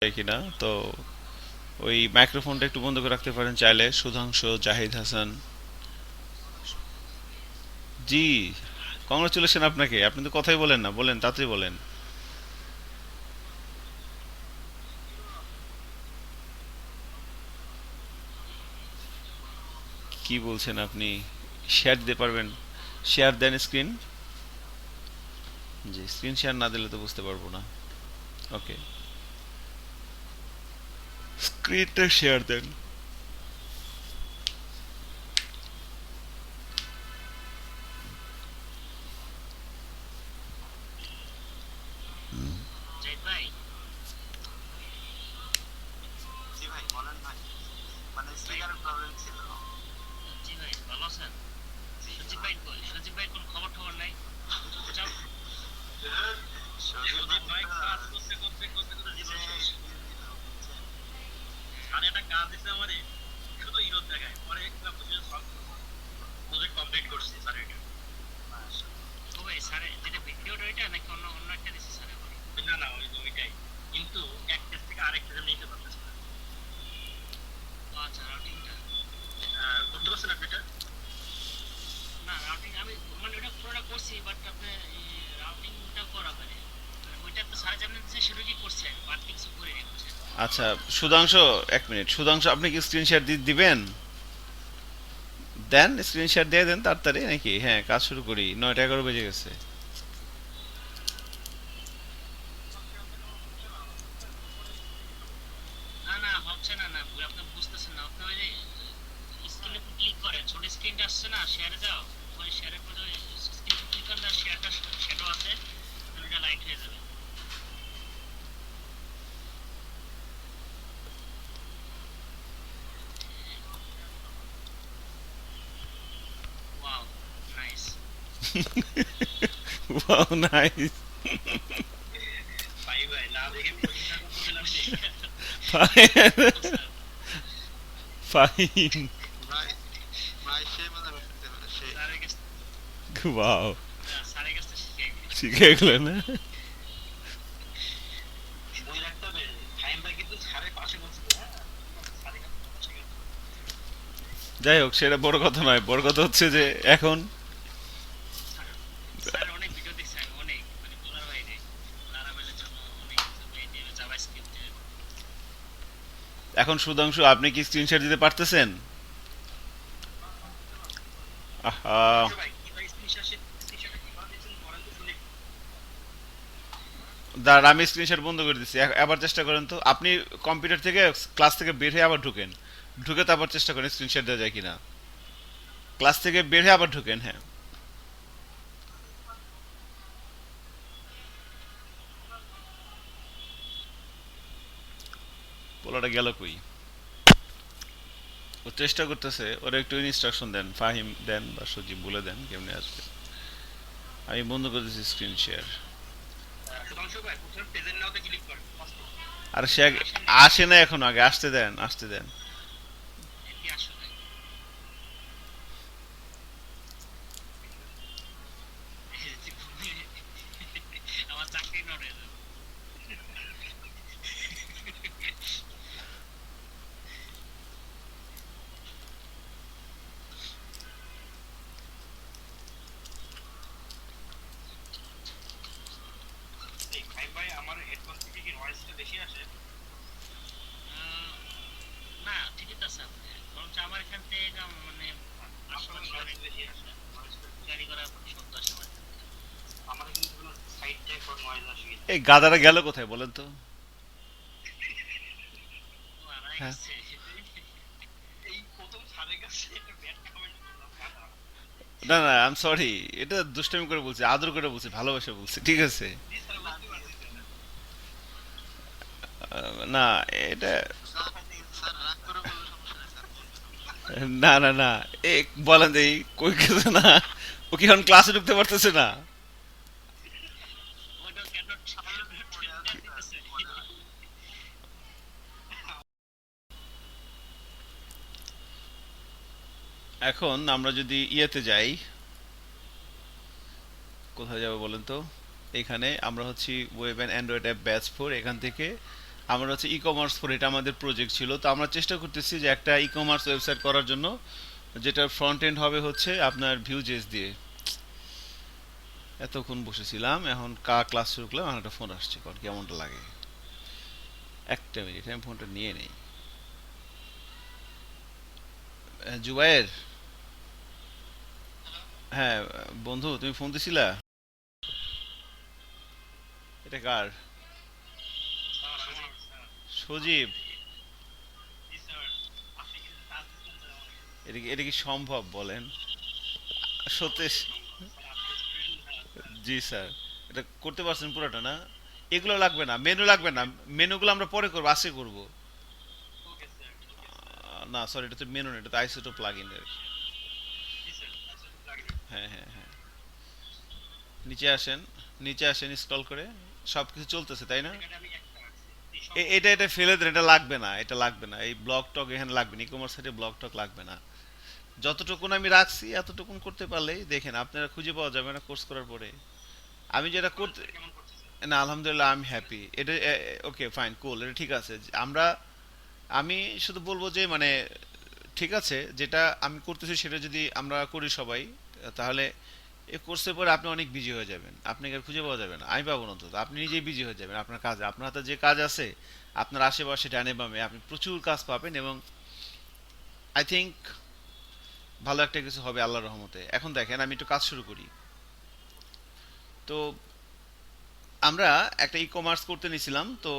যায় কিনা তো ওই মাইক্রোফোনটা একটু বন্ধ করে রাখতে পারেন চাইলে। সুধাংশু জাহিদ হাসান। জি, কংগ্রাচুলেশন আপনাকে। আপনি তো কথাই বলেন না, বলেন তাড়াতাড়ি বলেন। কি বলছেন আপনি? শেয়ার দিতে পারবেন? শেয়ার দেন স্ক্রিন। জি, স্ক্রিন শেয়ার না দিলে তো বুঝতে পারবো না। ওকে, স্ক্রিনটা শেয়ার দেন। আচ্ছা, সুধাংশু, এক মিনিট। সুধাংশু, আপনি কি স্ক্রিন শেয়ার দিবেন? দেন, স্ক্রিন শেয়ার দিয়ে দেন তাড়াতাড়ি নাকি? হ্যাঁ, কাজ শুরু করি। 9টা 11 বেজে গেছে। Wow, nice. ফাইন। ওয়াও, শিখে গেল না? যাই হোক, সেটা বড় কথা নয়। বড় কথা হচ্ছে যে এখন এখন সুধাংশু, আপনি কি স্ক্রিনশট দিতে পারতেছেন? আহা, দাঁড়ান, আমি স্ক্রিনশট বন্ধ করে দিচ্ছি। আবার চেষ্টা করেন তো। আপনি কম্পিউটার থেকে, ক্লাস থেকে বের হয়ে আবার ঢুকেন। ঢুকে তারপর চেষ্টা করেন স্ক্রিনশট দেওয়া যায় কিনা। ক্লাস থেকে বের হয়ে আবার ঢুকেন, হ্যাঁ। পোলাটা গেল কই? ও চেষ্টা করতেছে। ওরা একটু ইনস্ট্রাকশন দেন, ফাহিম দেন বা সজীব বলে দেন কেমনে আসবে। আমি বন্ধ করে দিচ্ছি স্ক্রিন শেয়ার। আর সে আসে না এখন, আগে আসতে দেন, আসতে দেন। এই গাদাটা গেল কোথায় বলেন তো? হ্যাঁ, না না, আই এম সরি। এটা দুষ্টামি করে বলছি, আদর করে বলছি, ভালোবাসা বলছি, ঠিক আছে। না, এটা না না না, এ বলেন দেই, কই গেছে না? ও কি এখন ক্লাসে ঢুকতে পারতেছে না? এখন আমরা যদি ইয়েতে যাই, কোথায় যাবো বলেন তো? এখানে আমরা হচ্ছি web and Android app batch 4। এখান থেকে আমরা হচ্ছে ই কমার্স ফর, এটা আমাদের প্রজেক্ট ছিল। তো আমরা চেষ্টা করতেছি যে একটা ই কমার্স ওয়েবসাইট করার জন্য, যেটার ফ্রন্ট এন্ড হবে হচ্ছে আপনার ভিউজেস দিয়ে। এতক্ষণ বসেছিলাম, এখন ক্লাস শুরু করলাম, এখন একটা ফোন আসছে, কর কেমনটা লাগে। একটা মিনিট, আমি ফোনটা নিয়ে নেই। জুবায়ের, হ্যাঁ বন্ধু, তুমি ফোন দিছিলা? এটা কার? সজীব? এটা কি সম্ভব বলেন? সতীশ? জি স্যার। এটা করতে পারছেন পুরোটা না? এগুলো লাগবে না, মেনু লাগবে না। মেনুগুলো আমরা পরে করবো, আজকে করবো। না সরি, এটা তো মেনু না, এটা তো আইসোটো প্লাগ ইন। হ্যাঁ হ্যাঁ হ্যাঁ। নিচে আসেন, নিচে আসেন স্ক্রল করে। সব কিছু চলতেছে তাই না? এটা এটা ফেলে দেন, এটা লাগবে না, এটা লাগবে না, এই ব্লক টক এখানে লাগবে না, ই কমার্স সাইটে ব্লক টক লাগবে না। যতটুকুন আমি রাখছি এতটুকুন করতে পারলেই দেখেন আপনারা খুঁজে পাওয়া যাবে না কোর্স করার পরে। আমি যেটা করতে, না আলহামদুলিল্লাহ আমি হ্যাপি এটা। ওকে ফাইন কুল, এটা ঠিক আছে। আমরা, আমি শুধু বলবো যে মানে ঠিক আছে, যেটা আমি করতেছি সেটা যদি আমরা করি সবাই, তাহলে এই কোর্সের পরে আপনি অনেক বিজি হয়ে যাবেন, আপনাকে আর খুঁজে পাওয়া যাবে না, আমি পাবো না। অন্তত আপনি নিজেই বিজি হয়ে যাবেন আপনার কাজে, আপনার হাতে যে কাজ আছে, আপনার আশেপাশে ডানে বামে আপনি প্রচুর কাজ পাবেন, এবং আই থিঙ্ক ভালো একটা কিছু হবে আল্লাহর রহমতে। এখন দেখেন আমি একটু কাজ শুরু করি। তো আমরা একটা ই কমার্স করতে নিছিলাম, তো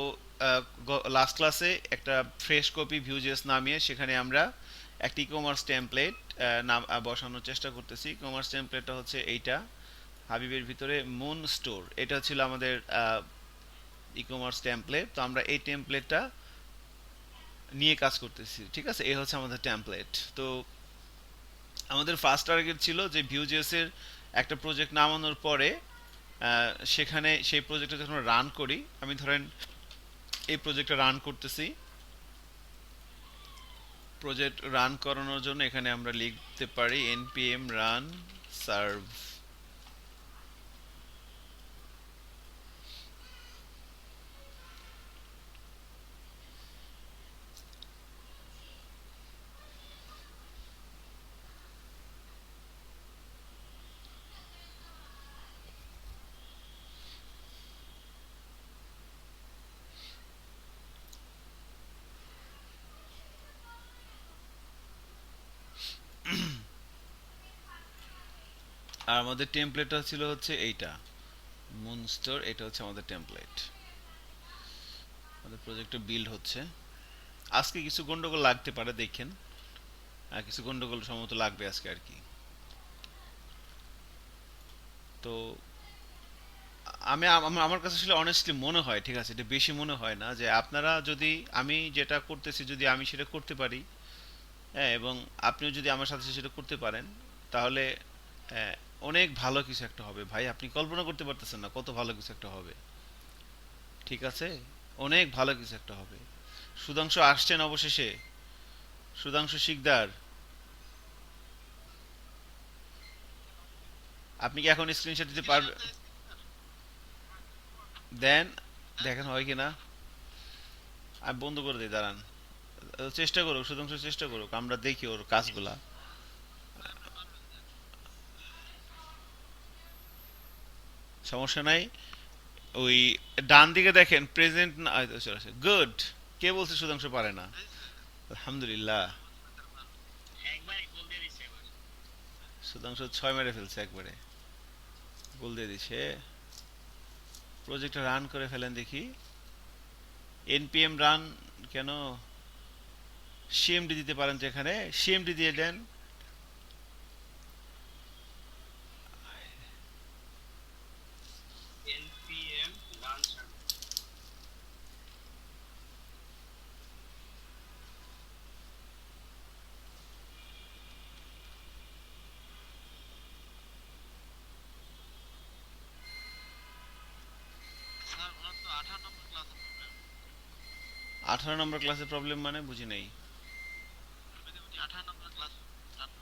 লাস্ট ক্লাসে একটা ফ্রেশ কপি ভিউজেস নামিয়ে সেখানে আমরা একটা ই কমার্স টেমপ্লেট নাম বসানোর চেষ্টা করতেছি। ই কমার্স টেমপ্লেটটা হচ্ছে এইটা, হাবিবের ভিতরে মুন স্টোর, এটা ছিল আমাদের ই কমার্স টেমপ্লেট। তো আমরা এই টেমপ্লেটটা নিয়ে কাজ করতেছি, ঠিক আছে? এই হচ্ছে আমাদের টেমপ্লেট। তো আমাদের ফার্স্ট টার্গেট ছিল যে ভিউজেস এর একটা প্রজেক্ট নামানোর পরে সেখানে সেই প্রজেক্টটা যখন রান করি, আমি ধরেন এই প্রজেক্টটা রান করতেছি, প্রজেক্ট রান করানোর জন্য এখানে আমরা লিখতে পারি npm run serve। আর আমাদের টেমপ্লেটটা ছিল হচ্ছে এইটা, মুনস্টোর, এটা হচ্ছে আমাদের টেমপ্লেট। আমাদের প্রজেক্টটা বিল্ড হচ্ছে। আজকে কিছু গন্ডগোল লাগতে পারে দেখেন, আর কিছু গন্ডগোল সম্ভবত লাগবে আজকে আর কি। তো আমার কাছে আসলে অনেস্টলি মনে হয়, ঠিক আছে, এটা বেশি মনে হয় না, যে আপনারা যদি, আমি যেটা করতেছি যদি আমি সেটা করতে পারি, হ্যাঁ, এবং আপনিও যদি আমার সাথে সেটা করতে পারেন, তাহলে আহ, অনেক ভালো কিছু একটা হবে ভাই। আপনি কল্পনা করতে পারতেছেন না কত ভালো কিছু একটা হবে, ঠিক আছে? অনেক ভালো কিছু একটা হবে। সুধাংশু আসছেন অবশেষে, সুধাংশু শিকদার। আপনি কি এখন স্ক্রিনশট দিতে পারবেন? দেন, দেখেন হয় কিনা। আমি বন্ধ করে দিই, দাঁড়ান। চেষ্টা করুক, সুধাংশু চেষ্টা করুক, আমরা দেখি ওর কাজগুলা। সমস্যা নাই। ওই ডান দিকে দেখেন প্রেজেন্ট না, গুড। কে বলছে সুধাংশু পারে না? আলহামদুলিল্লাহ। সুধাংশু 6 মেরে ফেলছে একবারে, গোল দিয়ে দিছে। প্রজেক্টটা রান করে ফেলেন দেখি। npm রান, কেন cmd দিতে পারেন তো, এখানে cmd দিয়ে দেন। স্যার ওনার তো 18 নম্বর ক্লাসে প্রবলেম। 18 নম্বর ক্লাসে প্রবলেম মানে বুঝি নাই। আমি দেখুন 18 নম্বর ক্লাস স্টার্ট।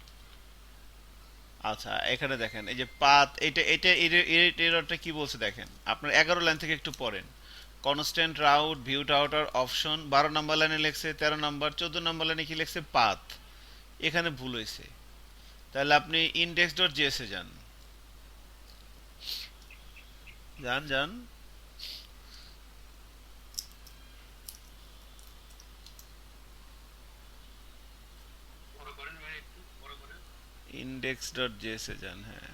আচ্ছা এখানে দেখেন এই যে পাথ, এটা এটা এররটা কি বলছে দেখেন, আপনার 11 লাইন থেকে একটু পড়েন। Constant route, viewed outer, option 12 নম্বর লাইনে লিখছে, 13 নম্বর, 14 নম্বর লাইনে কি লিখছে, পাথ। এখানে ভুল হয়েছে। তাহলে আপনি ইন্ডেক্স ডট জেএস এ যান, যান যান বড় করেন ভাই, একটু বড় করেন। ইন্ডেক্স ডট জেএস এ যান, হ্যাঁ।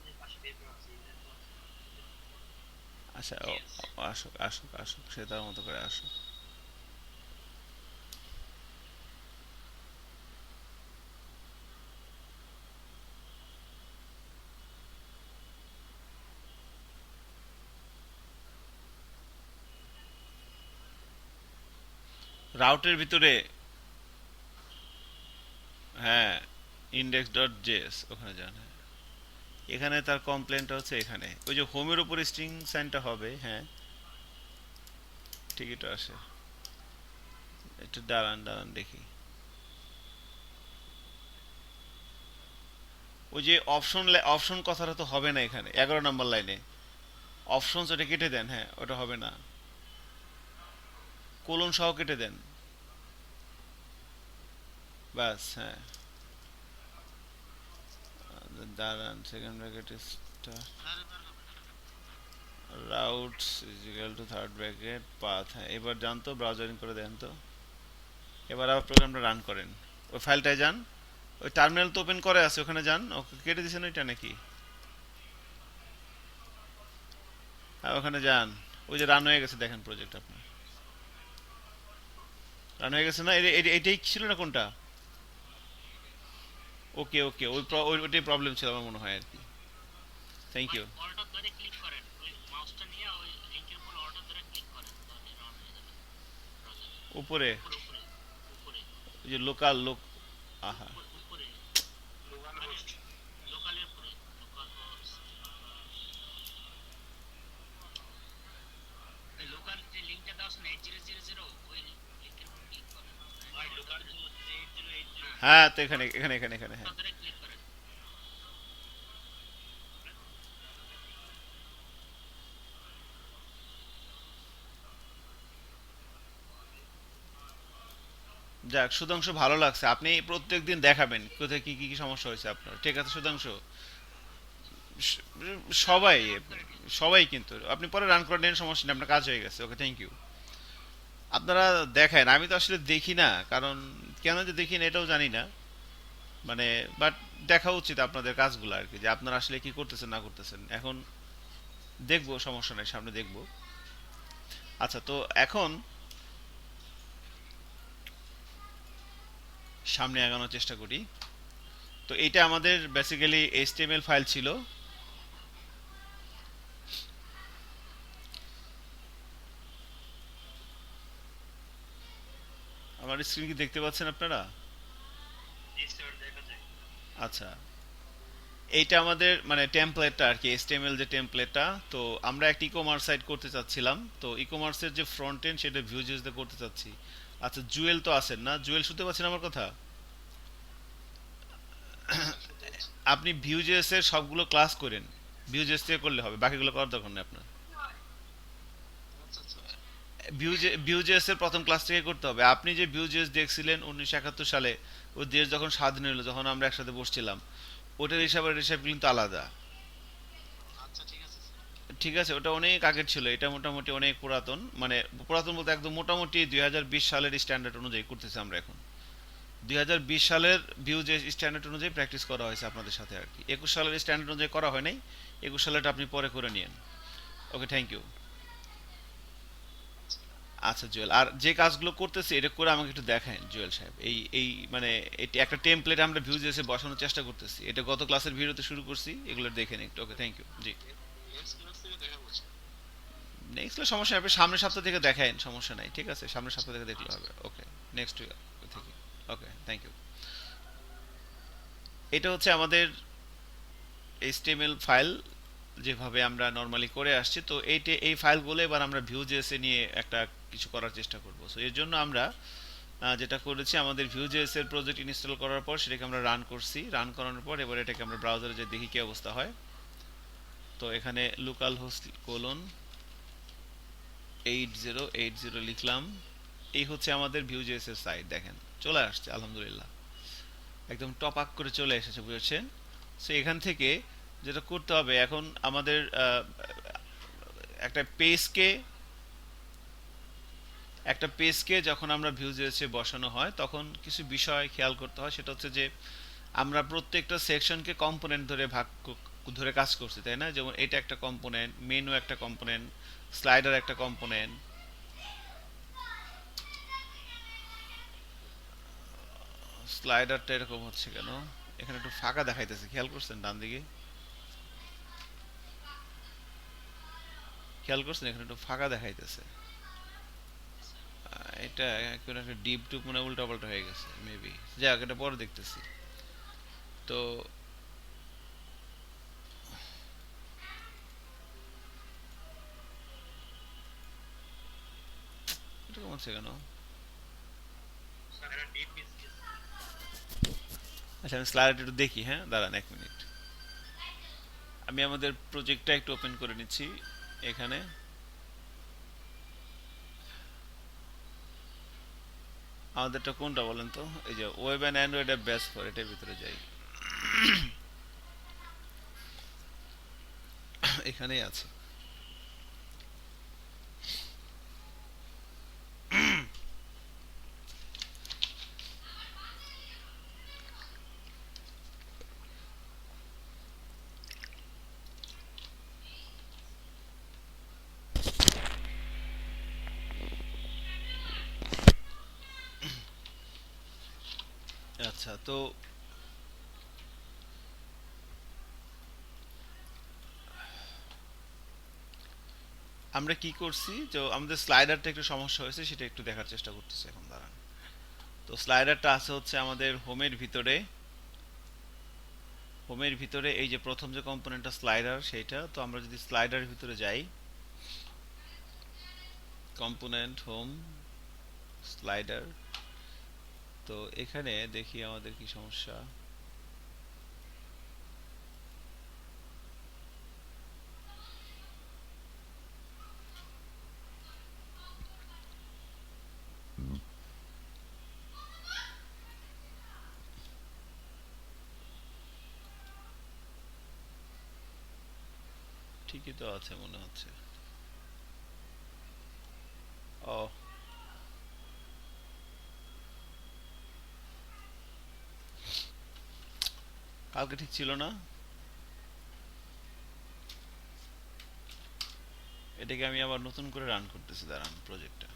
এই পাশে পেপার আছে, এটা তো আছে। আচ্ছা, Yes. আসুক আসুক আসুক, সে তার মতো করে আসুক। রাউটের ভিতরে, হ্যাঁ, ইন্ডেক্স ডট জেএস ওখানে যান, হ্যাঁ। এখানে তার কমপ্লেনটা হচ্ছে এখানে, ওই যে হোমের উপর স্ট্রিং সাইনটা হবে, হ্যাঁ। ঠিকই তো আসে। একটু দাঁড়ান দাঁড়ান দেখি। ওই যে অপশন, অপশন কথাটা তো হবে না এখানে, 11 নম্বর লাইনে অপশন, ওটা কেটে দেন, হ্যাঁ, ওটা হবে না। কোলন সহ কেটে দেন, ব্যাস, হ্যাঁ। দাঁড়ান, সেকেন্ড ব্র্যাকেট আরে বের হবে। Routes is equal two third bracket path, হ্যাঁ। এবার যান তো, ব্রাউজারিং করে দেন তো। এবার আবার প্রোগ্রামটা রান করেন, ওই ফাইলটায় যান, ওই টার্মিনাল তো ওপেন করে আছে, ওখানে যান। ওকে কেটে দিয়েছেন ওইটা নাকি? হ্যাঁ, ওখানে যান। ওই যে রান হয়ে গেছে, দেখেন প্রজেক্ট আপনার রান হয়ে গেছে না? এটাই ছিল না কোনটা? ওকে ওকে, ওইটাই প্রবলেম ছিল আমার মনে হয় আর কি। থ্যাংক ভাই ইউ। অল্টার ধরে ক্লিক করেন, ওই মাউসটা নিয়ে ওই লিংকের উপর অল্টার ধরে ক্লিক করেন, তাহলে রান হয়ে যাবে ব্রাউজারে। উপরে উপরে উপরে উপরে ওই যে লোকাল লোক, আহা, উপরে উপরে মানে লোকালের উপরে, লোকাল হোস্ট, এই লোকাল যে লিংকটা দেওয়া আছে না 8000, ওই লিংকের উপর ক্লিক করেন। ভাই লোকাল হোস্ট যে 8080, হ্যাঁ। তো এখানে এখানে এখানে এখানে, হ্যাঁ। অল্টার ধরে ক্লিক করেন। যাক, সুধাংশু, ভালো লাগছে, আপনি প্রত্যেকদিন দেখাবেন কোথায় কি কি কি সমস্যা হয়েছে আপনার। ঠিক আছে সুধাংশু। স- সবাই, রান করে নিন। সবাই কিন্তু আপনি পরে রান করে নেন, সমস্যা নেই, আপনার কাজ হয়ে গেছে। ওকে, থ্যাংক ইউ। আপনারা দেখেন, আমি তো আসলে দেখি না, কারণ কেন যে দেখি না এটাও জানি না, মানে, বাট দেখা উচিত আপনাদের কাজগুলো আর কি, যে আপনারা আসলে কি করতেছেন না করতেছেন। এখন দেখবো, সমস্যা নেই, সামনে দেখবো। আচ্ছা, তো এখন সামনে আগানোর চেষ্টা করি। তো এটা আমাদের বেসিক্যালি এইচটিএমএল ফাইল ছিল। আমার স্ক্রিন কি দেখতে পাচ্ছেন আপনারা? জি স্যার, দেখা যায়। আচ্ছা, এইটা আমাদের মানে টেমপ্লেটটা আর কি, এইচটিএমএল যে টেমপ্লেটটা। তো আমরা একটা ই কমার্স সাইট করতে চাচ্ছিলাম, তো ই কমার্সের যে ফ্রন্ট এন্ড সেটা ভিউজেস দিয়ে করতে চাচ্ছি। আচ্ছা, জুয়েল তো আছেন না? জুয়েল, শুনতে পাচ্ছেন আমার কথা? স্যার শুনতে পাচ্ছি। আপনি ভিউজেস এর সবগুলো ক্লাস করেন, ভিউজেস থেকে করলে হবে, বাকিগুলো করার দরকার নেই আপনার। আচ্ছা আচ্ছা আচ্ছা। ভিউজেস এর প্রথম ক্লাস থেকে করতে হবে। আপনি যে ভিউজেস দেখছিলেন 1971 সালে, ওই দেশ যখন স্বাধীন হলো, যখন আমরা একসাথে বসছিলাম, ওটার হিসাব কিন্তু আলাদা। আচ্ছা ঠিক আছে স্যার। ঠিক আছে, ওটা অনেক আগের ছিল, এটা মোটামুটি অনেক পুরাতন, মানে পুরাতন বলতে একদম মোটামুটি 2020 সালের স্ট্যান্ডার্ড অনুযায়ী করতেছি আমরা এখন। 2020 সালের ভিউ যে স্ট্যান্ডার্ড অনুযায়ী প্র্যাকটিস করা হয়েছে আপনাদের সাথে আর কি। 21 সালের স্ট্যান্ডার্ড অনুযায়ী করা হয় নাই, 21 সালেরটা আপনি পরে করে নিয়েন। ওকে, থ্যাংক ইউ। আচ্ছা জুয়েল, আর যে কাজগুলো করতেছি এটা করে আমাকে একটু দেখান জুয়েল সাহেব। এই এই মানে এটি একটা টেমপ্লেট আমরা ভিউজ এসে বসানোর চেষ্টা করতেছি, এটা গত ক্লাসের ভিডিওতে শুরু করছি, এগুলো দেখেন একটু। ওকে, থ্যাংক ইউ, জি। নেক্সট ক্লাস থেকে দেখা বলছে। নেক্সট সমস্যা নেই, আপনি সামনের সপ্তাহ থেকে দেখান, সমস্যা নাই, ঠিক আছে, সামনের সপ্তাহ থেকে দেখলে আচ্ছা হবে। স্যার। ওকে, নেক্সট থেকে। আচ্ছা। ওকে, থ্যাংক ইউ। এটা হচ্ছে আমাদের এইচটিএমএল ফাইল, যেভাবে আমরা নর্মালি করে আসছি। তো এই ফাইলগুলো এবার আমরা ভিউ.js নিয়ে একটা কিছু করার চেষ্টা করব। সো এর জন্য আমরা যেটা করেছি, আমাদের ভিউ.js এর প্রজেক্ট ইনস্টল করার পর সেটাকে আমরা রান করছি, রান করানোর পর এবার এটাকে আমরা ব্রাউজারে যে দেখি কি অবস্থা হয়। তো এখানে লোকাল হোস্ট কোলন 8080 লিখলাম। এই হচ্ছে আমাদের ভিউ.js এর সাইট, দেখেন চলে আসছে আলহামদুলিল্লাহ, একদম টপ আপ করে চলে এসেছে, বুঝেছেন? সো এখান থেকে যেটা করতে হবে এখন আমাদের একটা পেজকে একটা পেজকে যখন আমরা ভিউ.js-এ বসানো হয় তখন কিছু বিষয় খেয়াল করতে হয়। সেটা হচ্ছে যে আমরা প্রত্যেকটা সেকশনকে কম্পোনেন্ট ধরে ধরে কাজ করছি, তাই না? যেমন এটা একটা কম্পোনেন্ট, মেনু একটা কম্পোনেন্ট, স্লাইডার একটা কম্পোনেন্ট। স্লাইডারটা এরকম হচ্ছে কেন? এখানে একটু ফাঁকা দেখাইতেছে, খেয়াল করছেন? ডান দিকে খেয়াল করছেন, এখানে একটু ফাঁকা দেখাইতেছে। স্যার এটা কোনো একটা ডিপ টুপ মানে উল্টা পাল্টা হয়ে গেছে মেবি। যাক, এটা পরে দেখতেছি। তো এরকম হচ্ছে কেন? স্যার এটা ডিপ মিস গেছে। আচ্ছা, আমি স্লাইড একটু দেখি, হ্যাঁ দাঁড়ান 1 মিনিট। আমি আমাদের প্রজেক্টটা একটু ওপেন করে নিচ্ছি এখানে। আমাদেরটা কোনটা বলেন তো? এই যে web and Android app best for, এটার ভিতরে যাই। এখানেই আছে। আচ্ছা, তো আমরা কি করছি, তো আমাদের স্লাইডারটা একটু সমস্যা হয়েছে, সেটা একটু দেখার চেষ্টা করতেছি এখন, দাঁড়ান। তো স্লাইডারটা আছে হচ্ছে আমাদের হোমের ভিতরে। হোমের ভিতরে এই যে প্রথম যে কম্পোনেন্টটা স্লাইডার, সেইটা। তো আমরা যদি স্লাইডারের ভিতরে যাই, কম্পোনেন্ট হোম স্লাইডার, তো এখানে দেখি আমাদের কি সমস্যা। ঠিকই তো আছে মনে হচ্ছে। ও, কালকে ঠিক ছিল না। এটাকে আমি আবার নতুন করে রান করতেছি, দাঁড়ান প্রজেক্টটা।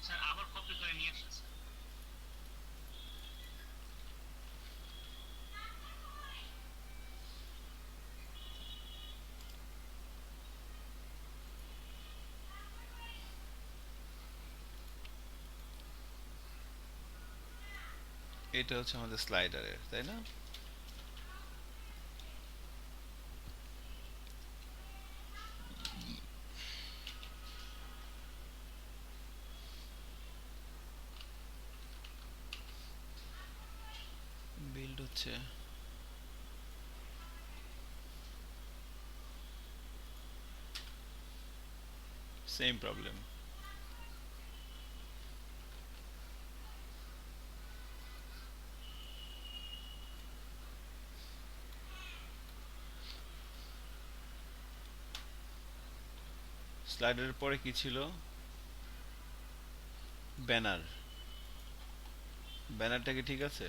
স্যার আবার কপি করে নিয়ে আসেন স্যার। এটা হচ্ছে আমাদের স্লাইডারের, তাই না? বিল্ড হচ্ছে, সেম প্রবলেম। স্লাইডারের পরে কি ছিল? ব্যানার। ব্যানারটা কি ঠিক আছে?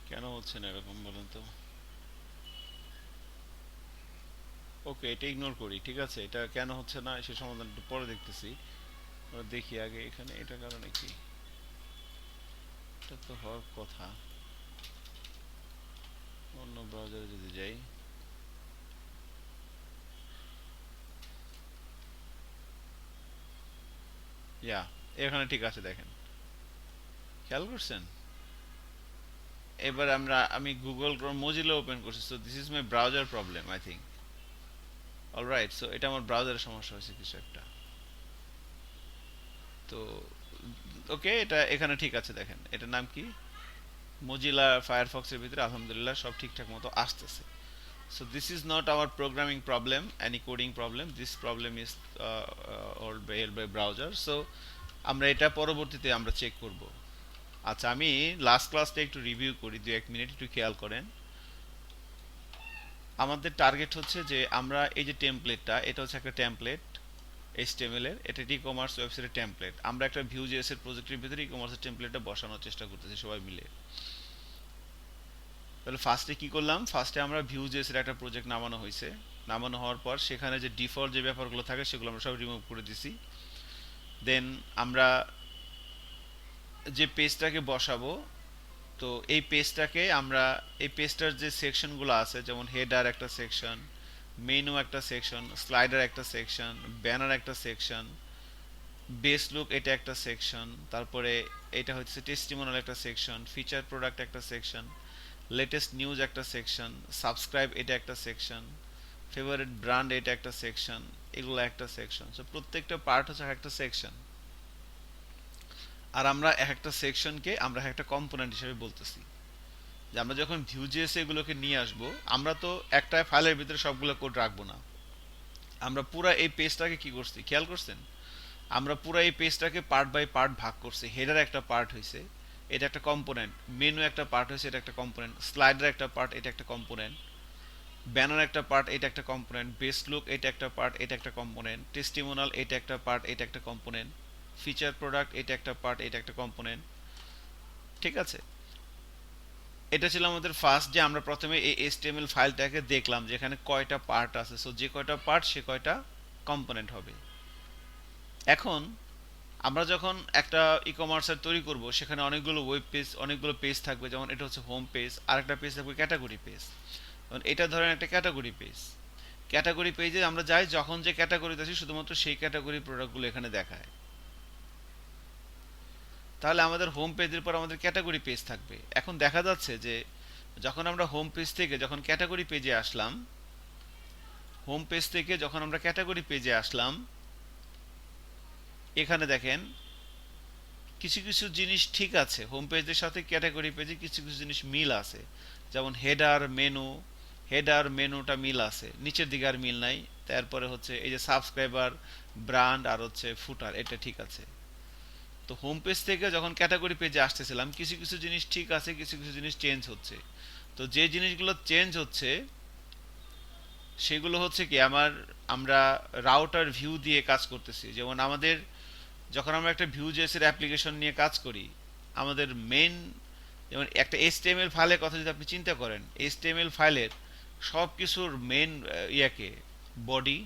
কেন হচ্ছে না এরকম বলেন তো? ওকে, এটা ইগনোর করি, ঠিক আছে। এটা কেন হচ্ছে না সে সমাধান একটু পরে দেখতেছি। দেখি আগে এখানে এটা কারণে কি। এটা তো হওয়ার কথা। অন্য ব্রাউজারে যদি যাই, ইয়া, এখানে ঠিক আছে দেখেন, খেয়াল করছেন? এবার আমি গুগল ক্রোম মজিলা ওপেন করছি, so this is my browser problem I think. Alright, so এটা আমার ব্রাউজারের সমস্যা হয়েছে কিছু একটা। তো ওকে, এটা এখানে ঠিক আছে দেখেন, এটার নাম কি, মজিলা ফায়ারফক্সের ভিতরে আলহামদুলিল্লাহ সব ঠিকঠাক মতো আসতেছে। So this is not our programming problem, any coding problem. This problem is held by browser. So আমরা এটা পরবর্তীতে আমরা চেক করব। আচ্ছা, আমি লাস্ট ক্লাসটা একটু রিভিউ করি, 2-1 মিনিট একটু খেয়াল করেন। আমাদের টার্গেট হচ্ছে যে আমরা এই যে টেমপ্লেটটা, এটা হচ্ছে একটা টেমপ্লেট HTML এর, এটা ই কমার্স ওয়েবসাইটের টেমপ্লেট। আমরা একটা ভিউ.js এর প্রজেক্টের ভিতরে ই কমার্সের টেমপ্লেটটা বসানোর চেষ্টা করতেছি সবাই মিলে। তাহলে ফার্স্টে কি করলাম, ফার্স্টে আমরা ভিউ.js এর একটা প্রজেক্ট নামানো হয়েছে। নামানো হওয়ার পর সেখানে যে ডিফল্ট যে ব্যাপারগুলো থাকে সেগুলো আমরা সব রিমুভ করে দিছি। দেন আমরা যে পেজটাকে বসাবো, তো এই পেজটার যে সেকশনগুলো আছে, যেমন হেডার একটা সেকশন, মেনু একটা সেকশন, স্লাইডার একটা সেকশন, ব্যানার একটা সেকশন, বেস লুক এটা একটা সেকশন, তারপরে এটা হচ্ছে টেস্টিমোনিয়াল একটা সেকশন, ফিচার প্রোডাক্ট একটা সেকশন, লেটেস্ট নিউজ একটা সেকশন, সাবস্ক্রাইব এটা একটা সেকশন, ফেভারিট ব্র্যান্ড এটা একটা সেকশন, এগুলো একটা সেকশন। সো প্রত্যেকটা পার্ট হচ্ছে একটা সেকশন। আর আমরা এক একটা সেকশনকে আমরা একটা কম্পোনেন্ট হিসেবে বলতেছি। যে আমরা যখন ভিউ.js এগুলোকে নিয়ে আসব, আমরা তো একটা ফাইলের ভিতরে সবগুলো কোড রাখবো না। আমরা পুরো এই পেজটাকে কি করছি খেয়াল করছেন? আমরা পুরো এই পেজটাকে পার্ট বাই পার্ট ভাগ করছি। হেডার একটা পার্ট হয়েছে, এটা একটা কম্পোনেন্ট। মেনু একটা পার্ট হয়েছে, এটা একটা কম্পোনেন্ট। স্লাইডার একটা পার্ট, এটা একটা কম্পোনেন্ট। ব্যানার একটা পার্ট, এটা একটা কম্পোনেন্ট। বেস লুক এটা একটা পার্ট, এটা একটা কম্পোনেন্ট। টেস্টিমোনাল এটা একটা পার্ট, এটা একটা কম্পোনেন্ট। ফিচার প্রোডাক্ট এটা একটা পার্ট, এটা একটা কম্পোনেন্ট। ঠিক আছে, এটা ছিল আমাদের ফার্স্ট, যে আমরা প্রথমে এই HTML ফাইলটাকে দেখলাম যে এখানে কয়টা পার্ট আছে। সো যে কয়টা পার্ট সে কয়টা কম্পোনেন্ট হবে। এখন আমরা যখন একটা ই কমার্সার তৈরি করব, সেখানে অনেকগুলো ওয়েব পেজ, অনেকগুলো পেজ থাকবে। যেমন এটা হচ্ছে হোম পেজ, আর একটা পেজ থাকবে ক্যাটাগরি পেজ। এটা ধরেন একটা ক্যাটাগরি পেজ। ক্যাটাগরি পেজে আমরা যাই, যখন যে ক্যাটাগরিতে আছি শুধুমাত্র সেই ক্যাটাগরি প্রোডাক্টগুলো এখানে দেখায়। তাহলে আমাদের হোম পেজের পর আমাদের ক্যাটাগরি পেজ থাকবে। এখন দেখা যাচ্ছে যে যখন আমরা হোম পেজ থেকে যখন ক্যাটাগরি পেজে আসলাম, হোম পেজ থেকে যখন আমরা ক্যাটাগরি পেজে আসলাম, এখানে দেখেন কিছু কিছু জিনিস ঠিক আছে, হোম পেজের সাথে ক্যাটাগরি পেজে কিছু কিছু জিনিস মিল আছে। যেমন হেডার মেনুটা মিল আছে, নিচের দিকে আর মিল নাই। তারপরে হচ্ছে এই যে সাবস্ক্রাইবার, ব্র্যান্ড আর হচ্ছে ফুটার, এটা ঠিক আছে। তো হোম পেজ থেকে যখন ক্যাটাগরি পেজে আসতেছিলাম, কিছু কিছু জিনিস ঠিক আছে, কিছু কিছু জিনিস চেঞ্জ হচ্ছে। তো যে জিনিসগুলো চেঞ্জ হচ্ছে সেগুলো হচ্ছে কি, আমরা রাউটার ভিউ দিয়ে কাজ করতেছি। যেমন আমাদের যখন আমরা একটা ভিউ.js এর অ্যাপ্লিকেশন নিয়ে কাজ করি, আমাদের মেন, যেমন একটা HTML ফাইলের কথা যদি আপনি চিন্তা করেন, HTML ফাইলের সব কিছুর মেন ইয়াকে, বডি,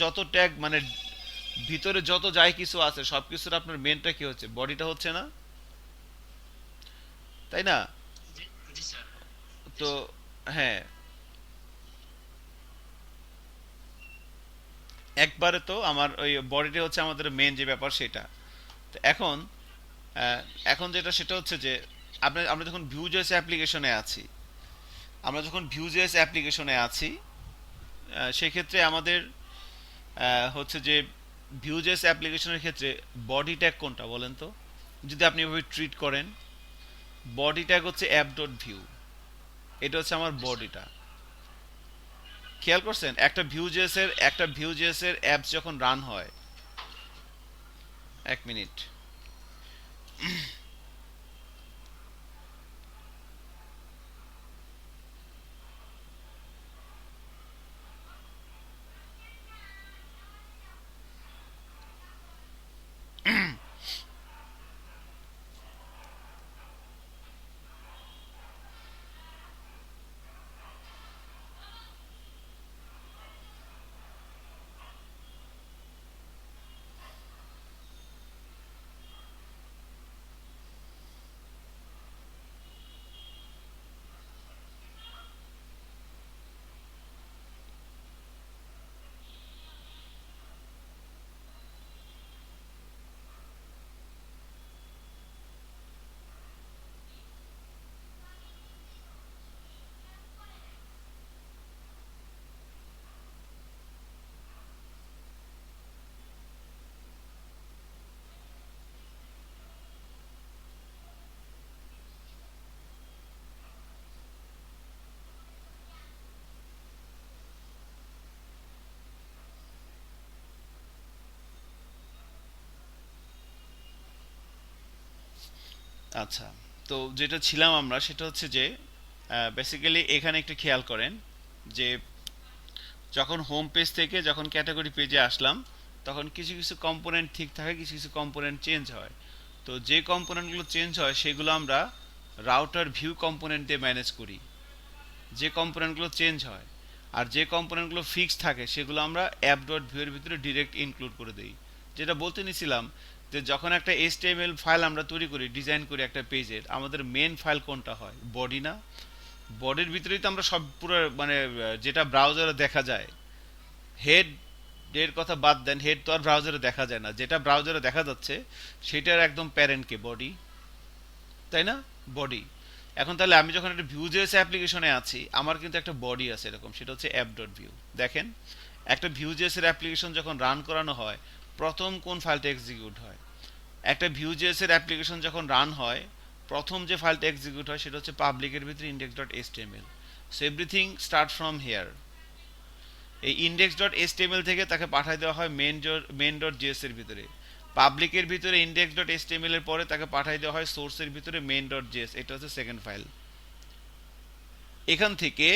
যত ট্যাগ মানে ভিতরে যত যাই কিছু আছে সব কিছুর আপনার মেনটা কি হচ্ছে, বডিটা হচ্ছে না, তাই না? জি, জি স্যার, জি তো স্যার। হ্যাঁ, একবারে তো আমার ওই বডিটা হচ্ছে আমাদের মেন যে ব্যাপার সেটা। তো আহ, এখন যেটা সেটা হচ্ছে যে আমরা যখন ভিউ.js অ্যাপ্লিকেশনে আছি, সেক্ষেত্রে আমাদের হচ্ছে যে ভিউ.js অ্যাপ্লিকেশনের ক্ষেত্রে বডি ট্যাগ কোনটা বলেন তো? যদি আপনি এভাবে ট্রিট করেন, বডি ট্যাগ হচ্ছে অ্যাপ ডট ভিউ, এটা হচ্ছে আমার জি স্যার। বডিটা। খেয়াল করছেন, একটা ভিউ.js এর অ্যাপস যখন রান হয়, 1 মিনিট, আচ্ছা, তো যেটা ছিলাম আমরা সেটা হচ্ছে যে বেসিক্যালি এখানে একটু খেয়াল করেন যে যখন হোম পেজ থেকে যখন ক্যাটাগরি পেজে আসলাম তখন কিছু কিছু কম্পোনেন্ট ঠিক থাকে, কিছু কিছু কম্পোনেন্ট চেঞ্জ হয়। তো যে কম্পোনেন্টগুলো চেঞ্জ হয় সেগুলো আমরা রাউটার ভিউ কম্পোনেন্ট দিয়ে ম্যানেজ করি, যে কম্পোনেন্টগুলো চেঞ্জ হয়। আর যে কম্পোনেন্টগুলো ফিক্সড থাকে সেগুলো আমরা অ্যাপ ডট ভিউ এর ভিতরে ডিরেক্ট ইনক্লুড করে দিই। যেটা বলতে নিছিলাম যে যখন একটা এইচটিএমএল ফাইল আমরা তৈরি করি, ডিজাইন করি একটা পেজের, আমাদের মেন ফাইল কোনটা হয়? বডি না? বডির ভিতরেই তো আমরা সব পুরো মানে যেটা ব্রাউজারে দেখা যায়। হেড এর কথা বাদ দেন, হেড তো আর ব্রাউজারে দেখা যায় না, যেটা ব্রাউজারে দেখা যাচ্ছে সেটার একদম প্যারেন্টকে বডি, তাই না? বডি। এখন তাহলে আমি যখন একটা ভিউজেস অ্যাপ্লিকেশনে আছি আমার কিন্তু একটা বডি আছে এরকম, সেটা হচ্ছে অ্যাপ ডট ভিউ। দেখেন, একটা ভিউজেস এর অ্যাপ্লিকেশন যখন রান করানো হয় প্রথম কোন ফাইলটা এক্সিকিউট হয়? একটা ভিউজেস এর অ্যাপ্লিকেশন যখন রান হয় প্রথম যে ফাইলটা এক্সিকিউট হয় সেটা হচ্ছে পাবলিকের ভিতরে index dot HTML. So everything start from here. এই ইন্ডেক্স ডট এচটিএমএল থেকে তাকে পাঠিয়ে দেওয়া হয় মেন ডট জেএস এর ভিতরে। পাবলিকের ভিতরে ইন্ডেক্স ডট এচটিএমএল এর পরে তাকে পাঠিয়ে দেওয়া হয় সোর্সের ভিতরে মেন ডট জেএস, এটা হচ্ছে সেকেন্ড ফাইল। এখান থেকে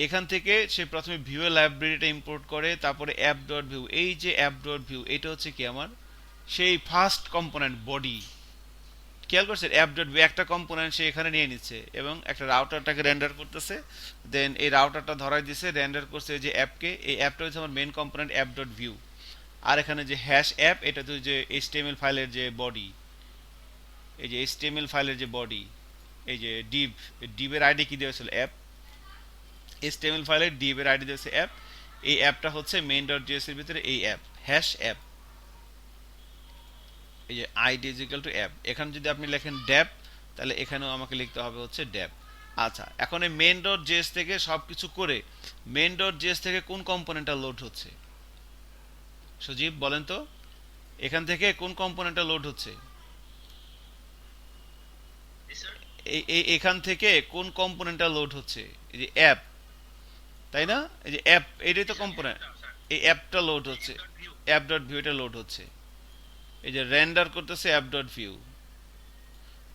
এখান থেকে সে প্রথমে ভিউ এর লাইব্রেরিটা ইম্পোর্ট করে, তারপরে অ্যাপ ডট ভিউ, এই যে অ্যাপ ডট ভিউ এটা হচ্ছে কি আমার সেই ফার্স্ট কম্পোনেন্ট বডি। খেয়াল করছেন, অ্যাপ ডট ভিউ একটা কম্পোনেন্ট সে এখানে নিয়ে নিচ্ছে এবং একটা রাউটারটাকে রেন্ডার করতেছে, দেন এই রাউটারটা ধরাই দিছে, রেন্ডার করছে এই যে অ্যাপকে, এই অ্যাপটা হচ্ছে আমার main component app dot view. আর এখানে যে হ্যাশ অ্যাপ এটা তো যে এইচটিএমএল ফাইলের যে বডি, এই যে এইচটিএমএল ফাইলের যে বডি, এই যে ডিভ, ডিভের আইডি কি দেওয়া ছিল? অ্যাপ। এইচটিএমএল ফাইলের ডিভের আইডি দেওয়া অ্যাপ। এই অ্যাপটা হচ্ছে মেইন ডট জেএস এর ভিতরে এই অ্যাপ, হ্যাশ অ্যাপ। এই যে ID is equal two app, এখানে যদি আপনি লেখেন ড্যাপ তাহলে এখানেও আমাকে লিখতে হবে হচ্ছে ড্যাপ। আচ্ছা, এখন এই মেইন ডট জেএস থেকে সবকিছু করে মেইন ডট জেএস থেকে কোন কম্পোনেন্টটা লোড হচ্ছে? সজীব বলেন তো, এখান থেকে কোন কম্পোনেন্টটা লোড হচ্ছে? জি স্যার। এখান থেকে কোন কম্পোনেন্টটা লোড হচ্ছে? এই যে অ্যাপ, তাই না? এই যে অ্যাপ, এটাই জি তো স্যার, কম্পোনেন্ট। অ্যাপটা স্যার। এই অ্যাপটা লোড ইন্ডেক্স হচ্ছে, dot view. App dot view এটা লোড হচ্ছে। এই যে রেন্ডার করতেছে অ্যাপ ডট ভিউ।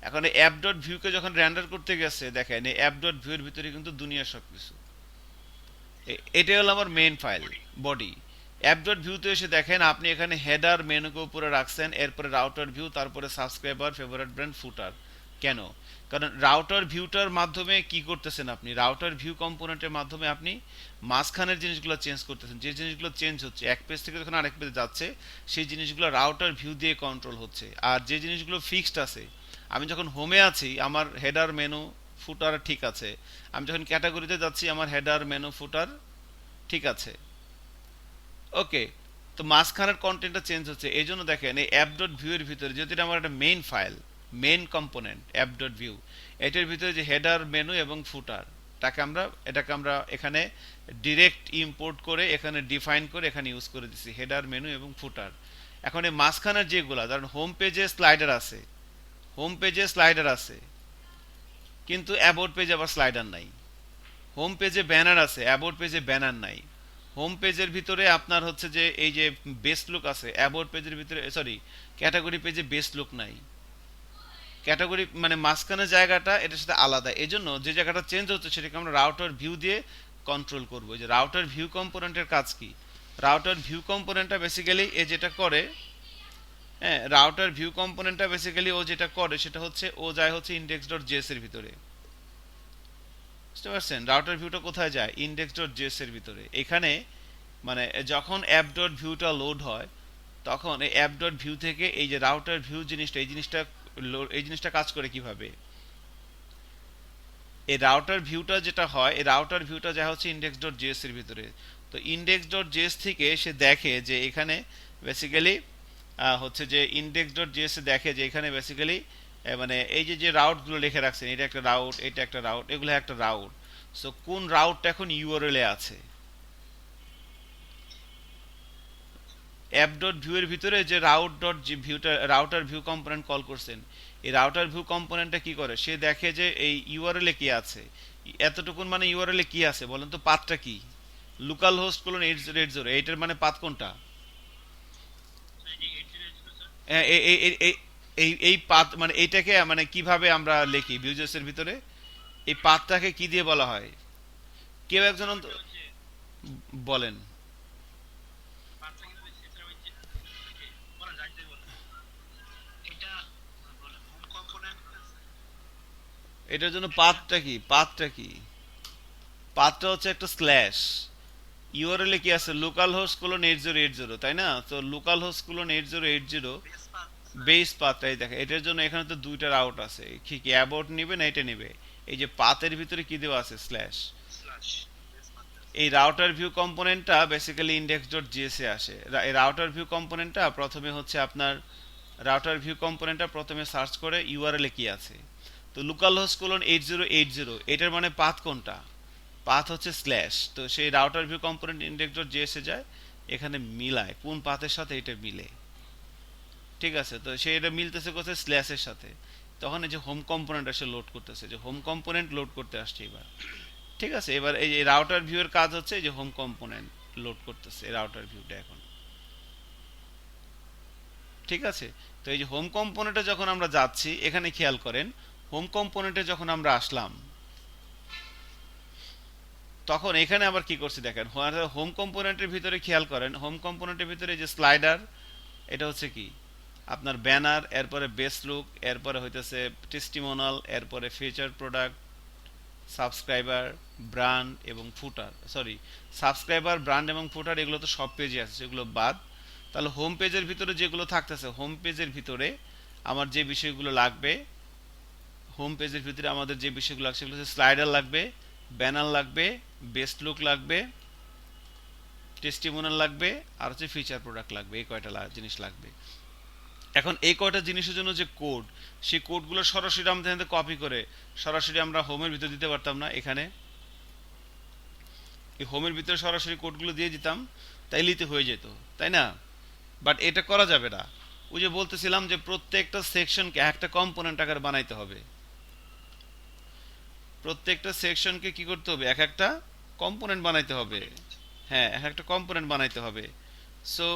এখন এই অ্যাপ ডট ভিউকে যখন রেন্ডার করতে গেছে দেখেন এই অ্যাপ ডট ভিউর ভিতরে কিন্তু দুনিয়ার সবকিছু। এটাই হলো আমার main file body. Body. App dot ভিউতে এসে দেখেন আপনি এখানে হেডার মেনুকে উপরে রাখছেন, এরপরে রাউটার ভিউ, তারপরে সাবস্ক্রাইবার, ফেভারিট ব্র্যান্ড, ফুটার। কেন? কারণ রাউটার ভিউটার মাধ্যমে কি করতেছেন আপনি? রাউটার ভিউ কম্পোনেন্টের মাধ্যমে আপনি মাঝখানের জিনিসগুলো চেঞ্জ করতেছেন। যে জিনিসগুলো চেঞ্জ হচ্ছে এক পেজ থেকে যখন আরেক পেজে যাচ্ছে সেই জিনিসগুলো রাউটার ভিউ দিয়ে কন্ট্রোল হচ্ছে। আর যে জিনিসগুলো ফিক্সড আছে, আমি যখন হোমে আছি আমার হেডার মেনু ফুটার ঠিক আছে, আমি যখন ক্যাটাগরিতে যাচ্ছি আমার হেডার মেনু ফুটার ঠিক আছে, ওকে। তো মাঝখানের কন্টেন্টটা চেঞ্জ হচ্ছে, এই জন্য দেখেন এই অ্যাপ ডট ভিউ এর ভিতরে যেহেতু এটা আমার একটা main file, main component app dot view, এটার ভিতরে যে হেডার মেনু এবং ফুটার এটাকে আমরা এখানে ডিরেক্ট ইম্পোর্ট করে এখানে ডিফাইন করে এখানে ইউজ করে দিছি হেডার মেনু এবং ফুটার। এখন এই মাঝখানের যেগুলা ধরেন হোম পেজে স্লাইডার আছে, হোম পেজে স্লাইডার আছে কিন্তু অ্যাবাউট পেজে আবার স্লাইডার নাই। হোম পেজে ব্যানার আছে, অ্যাবাউট পেজে ব্যানার নাই। হোম পেজের ভিতরে আপনার হচ্ছে যে এই যে বেস্ট লুক আছে, অ্যাবাউট পেজের ভিতরে সরি ক্যাটাগরি পেজে বেস্ট লুক নাই। ক্যাটাগরি মানে মাঝখানে জায়গাটা এটার সাথে আলাদা, এজন্য যে জায়গাটা চেঞ্জ হচ্ছে সেটাকে আমরা রাউটার ভিউ দিয়ে কন্ট্রোল করব। যে রাউটার ভিউ কম্পোনেন্টের কাজ কি? রাউটার ভিউ কম্পোনেন্টটা বেসিক্যালি এ যেটা করে, হ্যাঁ, রাউটার ভিউ কম্পোনেন্টটা বেসিক্যালি ও যেটা করে সেটা হচ্ছে ও যায় হচ্ছে ইন্ডেক্স ডট জেএস এর ভিতরে। বুঝতে পারছেন রাউটার ভিউটা কোথায় যায়? ইন্ডেক্স ডট জেএস এর ভিতরে। এখানে মানে যখন অ্যাপ ডট ভিউটা লোড হয় তখন এই অ্যাপ ডট ভিউ থেকে এই যে রাউটার ভিউ জিনিসটা এই জিনিসটা কাজ করে কিভাবে? এই রাউটার ভিউটা যেটা হয়, এই রাউটার ভিউটা যা হচ্ছে ইন্ডেক্স ডট জেএস এর ভিতরে। তো ইন্ডেক্স ডট জেএস থেকে সে দেখে যে এখানে বেসিক্যালি হচ্ছে যে ইন্ডেক্স ডট জেএস এ দেখে যে এখানে বেসিক্যালি মানে এই যে যে রাউটগুলো লিখে রাখছেন, এটা একটা রাউট, এটা একটা রাউট, এগুলো একটা রাউট। সো কোন রাউটটা এখন ইউআরএল এ আছে? অ্যাপ ডট ভিউ এর ভিতরে যে রাউট ডট ভিউটা রাউটার ভিউ কম্পোনেন্ট কল করছেন, এই রাউটার ভিউ কম্পোনেন্টটা কি করে? সে দেখে যে এই ইউআরএল এ কি আছে, এতটুকুন মানে ইউআরএল এ কি আছে বলেন তো? পাথটা কি? লোকাল হোস্ট কোলন 8080, এইটার মানে পাথ কোনটা? এই যে 8080 স্যার। হ্যাঁ, এই পাথ মানে এইটাকে মানে কিভাবে আমরা লিখি ভিউজেসের ভিতরে এই পাথটাকে কি দিয়ে বলা হয় কেউ একজন বলেন। এটা বলে হোম কম্পোনেন্ট। এটার জন্য পাথটা কি, পাথটা কি? পাথটা হচ্ছে একটা স্ল্যাশ। ইউআরএল এ কি আছে, লোকাল হোস্ট কোলন 8080, তাই না? তো লোকাল হোস্ট কোলন 8080 বেস পাথটাই দেখে। এটার জন্য এখানে তো দুইটা রাউট আছে, কি কি অ্যাবাউট নিবে না এটা নিবে? এই যে পাথের ভিতরে কি দেওয়া আছে, স্ল্যাশ। এই রাউটার ভিউ কম্পোনেন্টটা বেসিক্যালি ইন্ডেক্স ডট জিএস এ আসে। এই রাউটার ভিউ কম্পোনেন্টটা প্রথমে হচ্ছে আপনার রাউটার ভিউ কম্পোনেন্টটা প্রথমে সার্চ করে ইউআরএল এ কি আছে। তো লোকাল হোস্ট কোলন 8080 এটার মানে পাথ কোনটা? পাথ হচ্ছে স্ল্যাশ। তো সেই router view component index dot JS এ যায়, এখানে মিলায় কোন পাথের সাথে এটা মিলে। ঠিক আছে, তো সে এটা মিলতেছে কোথায়, স্ল্যাশের সাথে। তখন এই যে হোম কম্পোনেন্ট আসে লোড করতেছে, যে হোম কম্পোনেন্ট লোড করতে আসছে এবার। ঠিক আছে, এবার এই যে রাউটার ভিউ এর কাজ হচ্ছে এই যে হোম কম্পোনেন্ট লোড করতেছে রাউটার ভিউটা এখন। ঠিক আছে, তো এই যে হোম কম্পোনেন্টে যখন আমরা যাচ্ছি, এখানে খেয়াল করেন হোম কম্পোনেন্টে যখন আমরা আসলাম তখন এখানে আবার কি করছি দেখেন, হোম কম্পোনেন্টের ভিতরে খেয়াল করেন, হোম কম্পোনেন্টের ভিতরে যে স্লাইডার, এটা হচ্ছে কি আপনার ব্যানার, এরপরে বেস লুক, এরপরে হইতেছে টেস্টিমোনাল, এরপরে ফিচার প্রোডাক্ট, সাবস্ক্রাইবার, ব্র্যান্ড এবং ফুটার। সরি, সাবস্ক্রাইবার, ব্র্যান্ড এবং ফুটার এগুলো তো সব পেজে আছে, সেগুলো বাদ। তাহলে হোম পেজের ভিতরে যেগুলো থাকতেছে, হোম পেজের ভিতরে আমার যে বিষয়গুলো লাগবে, হোম পেজের ভিতরে আমাদের যে বিষয়গুলো লাগবে সেগুলো হচ্ছে স্লাইডার লাগবে, ব্যানার লাগবে, বেস্ট লুক লাগবে, টেস্টিমোনাল লাগবে, আর হচ্ছে ফিচার প্রোডাক্ট লাগবে। এই কয়টা জিনিস লাগবে। এখন এই কয়টা জিনিসের জন্য যে কোড, সেই কোডগুলো সরাসরি আমাদের কপি করে সরাসরি আমরা হোমের ভিতর দিতে পারতাম না। এখানে এই হোমের ভিতরে সরাসরি কোডগুলো দিয়ে দিতাম, তাইলেই হয়ে যেত, তাই না? বাট এটা করা যাবে না। ওই যে বলতেছিলাম যে প্রত্যেকটা সেকশনকে একটা কম্পোনেন্ট আকারে বানাইতে হবে। প্রত্যেকটা সেকশনকে কি করতে হবে, এক একটা কম্পোনেন্ট বানাইতে হবে। হ্যাঁ, এক একটা কম্পোনেন্ট বানাইতে হবে। সো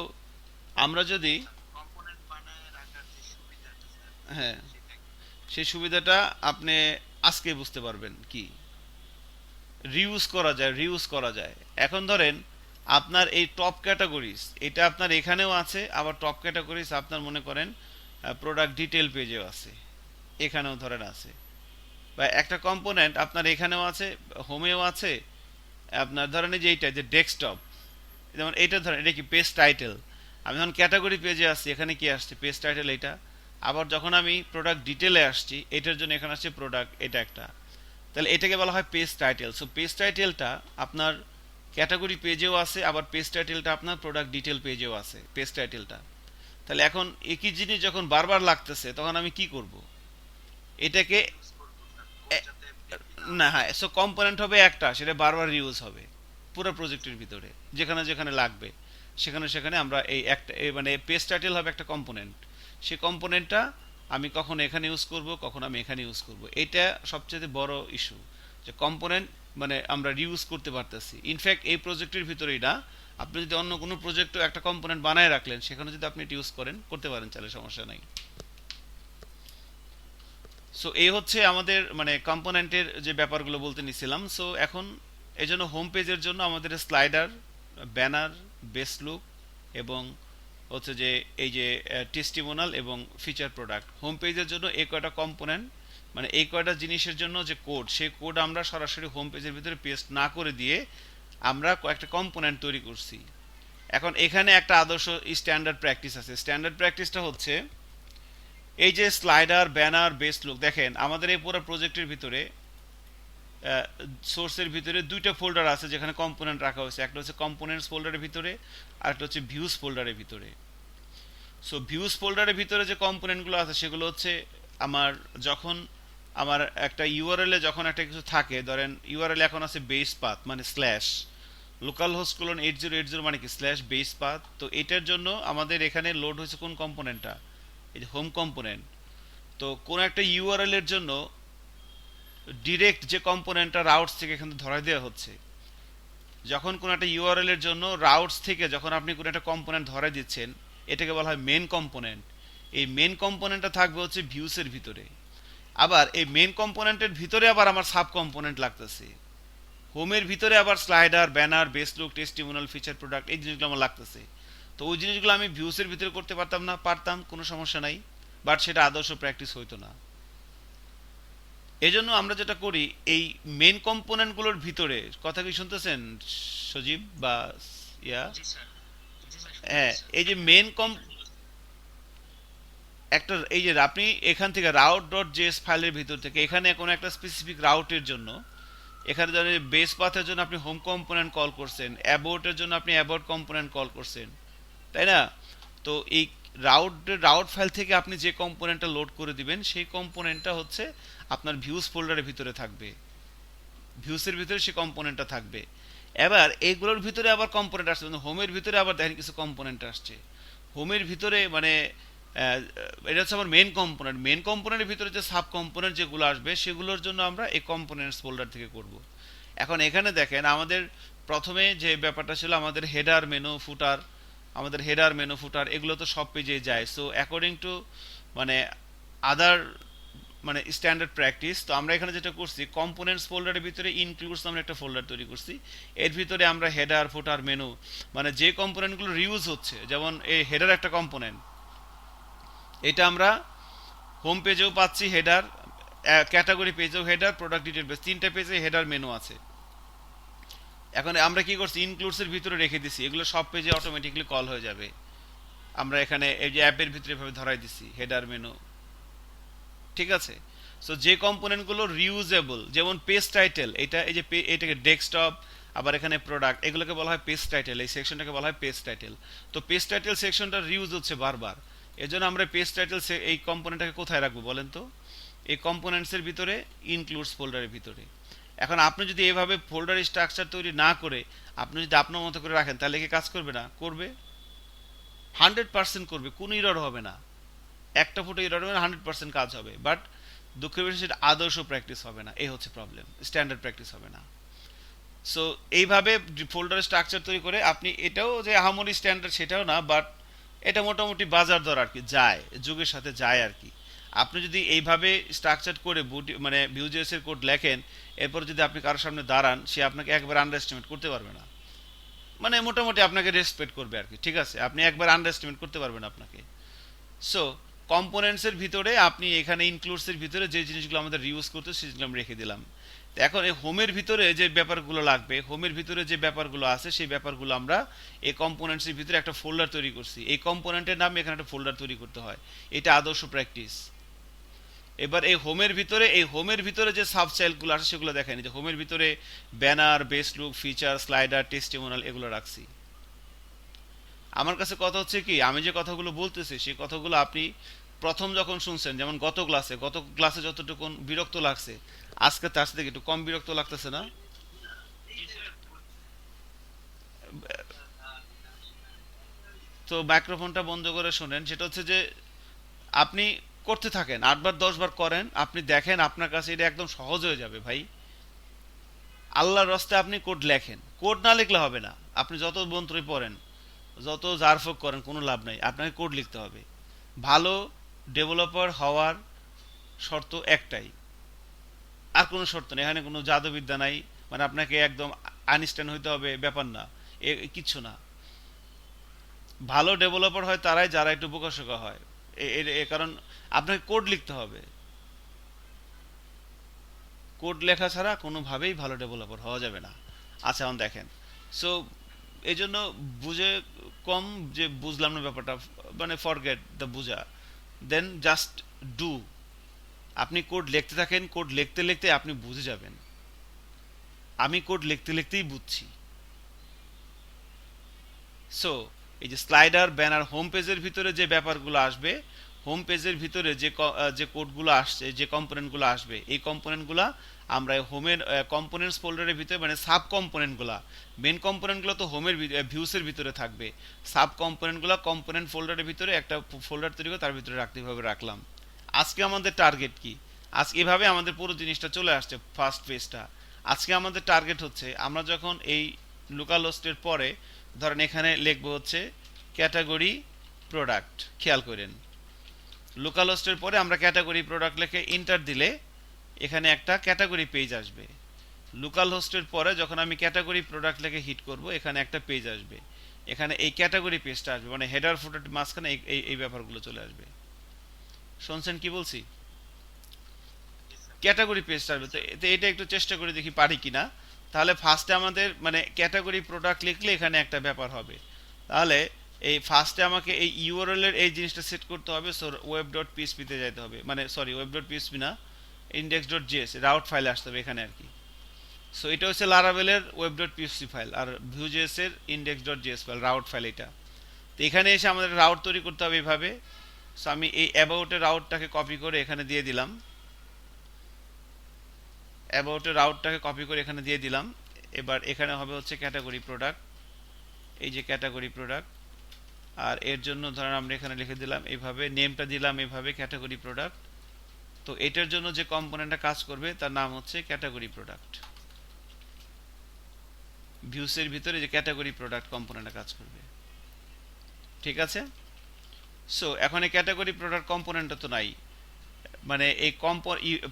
আমরা যদি কম্পোনেন্ট বানায় রাখার যে সুবিধাটা স্যার, হ্যাঁ, সেটা কি? সেই সুবিধাটা আপনি আজকে বুঝতে পারবেন কি রিউজ করা যায়, রিউজ করা যায়। এখন ধরেন আপনার এই টপ ক্যাটাগরিজ, এটা আপনার এখানেও আছে, আবার টপ ক্যাটাগরিজ আপনার মনে করেন প্রোডাক্ট ডিটেল পেজেও আছে, এখানেও ধরেন আছে। বা একটা কম্পোনেন্ট আপনার এখানেও আছে, হোমেও আছে। আপনার ধরেন এই যে এইটা যে ডেস্কটপ, যেমন এইটা ধরেন এটা কি পেজ টাইটেল। আমি যখন ক্যাটাগরি পেজে আসছি, এখানে কি আসছে, পেজ টাইটেল এইটা। আবার যখন আমি প্রোডাক্ট ডিটেলে আসছি, এটার জন্য এখানে আসছে প্রোডাক্ট, এটা একটা। তাহলে এটাকে বলা হয় পেজ টাইটেল। সো পেজ টাইটেলটা আপনার ক্যাটাগরি পেজেও আছে, আবার পেজ টাইটেলটা আপনার প্রোডাক্ট ডিটেল পেজেও আছে, পেজ টাইটেলটা। তাহলে এখন একই জিনিস যখন বারবার লাগতেছে, তখন আমি কি করব, এটাকে ইউজ করবো স্যার, কোড যাতে বেশি না না, হয়। হ্যাঁ, সো কম্পোনেন্ট হবে একটা, সেটা বারবার ইউজ হবে পুরো প্রজেক্টের ভিতরে, যেখানে যেখানে লাগবে সেখানে সেখানে আমরা এই একটা মানে পেজ টাইটেল হবে একটা কম্পোনেন্ট। সেই কম্পোনেন্টটা আমি কখন এখানে ইউজ করব, কখন আমি এখানে ইউজ করব, এটা সবচেয়ে বড় ইস্যু, যে কম্পোনেন্ট মানে আমরা রিউজ করতে পারতেছি। ইনফ্যাক্ট এই প্রজেক্টের ভিতরেই না, আপনি যদি অন্য কোনো প্রজেক্টও একটা কম্পোনেন্ট বানায় রাখলেন, সেখানে যদি আপনি এটা ইউজ করেন, করতে পারেন, চাইলে সমস্যা নাই। সো এই হচ্ছে আমাদের মানে কম্পোনেন্টের যে ব্যাপারগুলো বলতে নিছিলাম। সো এখন এই জন্য হোম পেজের জন্য আমাদের স্লাইডার, ব্যানার, বেস লুক এবং হচ্ছে যে এই যে টেস্টিমোনাল এবং ফিচার প্রোডাক্ট, হোম পেজের জন্য এই কয়টা কম্পোনেন্ট, মানে এই কয়টা জিনিসের জন্য যে কোড, সেই কোড আমরা সরাসরি হোম পেজের ভিতরে পেস্ট না করে দিয়ে আমরা কয়েকটা কম্পোনেন্ট তৈরি করছি। এখন এখানে একটা আদর্শ স্ট্যান্ডার্ড প্র্যাকটিস আছে। স্ট্যান্ডার্ড প্র্যাকটিসটা হচ্ছে এই যে স্লাইডার, ব্যানার, বেস লুক, দেখেন আমাদের এই পুরো প্রজেক্টের ভিতরে সোর্সের ভিতরে দুইটা ফোল্ডার আছে যেখানে কম্পোনেন্ট রাখা হয়েছে। একটা হচ্ছে কম্পোনেন্টস ফোল্ডারের ভিতরে, আর একটা হচ্ছে ভিউজ ফোল্ডারের ভিতরে। সো ভিউজ ফোল্ডারের ভিতরে যে কম্পোনেন্টগুলো আছে সেগুলো হচ্ছে আমার যখন আমার একটা ইউআরএল এ যখন একটা কিছু থাকে, ধরেন ইউআরএল এখন আছে বেস পাথ মানে স্ল্যাশ, লোকাল হোস্ট কোলন 8080 মানে কি স্ল্যাশ বেস পাথ। তো এটার জন্য আমাদের এখানে লোড হয়েছে কোন কম্পোনেন্টটা, এই যে হোম কম্পোনেন্ট। তো কোন একটা ইউআরএল এর জন্য ডিরেক্ট যে কম্পোনেন্টটা রাউটস থেকে এখানে ধরাই দেওয়া হচ্ছে, যখন কোন একটা ইউআরএল এর জন্য রাউটস থেকে যখন আপনি কোন একটা কম্পোনেন্ট ধরাই দিচ্ছেন, এটাকে বলা হয় মেন কম্পোনেন্ট। এই মেন কম্পোনেন্টটা থাকবে হচ্ছে ভিউসের ভিতরে। আবার এই মেন কম্পোনেন্টের ভিতরে আবার আমার সাব কম্পোনেন্ট লাগতেছে। হোমের ভিতরে আবার slider, banner, base look, testimonial, feature, product, এই জিনিসগুলো আমার লাগতেছে। তো ওই জিনিসগুলো আমি ভিউসের ভিতরে করতে পারতাম না? পারতাম, কোনো সমস্যা নাই, বাট সেটা আদর্শ প্র্যাকটিস হইতো না। এজন্য আমরা যেটা করি, এই মেন কম্পোনেন্টগুলোর ভিতরে, কথা কি শুনতেছেন সজীব বা ইয়া? জি স্যার, জি স্যার, হ্যাঁ, শুনতেছি স্যার। এই যে মেন একটা, এই যে আপনি এখান থেকে রাউট ডট জেএস ফাইলের ভিতর থেকে এখানে কোনো একটা স্পেসিফিক রাউটের জন্য, এখানে ধরেন বেস পাথের জন্য আপনি হোম কম্পোনেন্ট কল করছেন, অ্যাবোর্টের জন্য আপনি অ্যাবোর্ট কম্পোনেন্ট কল করছেন, তাই না? তো এই রাউট ফাইল থেকে আপনি যে কম্পোনেন্টটা লোড করে দিবেন সেই কম্পোনেন্টটা হচ্ছে আপনার ভিউজ ফোল্ডারের ভিতরে থাকবে, ভিউসের ভিতরে সেই কম্পোনেন্টটা থাকবে। এবার এইগুলোর ভিতরে আবার কম্পোনেন্ট আসছে, হোমের ভিতরে আবার দেখেন কিছু কম্পোনেন্ট আসছে হোমের ভিতরে, মানে এটা হচ্ছে আমার মেন কম্পোনেন্ট। মেন কম্পোনেন্টের ভিতরে যে সাব কম্পোনেন্ট যেগুলো আসবে সেগুলোর জন্য আমরা এই কম্পোনেন্টস ফোল্ডার থেকে করব। এখন এখানে দেখেন আমাদের প্রথমে যে ব্যাপারটা ছিল, আমাদের হেডার মেনু ফুটার, আমাদের হেডার মেনু ফুটার এগুলো তো সব পেজে যায়। সো অ্যাকর্ডিং টু মানে আদার মানে স্ট্যান্ডার্ড প্র্যাকটিস, তো আমরা এখানে যেটা করছি, কম্পোনেন্টস ফোল্ডারের ভিতরে ইনক্লুডস আমরা একটা ফোল্ডার তৈরি করছি। এর ভিতরে আমরা হেডার ফুটার মেনু, মানে যে কম্পোনেন্টগুলো রিউজ হচ্ছে, যেমন এই হেডার একটা কম্পোনেন্ট, এটা আমরা হোম পেজেও পাচ্ছি হেডার, ক্যাটাগরি পেজেও হেডার, প্রোডাক্ট ডিটেল পেজ, তিনটা পেজে হেডার মেনু আছে। এখন আমরা কি করছি, ইনক্লুডসের ভিতরে রেখে দিছি, এগুলো সব পেজে অটোমেটিকলি কল হয়ে যাবে। আমরা এখানে এই যে অ্যাপের ভিতরে এভাবে ধরাই দিছি হেডার মেনু, ঠিক আছে? সো যে কম্পোনেন্টগুলো রিউজেবল, যেমন পেজ টাইটেল, এটা এই যে এটাকে ডেস্কটপ, আবার এখানে প্রোডাক্ট, এগুলোকে বলা হয় পেজ টাইটেল, এই সেকশনটাকে বলা হয় পেজ টাইটেল। তো পেজ টাইটেল সেকশনটা রিউজ হচ্ছে বারবার, এজন্য আমরা পেজ টাইটেল এই কম্পোনেন্টটাকে কোথায় রাখবো বলেন তো? এই কম্পোনেন্টসের ভিতরে, ইনক্লুডস ফোল্ডারের ভিতরে। এখন আপনি যদি এভাবে ফোল্ডার স্ট্রাকচার তৈরি না করে আপনি যদি আপনার মতো করে রাখেন, তাহলে কি কাজ করবে না? করবে, 100% করবে, কোনো ইরর হবে না, একটা ফুটে ইরর হবে না, 100% কাজ হবে। বাট দুঃখের বিষয় সেটা আদর্শ প্র্যাকটিস হবে না, এই হচ্ছে প্রবলেম, স্ট্যান্ডার্ড প্র্যাকটিস হবে না। সো এইভাবে ফোল্ডার স্ট্রাকচার তৈরি করে আপনি, এটাও যে আহামরি স্ট্যান্ডার্ড সেটাও না, বাট এটা মোটামুটি বাজার দর আর কি, যায়, যুগের সাথে যায় আর কি। আপনি যদি এইভাবে স্ট্রাকচার করে মানে ভিউজেস এর কোড লেখেন, এরপর যদি আপনি কারোর সামনে দাঁড়ান, সে আপনাকে একবার আন্ডার এস্টিমেট করতে পারবে না, মানে মোটামুটি আপনাকে রেসপেক্ট করবে আর কি, ঠিক আছে? আপনি একবার আন্ডার এস্টিমেট করতে পারবেন আপনাকে। সো কম্পোনেন্টসের ভিতরে আপনি এখানে ইনক্লুডসের ভিতরে যে জিনিসগুলো আমাদের ইউজ করতে, সেগুলো আমি রেখে দিলাম। তো এখন এই হোমের ভিতরে যে ব্যাপারগুলো লাগবে, হোমের ভিতরে যে ব্যাপারগুলো আছে সেই ব্যাপারগুলো আমরা এই কম্পোনেন্টসের ভিতরে একটা ফোল্ডার তৈরি করছি, এই কম্পোনেন্টের নামে এখানে একটা ফোল্ডার তৈরি করতে হয়, এটা আদর্শ প্র্যাকটিস। এবার এই হোমের ভিতরে যে সাব চাইল্ডগুলো আছে সেগুলো দেখেন, যে হোমের ভিতরে banner, base look, feature, slider, testimonial এগুলো রাখছি। আমার কাছে কথা হচ্ছে কি, আমি যে কথাগুলো বলতেছি সেই কথাগুলো আপনি প্রথম যখন শুনছেন, যেমন গত ক্লাসে যতটুকু বিরক্ত লাগছে, আজকে তার সাথে একটু কম বিরক্ত লাগতেছে না? জি স্যার। তো মাইক্রোফোনটা বন্ধ করে শোনেন, যেটা হচ্ছে যে আপনি করতে থাকেন, 8 বার 10 বার করেন, আপনি দেখেন আপনার কাছে এটা একদম সহজ হয়ে যাবে ভাই। আল্লাহর রাস্তায় আপনি কোড লেখেন, কোড না লিখলে হবে না। আপনি যত মন্ত্রই পড়েন, যত জারফক করেন, কোনো লাভ নাই, আপনাকে কোড লিখতে হবে। ভালো ডেভেলপার হওয়ার শর্ত একটাই, আর কোনো শর্ত নেই, এখানে কোনো জাদুবিদ্যা নাই, মানে আপনাকে একদম আইনস্টাইন হইতে হবে ব্যাপার না, কিচ্ছু না। ভালো ডেভেলপার হয় তারাই যারা একটু বোকাশোকা হয়, কারণ আপনাকে কোড লিখতে হবে, কোড লেখা ছাড়া কোনোভাবেই ভালো ডেভেলপার হওয়া যাবে না। আচ্ছা এখন দেখেন, সো এই জন্য বুঝে কম, যে বুঝলাম না ব্যাপারটা, মানে ফরগেট দ্য বুঝা, দেন জাস্ট ডু। আপনি কোড লিখতে থাকেন, কোড লিখতে লিখতে আপনি বুঝে যাবেন। আমি কোড লিখতে লিখতেই বুঝছি। সো এই যে স্লাইডার, ব্যানার, হোম পেজের ভিতরে যে ব্যাপারগুলো আসবে, হোম পেজের ভিতরে যে কোডগুলো আসছে, যে কম্পোনেন্টগুলো আসবে, এই কম্পোনেন্টগুলো আমরা হোমের কম্পোনেন্টস ফোল্ডারের ভিতরে, মানে সাব কম্পোনেন্টগুলো, মেন কম্পোনেন্টগুলো তো হোমের ভিউসের ভিতরে থাকবে, সাব কম্পোনেন্টগুলো কম্পোনেন্ট ফোল্ডারের ভিতরে একটা ফোল্ডার তৈরি করে তার ভিতরে রাখতে ভাবে রাখলাম। আজকে আমাদের টার্গেট কি? আজকে এভাবে আমাদের পুরো জিনিসটা চলে আসছে, ফার্স্ট পেজটা। আজকে আমাদের টার্গেট হচ্ছে, আমরা যখন এই লোকাল হোস্টের পরে ধরেন এখানে লিখবো হচ্ছে ক্যাটাগরি প্রোডাক্ট, খেয়াল করেন, লোকাল হোস্টের পরে আমরা ক্যাটাগরি প্রোডাক্ট লিখে ইন্টার দিলে এখানে একটা ক্যাটাগরি পেজ আসবে। লোকাল হোস্টের পরে যখন আমি ক্যাটাগরি প্রোডাক্ট লিখে হিট করব এখানে একটা পেজ আসবে, এখানে এই ক্যাটাগরি পেজটা আসবে, মানে হেডার ফুটার মাঝখানে এই ব্যাপারগুলো চলে আসবে। শুনছেন কি বলছি? ক্যাটাগরি পেজটা আসবে। তো এটা একটু চেষ্টা করে দেখি পারি কিনা। তাহলে ফার্স্টে আমাদের মানে ক্যাটাগরি প্রোডাক্ট লিখলে এখানে একটা ব্যাপার হবে। তাহলে এই ফার্স্টে আমাকে এই ইউআরএল এর এই জিনিসটা সেট করতে হবে। সো ওয়েব ডট পিএসপি তে যেতে হবে, মানে সরি ওয়েব ডট পিএসপি না, ইন্ডেক্স ডট জেএস রাউট ফাইলে আসতে হবে এখানে আর কি। সো এটা হচ্ছে লারাভেলের ওয়েব ডট পিএসপি ফাইল, আর ভিউজেস এর index dot JS file, route file এটা। তো এখানে এসে আমাদের রাউট তৈরি করতে হবে এইভাবে। সো আমি এই অ্যাবাউটের রাউটটাকে কপি করে এখানে দিয়ে দিলাম, অ্যাবাউটের রাউটটাকে কপি করে এখানে দিয়ে দিলাম। এবার এখানে হবে হচ্ছে ক্যাটাগরি প্রোডাক্ট, এই যে ক্যাটাগরি প্রোডাক্ট, আর এর জন্য ধরেন আমরা এখানে লিখে দিলাম এইভাবে, নেমটা দিলাম এইভাবে ক্যাটাগরি প্রোডাক্ট। তো এটার জন্য যে কম্পোনেন্টটা কাজ করবে তার নাম হচ্ছে ক্যাটাগরি প্রোডাক্ট। ভিউসের ভিতরে যে ক্যাটাগরি প্রোডাক্ট কম্পোনেন্টটা কাজ করবে, ঠিক আছে? সো এখন এই ক্যাটাগরি প্রোডাক্ট কম্পোনেন্টটা তো নাই, মানে এই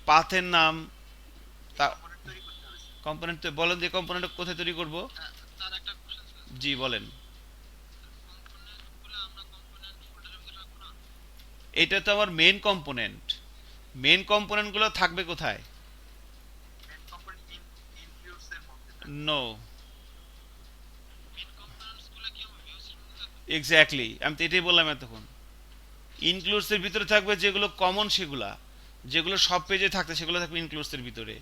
পাথের নাম তা কম্পোনেন্ট তো বলেন যে কম্পোনেন্ট কোথায় তৈরি করব? তার একটা কোশ্চেন ছিল, জি বলেন। কম্পোনেন্ট গুলো আমরা কম্পোনেন্ট ফোল্ডারের ভিতরে রাখবো না? এটা তো আমার মেন কম্পোনেন্ট, মেন কম্পোনেন্টগুলো থাকবে কোথায়? মেন কম্পোনেন্ট ইনক্লুডস এর মধ্যে নো, মেন কম্পোনেন্টস গুলো কি আমরা ভিউস এর মধ্যে রাখবো? এক্স্যাক্টলি, আমি তো এটাই বললাম এতক্ষণ। ইনক্লুডস এর ভিতরে থাকবে যেগুলো কমন, সেগুলা যেগুলো সব পেজে থাকতে সেগুলো থাকবে ইনক্লুডস এর ভিতরে।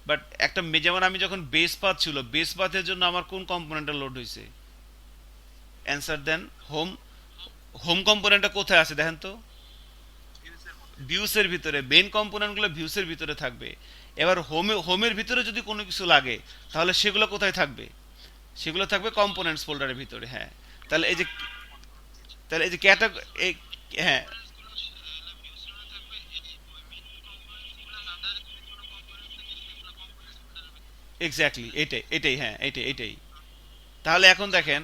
বাট একটা যেমন আমি যখন বেস পাথ ছিল, বেস পাথের জন্য আমার কোন কম্পোনেন্টটা লোড হয়েছে? অ্যান্সার দেন। হোম, হোম কম্পোনেন্টটা কোথায় আছে দেখেন তো? ভিউস এর মধ্যে। ভিউসের ভিতরে। মেন কম্পোনেন্টগুলো ভিউসের ভিতরে থাকবে। এবার হোমের ভিতরে যদি কোনো কিছু লাগে তাহলে সেগুলো কোথায় থাকবে? সেগুলো থাকবে কম্পোনেন্টস ফোল্ডারের ভিতরে। হ্যাঁ, তাহলে এই যে তাহলে এই যে ক্যাটাগরি, হ্যাঁ কম্পোনেন্টস গুলো এলা ভিউস এর মধ্যে থাকবে, এই মেন কম্পোনেন্টস গুলো আন্ডার যদি কোনো কম্পোনেন্ট থাকে সেগুলো কম্পোনেন্টস ফোল্ডারের ভিতরে। এক্স্যাক্টলি, এটাই হ্যাঁ, এটাই। তাহলে এখন দেখেন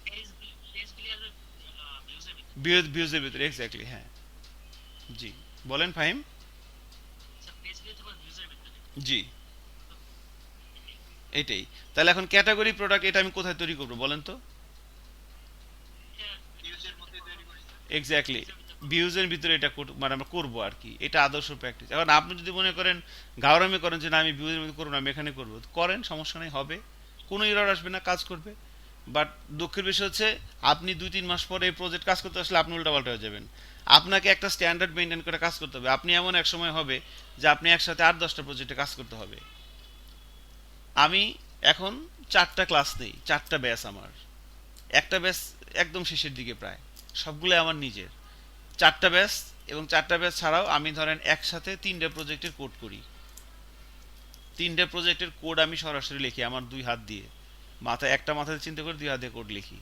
পেজ গুলো ভিউস এর ভিতরে। ভিউজের ভিতরে, এক্স্যাক্টলি হ্যাঁ। জি বলেন ফাহিম। আচ্ছা, পেজ গুলো তো ভিউস এর ভিতরে। জি এটাই। তাহলে এখন ক্যাটাগরি প্রোডাক্ট এটা আমি কোথায় তৈরি করবো বলেন তো? এটা ভিউস এর মধ্যে তৈরি করেছে। এক্স্যাক্টলি, ভিউজের ভিতরে এটা মানে আমরা করবো আর কি, এটা আদর্শ প্র্যাকটিস। এখন আপনি যদি মনে করেন গাওরামি করেন যে না আমি ভিউজের মধ্যে করবো না, আমি এখানে করবো, করেন, সমস্যা নেই, হবে, কোনো এরর আসবে না, কাজ করবে। বাট দুঃখের বিষয় হচ্ছে আপনি 2-3 মাস পরে এই প্রজেক্ট কাজ করতে আসলে আপনি উল্টাপাল্টা হয়ে যাবেন। আপনাকে একটা স্ট্যান্ডার্ড মেনটেন করে কাজ করতে হবে। আপনি এমন এক সময় হবে যে আপনি একসাথে 8-10টা প্রজেক্টে কাজ করতে হবে। আমি এখন 4টা ক্লাস নেই, 4টা ব্যাচ আমার, একটা ব্যাচ একদম শেষের দিকে প্রায়, সবগুলো আমার নিজের 4টা ব্যাচ। এবং 4টা ব্যাচ ছাড়াও আমি ধরেন একসাথে 3টে প্রজেক্টের কোড করি। 3টে প্রজেক্টের কোড আমি সরাসরি লিখি আমার 2 হাত দিয়ে, একটা মাথায় চিন্তা করে 2 হাতে কোড লিখি।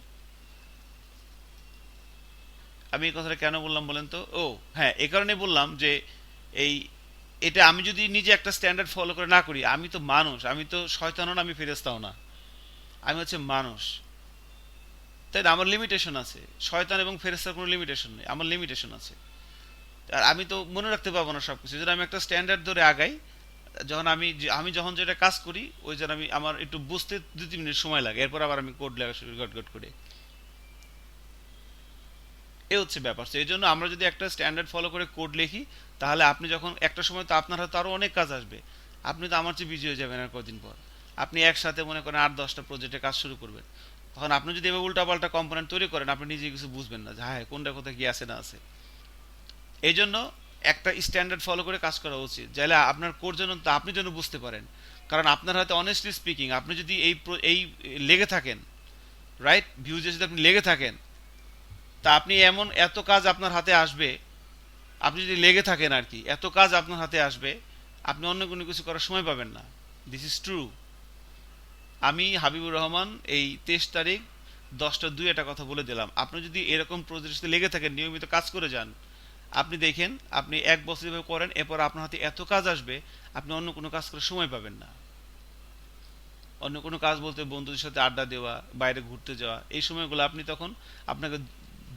আমি এই কথাটা কেন বললাম বলেন তো? ও হ্যাঁ, এই কারণে বললাম যে এই এটা আমি যদি নিজে একটা স্ট্যান্ডার্ড ফলো করে না করি, আমি তো মানুষ, আমি তো শয়তানও না, আমি ফেরেশতাও না, আমি হচ্ছে মানুষ, তাই না? আমার লিমিটেশন আছে। শয়তান এবং ফেরেশতার কোনো লিমিটেশন নেই, আমার লিমিটেশন আছে। আর আমি তো মনে রাখতে পারবো না সবকিছু। যদি আমি একটা স্ট্যান্ডার্ড ধরে আগাই, যখন আমি যখন যেটা কাজ করি ওই যেন আমি আমার একটু বুঝতে 2-3 মিনিট সময় লাগে, এরপর আবার আমি কোড লেখা শুরু গট করে। এই হচ্ছে ব্যাপার। তো এই জন্য আমরা যদি একটা স্ট্যান্ডার্ড ফলো করে কোড লিখি, তাহলে আপনি যখন একটা সময় তো আপনার হাতে আরও অনেক কাজ আসবে, আপনি তো আমার চেয়ে বিজি হয়ে যাবেন আর কদিন পর। আপনি একসাথে মনে করেন 8-10টা প্রজেক্টে কাজ শুরু করবেন, তখন আপনি যদি এবার উল্টাপাল্টা কম্পোনেন্ট তৈরি করেন আপনি নিজে কিছু বুঝবেন না যে হ্যাঁ কোনটা কোথায় কি আছে না আছে। এই জন্য একটা স্ট্যান্ডার্ড ফলো করে কাজ করা উচিত, যাইলে আপনার কোড যেন আপনি যেন বুঝতে পারেন। কারণ আপনার হাতে অনেস্টলি স্পিকিং আপনি যদি এই লেগে থাকেন, রাইট, ভিউজে যদি আপনি লেগে থাকেন, তা আপনি এমন এত কাজ আপনার হাতে আসবে, আপনি যদি লেগে থাকেন আর কি, এত কাজ আপনার হাতে আসবে আপনি অন্য কোনো কিছু করার সময় পাবেন না। This is true. আমি হাবিবুর রহমান এই 23 তারিখ 10টা 2 একটা কথা বলে দিলাম, আপনি যদি এরকম প্রজেক্টে লেগে থাকেন, নিয়মিত কাজ করে যান, আপনি দেখেন আপনি 1 বছর এভাবে করেন, এরপর আপনার হাতে এত কাজ আসবে আপনি অন্য কোনো কাজ করার সময় পাবেন না। অন্য কোনো কাজ বলতে বন্ধুদের সাথে আড্ডা দেওয়া, বাইরে ঘুরতে যাওয়া, এই সময়গুলো আপনি তখন আপনাকে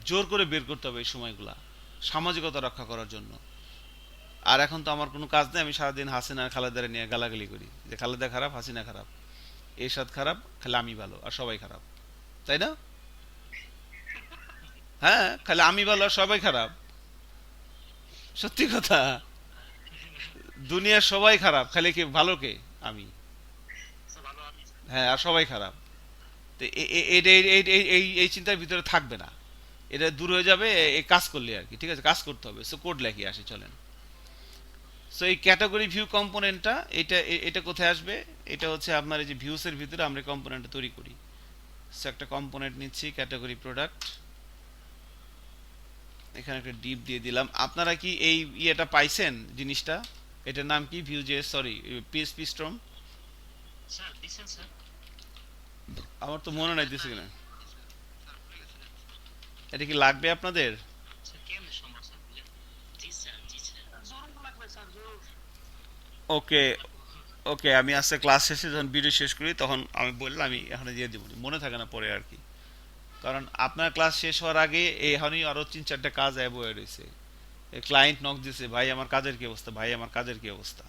জোর করে বের করতে হবে এই সময়গুলা। সামাজিকতা রক্ষা করার জন্য। আর এখন তো আমার কোনো কাজ নেই, আমি সারাদিন হাসিনা আর খালেদারে নিয়ে গালাগালি করি যে খালেদা খারাপ, হাসিনা খারাপ, এরশাদ খারাপ, খালি আমি ভালো আর সবাই খারাপ, তাই না? হ্যাঁ, খালি আমি ভালো আর সবাই খারাপ, সত্যি কথা। দুনিয়ার সবাই খারাপ, খালি কে ভালো, কে? আমি। স্যার ভালো আমি স্যার। হ্যাঁ, আর সবাই খারাপ। তো এই চিন্তার ভিতরে থাকবে না, এটা দূর হয়ে যাবে এই কাজ করলে আর কি। ঠিক আছে, কাজ করতে হবে। সো কোড লেখি আসি, চলেন। সো এই ক্যাটাগরি ভিউ কম্পোনেন্টটা, এটা কোথায় আসবে? এটা হচ্ছে আপনার এই যে ভিউসের ভিতরে আমরা কম্পোনেন্টটা তৈরি করি। সো একটা কম্পোনেন্ট নিচ্ছি, ক্যাটাগরি প্রোডাক্ট, এখানে একটা ডিপ দিয়ে দিলাম। আপনারা কি এই ইয়েটা পাইছেন জিনিসটা? এটার নাম কি? View J, sorry, PSP storm. Sir দিছেন স্যার। আমার তো মনে নাই দিছে কিনা। এটা কি লাগবে আপনাদের? স্যার কেমনে সম্ভব স্যার বুঝলেন? জি স্যার জি স্যার। জরুর লাগবে স্যার জরুর। ওকে, ওকে, আমি আজকে ক্লাস শেষে যখন ভিডিও শেষ করি তখন আমি বললাম আমি এখানে দিয়ে দিব, মনে থাকে না পরে আর কি। কারণ আপনার ক্লাস শেষ হওয়ার আগে এখানেই আরো 3-4টা কাজ অ্যাব হয়ে রয়েছে। ক্লায়েন্ট নক দিছে, ভাই আমার কাজের কি অবস্থা, ভাই আমার কাজের কি অবস্থা।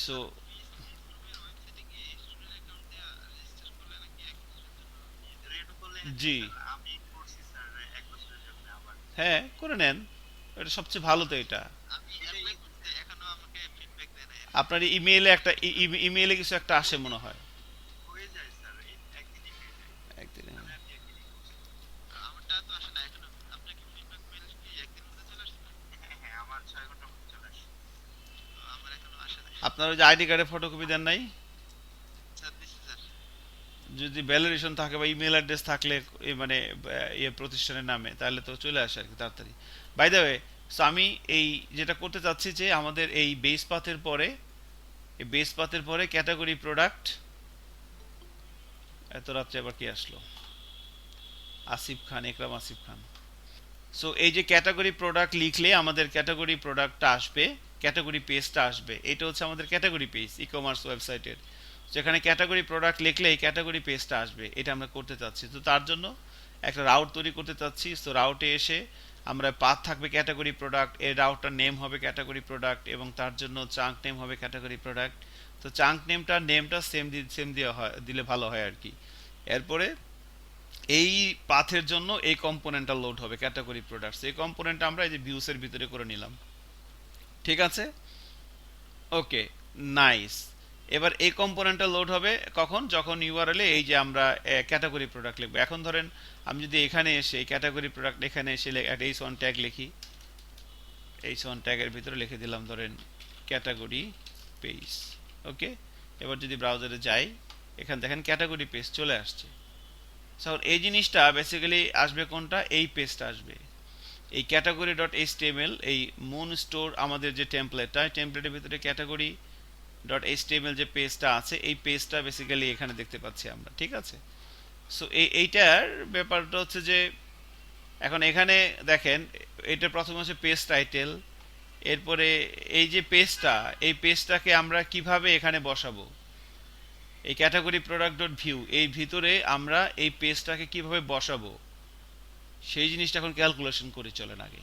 সো রেড করলে নাকি জি, স্যার? আমি করছি স্যার 1 বছরের জন্য আবার। হ্যাঁ করে নেন, এটা সবচেয়ে ভালো তো এটা। আমি অ্যাপ্লাই করতে এখনো আমাকে ফিডব্যাক দেয় নাই। আপনার ইমেইলে একটা ইমেইলে কিছু একটা আসে মনে হয় হয়ে যায় স্যার, একদিনই হয়ে যায়। একদিনে। আমি আর কি একদিনই করছি। আমারটা তো আসে না এখনো। আপনার কি ফিডব্যাক মেল কি একদিনের মধ্যে চলে আসবে? হ্যাঁ হ্যাঁ, আমার 6 ঘন্টার মধ্যে চলে আসে। তো আমার এখনো আসে নাই। আপনার ওই যে আইডি কার্ডের ফটোকপি দেন নাই? স্যার দিছি স্যার। যদি ভ্যালিডেশন থাকে বা ইমেল অ্যাড্রেস থাকলে মানে ইয়ে প্রতিষ্ঠানের নামে, তাহলে তো চলে আসে আর কি তাড়াতাড়ি। বাই দ্য ওয়ে, সো আমি এই যেটা করতে চাচ্ছি যে আমাদের এই বেস পাথের পরে, এই বেস পাথের পরে ক্যাটাগরি প্রোডাক্ট। এত রাত্রে আবার কি আসলো? আসিফ খান, একরাম আসিফ খান। সো এই যে ক্যাটাগরি প্রোডাক্ট লিখলে আমাদের ক্যাটাগরি প্রোডাক্টটা আসবে, ক্যাটাগরি পেজটা আসবে। এটা হচ্ছে আমাদের ক্যাটাগরি পেজ ই কমার্স ওয়েবসাইটের। যেখানে ক্যাটাগরি প্রোডাক্ট লিখলে এই ক্যাটাগরি পেজটা আসবে, এটা আমরা করতে চাচ্ছি। তো তার জন্য একটা রাউট তৈরি করতে চাচ্ছি। তো রাউটে এসে আমরা পাথ থাকবে ক্যাটাগরি প্রোডাক্ট, এর রাউটটার নেম হবে ক্যাটাগরি প্রোডাক্ট, এবং তার জন্য চাঙ্ক নেম হবে ক্যাটাগরি প্রোডাক্ট। তো চাঙ্ক নেমটা সেম দেওয়া হয়, দিলে ভালো হয় আর কি। এরপরে এই পাথের জন্য এই কম্পোনেন্টটা লোড হবে ক্যাটাগরি প্রোডাক্টস, এই কম্পোনেন্টটা আমরা এই যে ভিউসের ভিতরে করে নিলাম। ঠিক আছে, ওকে, নাইস। এবার এই কম্পোনেন্টটা লোড হবে কখন? যখন ইউআরএল এ এই যে আমরা ক্যাটাগরি প্রোডাক্ট লিখবো। এখন ধরেন আমি যদি এখানে এসে এই ক্যাটাগরি প্রোডাক্ট এখানে এসে একটা এইচ1 ট্যাগ লিখি, এইচ1 ট্যাগের ভিতরে লিখে দিলাম ধরেন ক্যাটাগরি পেজ। ওকে, এবার যদি ব্রাউজারে যাই, এখানে দেখেন ক্যাটাগরি পেজ চলে আসছে। স্যার এই জিনিসটা বেসিক্যালি আসবে কোনটা? এই পেজটা আসবে, এই ক্যাটাগরি ডট এইচটিএমএল, এই মুন স্টোর আমাদের যে টেমপ্লেটটা, টেমপ্লেটের ভিতরে ক্যাটাগরি ডট এইচটিএমএল যে পেজটা আছে, এই পেজটা বেসিক্যালি এখানে দেখতে পাচ্ছি আমরা। ঠিক আছে, সো এইটার ব্যাপারটা হচ্ছে যে এখন এখানে দেখেন, এটা প্রথমে হচ্ছে পেজ টাইটেল। এরপরে এই যে পেজটা, এই পেজটাকে আমরা কিভাবে এখানে বসাবো? এই ক্যাটাগরি প্রোডাক্ট ডট ভিউ, এই ভিতরে আমরা এই পেজটাকে কিভাবে বসাবো সেই জিনিসটা এখন ক্যালকুলেশন করে চলেন আগে।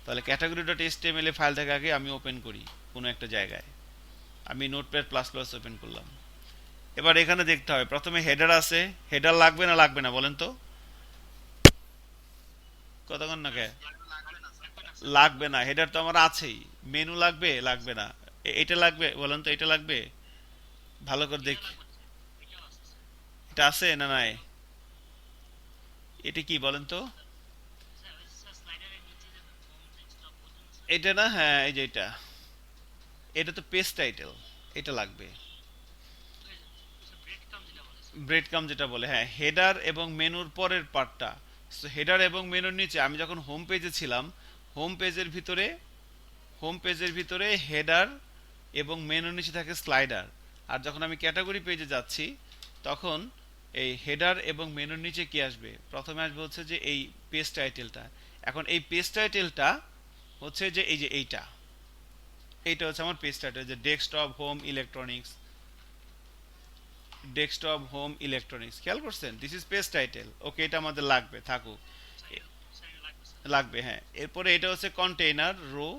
তাহলে ক্যাটাগরি ডট এইচটিএমএল এ ফাইলটাকে আগে আমি ওপেন করি কোনো একটা জায়গায়। আমি নোটপ্যাড প্লাস প্লাস ওপেন করলাম। এবার এখানে দেখতে হবে প্রথমে হেডার আছে, হেডার লাগবে না লাগবে না বলেন তো? কতক্ষণ না কে? লাগবে না স্যার। লাগবে না, হেডার তো আমার আছেই। মেনু লাগবে লাগবে না? এটা লাগবে বলেন তো, এটা লাগবে? ভালো করে এটা দেখ, লাগবে না স্যার। এটাও আছে স্যার। এটা আছে না নাই? এটা কি বলেন তো? স্যার ওই স্যার স্লাইডারের নিচে যে হোম ডেস্কটপ বোঝেন স্যার? এটা না, হ্যাঁ এই যে এটা, এটা তো পেজ টাইটেল, এটা লাগবে। ওই স্যার ব্রেড কাম যেটা বলে স্যার। ব্রেড কাম যেটা বলে, হ্যাঁ, হেডার এবং মেনুর পরের পার্টটা। সো হেডার এবং মেনুর নিচে আমি যখন হোম পেজে ছিলাম, হোম পেজের ভিতরে, হোম পেজের ভিতরে হেডার এবং মেনুর নিচে থাকে স্লাইডার। আর যখন আমি ক্যাটাগরি পেজে যাচ্ছি তখন এই হেডার এবং মেনুর নিচে কি আসবে? প্রথমে আসবে হচ্ছে যে এই পেজ টাইটেলটা। এখন এই পেজ টাইটেলটা হচ্ছে যে এই যে এইটা, এইটা হচ্ছে আমার পেজ টাইটেল, যে desktop home electronics, desktop home electronics, খেয়াল করছেন? This is page title. Okay, এটা আমাদের লাগবে, থাকুক। স্যার লাগবে, হ্যাঁ। এরপরে এটা হচ্ছে কন্টেইনার রো।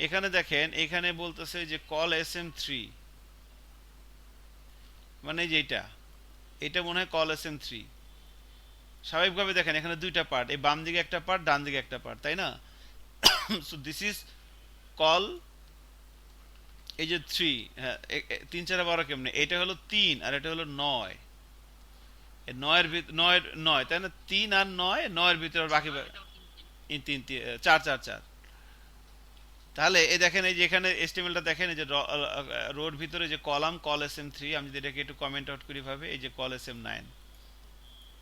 এখানে দেখেন, এখানে বলতেছে যে কল এস এম থ্রি, মানে যেটা, এটা মনে হয় কল এস এম থ্রি। স্বাভাবিকভাবে দেখেন এখানে দুইটা পার্ট, এই বাম দিকে একটা পার্ট, ডান দিকে একটা পার্ট, তাই না? সো দিস ইজ কল, এই যে থ্রি, হ্যাঁ, তিন চারে বারো কেমনে, এটা হলো তিন আর এটা হলো নয়। এই নয়ের নয়ের নয়, তাই না? তিন আর নয়, নয়ের ভিতরে আর বাকি তিন তিন চার চার চার। তাহলে এই দেখেন, এই যে এখানে এস্টিমেলটা দেখেন, এই যে রোড ভিতরে যে column col S M three, আমি যদি এটাকে একটু কমেন্ট আউট করি ভাবে, এই যে কল এস এম নাইন,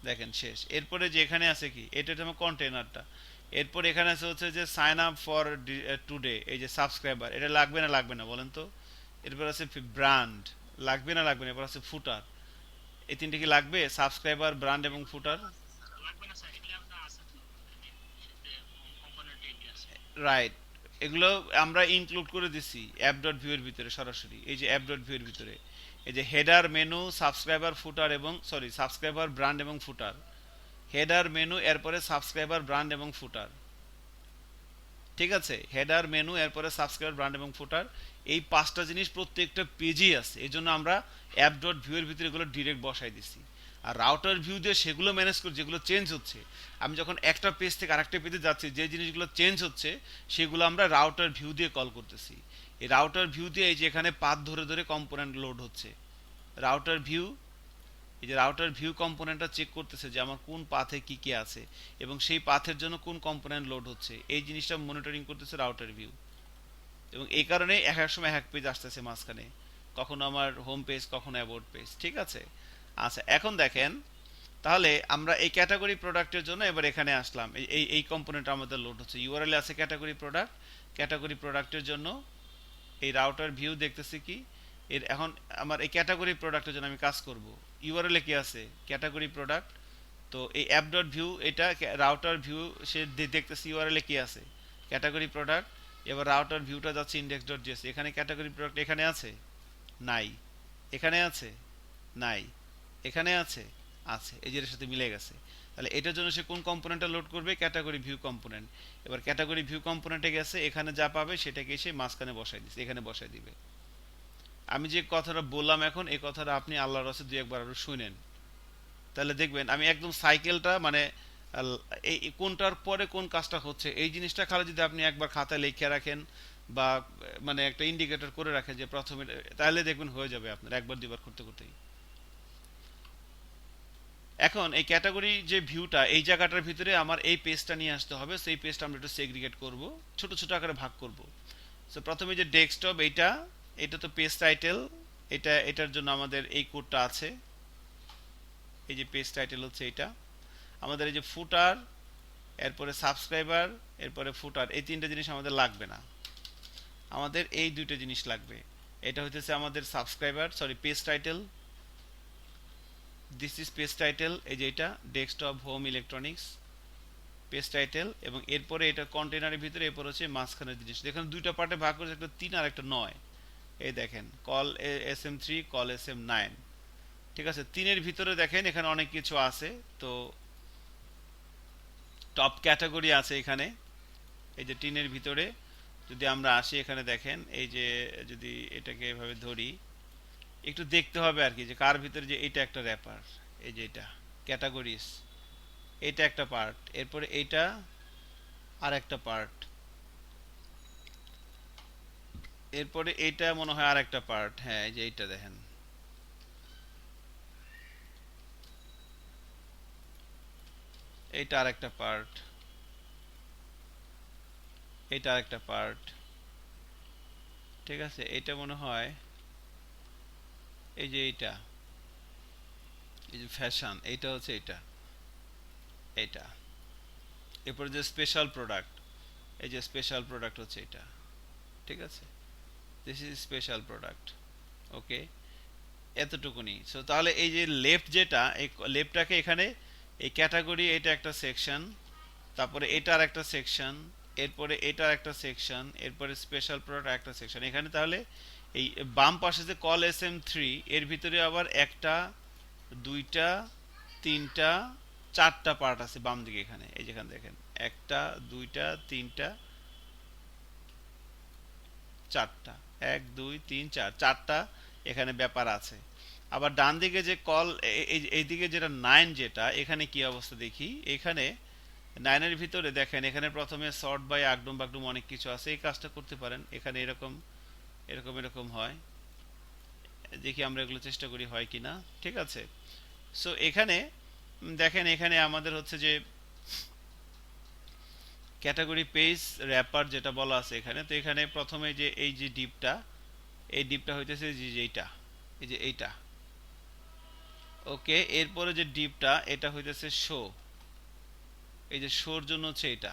দেখেন শেষ। এরপরে যে এখানে আছে কি, এটা হচ্ছে আমার কন্টেনারটা। এরপর এখানে আছে হচ্ছে যে সাইন আপ ফর টুডে, এই যে সাবস্ক্রাইবার, এটা লাগবে না লাগবে না বলেন তো? এরপর আছে ব্র্যান্ড, লাগবে না লাগবে না? এরপর আছে ফুটার, এই তিনটে কি লাগবে? সাবস্ক্রাইবার, ব্র্যান্ড এবং ফুটার। রাইট, এগুলো আমরা ইনক্লুড করে দিছি অ্যাপ ডট ভিউ এর ভিতরে সরাসরি। এই যে অ্যাপ ডট ভিউ এর ভিতরে এই যে হেডার, মেনু, সাবস্ক্রাইবার, ফুটার এবং সরি সাবস্ক্রাইবার, ব্র্যান্ড এবং ফুটার। হেডার, মেনু, এরপরে সাবস্ক্রাইবার, ব্র্যান্ড এবং ফুটার। ঠিক আছে, হেডার, মেনু, এরপরে সাবস্ক্রাইবার, ব্র্যান্ড এবং ফুটার। এই পাঁচটা জিনিস প্রত্যেকটা পেজেই আছে, এই জন্য আমরা অ্যাপ ডট ভিউ এর ভিতরে এগুলো ডিরেক্ট বসাই দিছি। আর রাউটার ভিউ দিয়ে সেগুলো ম্যানেজ করি যেগুলো চেঞ্জ হচ্ছে। আমি যখন একটা পেজ থেকে আরেকটা পেজে যাচ্ছি, যে জিনিসগুলো চেঞ্জ হচ্ছে সেগুলো আমরা রাউটার ভিউ দিয়ে কল করতেছি। এই রাউটার ভিউ দিয়ে এই যে এখানে পাথ ধরে ধরে কম্পোনেন্ট লোড হচ্ছে। রাউটার ভিউ, এই যে রাউটার ভিউ কম্পোনেন্টটা চেক করতেছে যে আমার কোন পাথে কি কি আছে এবং সেই পাথের জন্য কোন কম্পোনেন্ট লোড হচ্ছে, এই জিনিসটা মনিটরিং করতেছে রাউটার ভিউ। এবং এই কারণে এক এক সময় এক পেজ আসতেছে মাঝখানে, কখনো আমার হোম পেজ, কখনো অ্যাবাউট পেজ। ঠিক আছে, আচ্ছা এখন দেখেন, তাহলে আমরা এই ক্যাটাগরি প্রোডাক্টের জন্য এবার এখানে আসলাম, এই এই এই কম্পোনেন্ট আমাদের লোড হচ্ছে। ইউআরএল আছে ক্যাটাগরি প্রোডাক্ট, ক্যাটাগরি প্রোডাক্টের জন্য এই রাউটার ভিউ দেখতেছি কি এর। এখন আমার এই ক্যাটাগরি প্রোডাক্টের জন্য আমি কাজ করব। ইউআরএল এ কি আছে? Category product. তো এই অ্যাপ ডট ভিউ, এটা রাউটার ভিউ, সে দেখতেছি ইউআরএল এ কি আছে, ক্যাটাগরি প্রোডাক্ট। এবার রাউটার ভিউটা যাচ্ছে ইন্ডেক্স ডট জিএস, এখানে ক্যাটাগরি প্রোডাক্ট এখানে আছে, নাই। এখানে আছে, নাই। এখানে আছে, আছে, এই যে এর সাথে মিলে গেছে। তাহলে এটার জন্য সে কোন কম্পোনেন্টটা লোড করবে? Category view component. এবার ক্যাটাগরি ভিউ কম্পোনেন্টে গেছে, এখানে যা পাবে সেটাকে এসে মাঝখানে বসাই দিচ্ছে, এখানে বসাই দিবে। আমি যে কথাটা বললাম এখন, এই কথাটা আপনি আল্লাহর রাস্তে দুই একবার আরো শুনেন, তাহলে দেখবেন আমি একদম সাইকেলটা মানে এই কোনটার পরে কোন কাজটা হচ্ছে এই জিনিসটা খালি যদি আপনি একবার খাতায় লিখে রাখেন বা মানে একটা ইন্ডিকেটর করে রাখেন যে প্রথমে, তাহলে দেখবেন হয়ে যাবে আপনার একবার দুইবার করতে করতেই। এখন এই ক্যাটাগরি যে ভিউটা, এই জায়গাটার ভিতরে আমার এই পেজটা নিয়ে আসতে হবে। সেই পেজটা আমরা একটু সেগ্রিগেট করব, ছোট ছোট আকারে ভাগ করব। সো প্রথমে যে ডেস্কটপ, এইটা, এটা তো পেজ টাইটেল, এটা, এটার জন্য আমাদের এই কোডটা আছে। এই যে পেজ টাইটেল হচ্ছে এটা আমাদের। এই যে ফুটার, এরপরে সাবস্ক্রাইবার, এরপরে ফুটার, এই তিনটা জিনিস আমাদের লাগবে না, আমাদের এই দুইটা জিনিস লাগবে। এটা হইতেছে আমাদের subscriber, sorry page title, this is page title. এই যে এটা desktop home electronics page title, এবং এরপরে এটা কন্টেনারের ভিতরে, এরপর হচ্ছে মাঝখানের জিনিস। দেখেন দুইটা পার্টে ভাগ করেছে, একটা তিন আর একটা নয়। এই দেখেন col S M three, col S M nine. ঠিক আছে, তিনের ভিতরে দেখেন এখানে অনেক কিছু আছে। তো টপ ক্যাটাগরি আছে এখানে, এই যে টিনের ভিতরে যদি আমরা আসি, এখানে দেখেন এই যে যদি এটাকে এভাবে ধরি, একটু দেখতে হবে আর কি যে কার ভিতরে, যে এটা একটা র্যাপার, এই যে এটা ক্যাটাগরিজ, এটা একটা পার্ট, এরপরে এইটা আর একটা পার্ট, এরপরে এইটা মনে হয় আর একটা পার্ট, হ্যাঁ এই যে এইটা দেখেন, এইটা আর একটা পার্ট, এইটা আর একটা পার্ট। ঠিক আছে, এইটা মনে হয় এই যে এইটা, এই যে ফ্যাশন, এইটা হচ্ছে এইটা, এইটা। এরপরে যে স্পেশাল প্রোডাক্ট, এই যে স্পেশাল প্রোডাক্ট হচ্ছে এটা। ঠিক আছে, this is special product. Okay, এতটুকুনি। সো তাহলে এই যে লেফট, যেটা এই লেফটটাকে এখানে এই ক্যাটাগরি, এটা একটা সেকশন, তারপরে এটার একটা সেকশন, এরপরে এটার একটা সেকশন, এরপরে স্পেশাল প্রোডাক্ট একটা সেকশন এখানে। তাহলে এই বাম পাশে যে কল এস এম থ্রি, এর ভিতরে আবার একটা, দুইটা, তিনটা, চারটা পার্ট আছে বাম দিকে এখানে, এই যেখানে দেখেন একটা, দুইটা, তিনটা, চারটা, এক দুই তিন চার, চারটা এখানে ব্যাপার আছে। আবার ডান দিকে যে কল, এইদিকে যেটা নাইন, যেটা এখানে কি অবস্থা দেখি। এখানে নাইনের ভিতরে দেখেন, এখানে প্রথমে শর্ট বাই আগডুম বাগডুম অনেক কিছু আছে, এই কাজটা করতে পারেন। এখানে এরকম এরকম এরকম হয়, দেখি আমরা এগুলো চেষ্টা করি হয় কিনা। ঠিক আছে, সো এখানে দেখেন, এখানে আমাদের হচ্ছে যে ক্যাটাগরি পেজ র্যাপার যেটা বলা আছে এখানে। তো এখানে প্রথমে যে এই যে ডিপটা, এই ডিপটা হইতেছে যে এইটা, এই যে এইটা। ওকে, এরপরে যে ডিপটা এটা হইতেছে শো, এই যে শোর জন্য হচ্ছে এটা।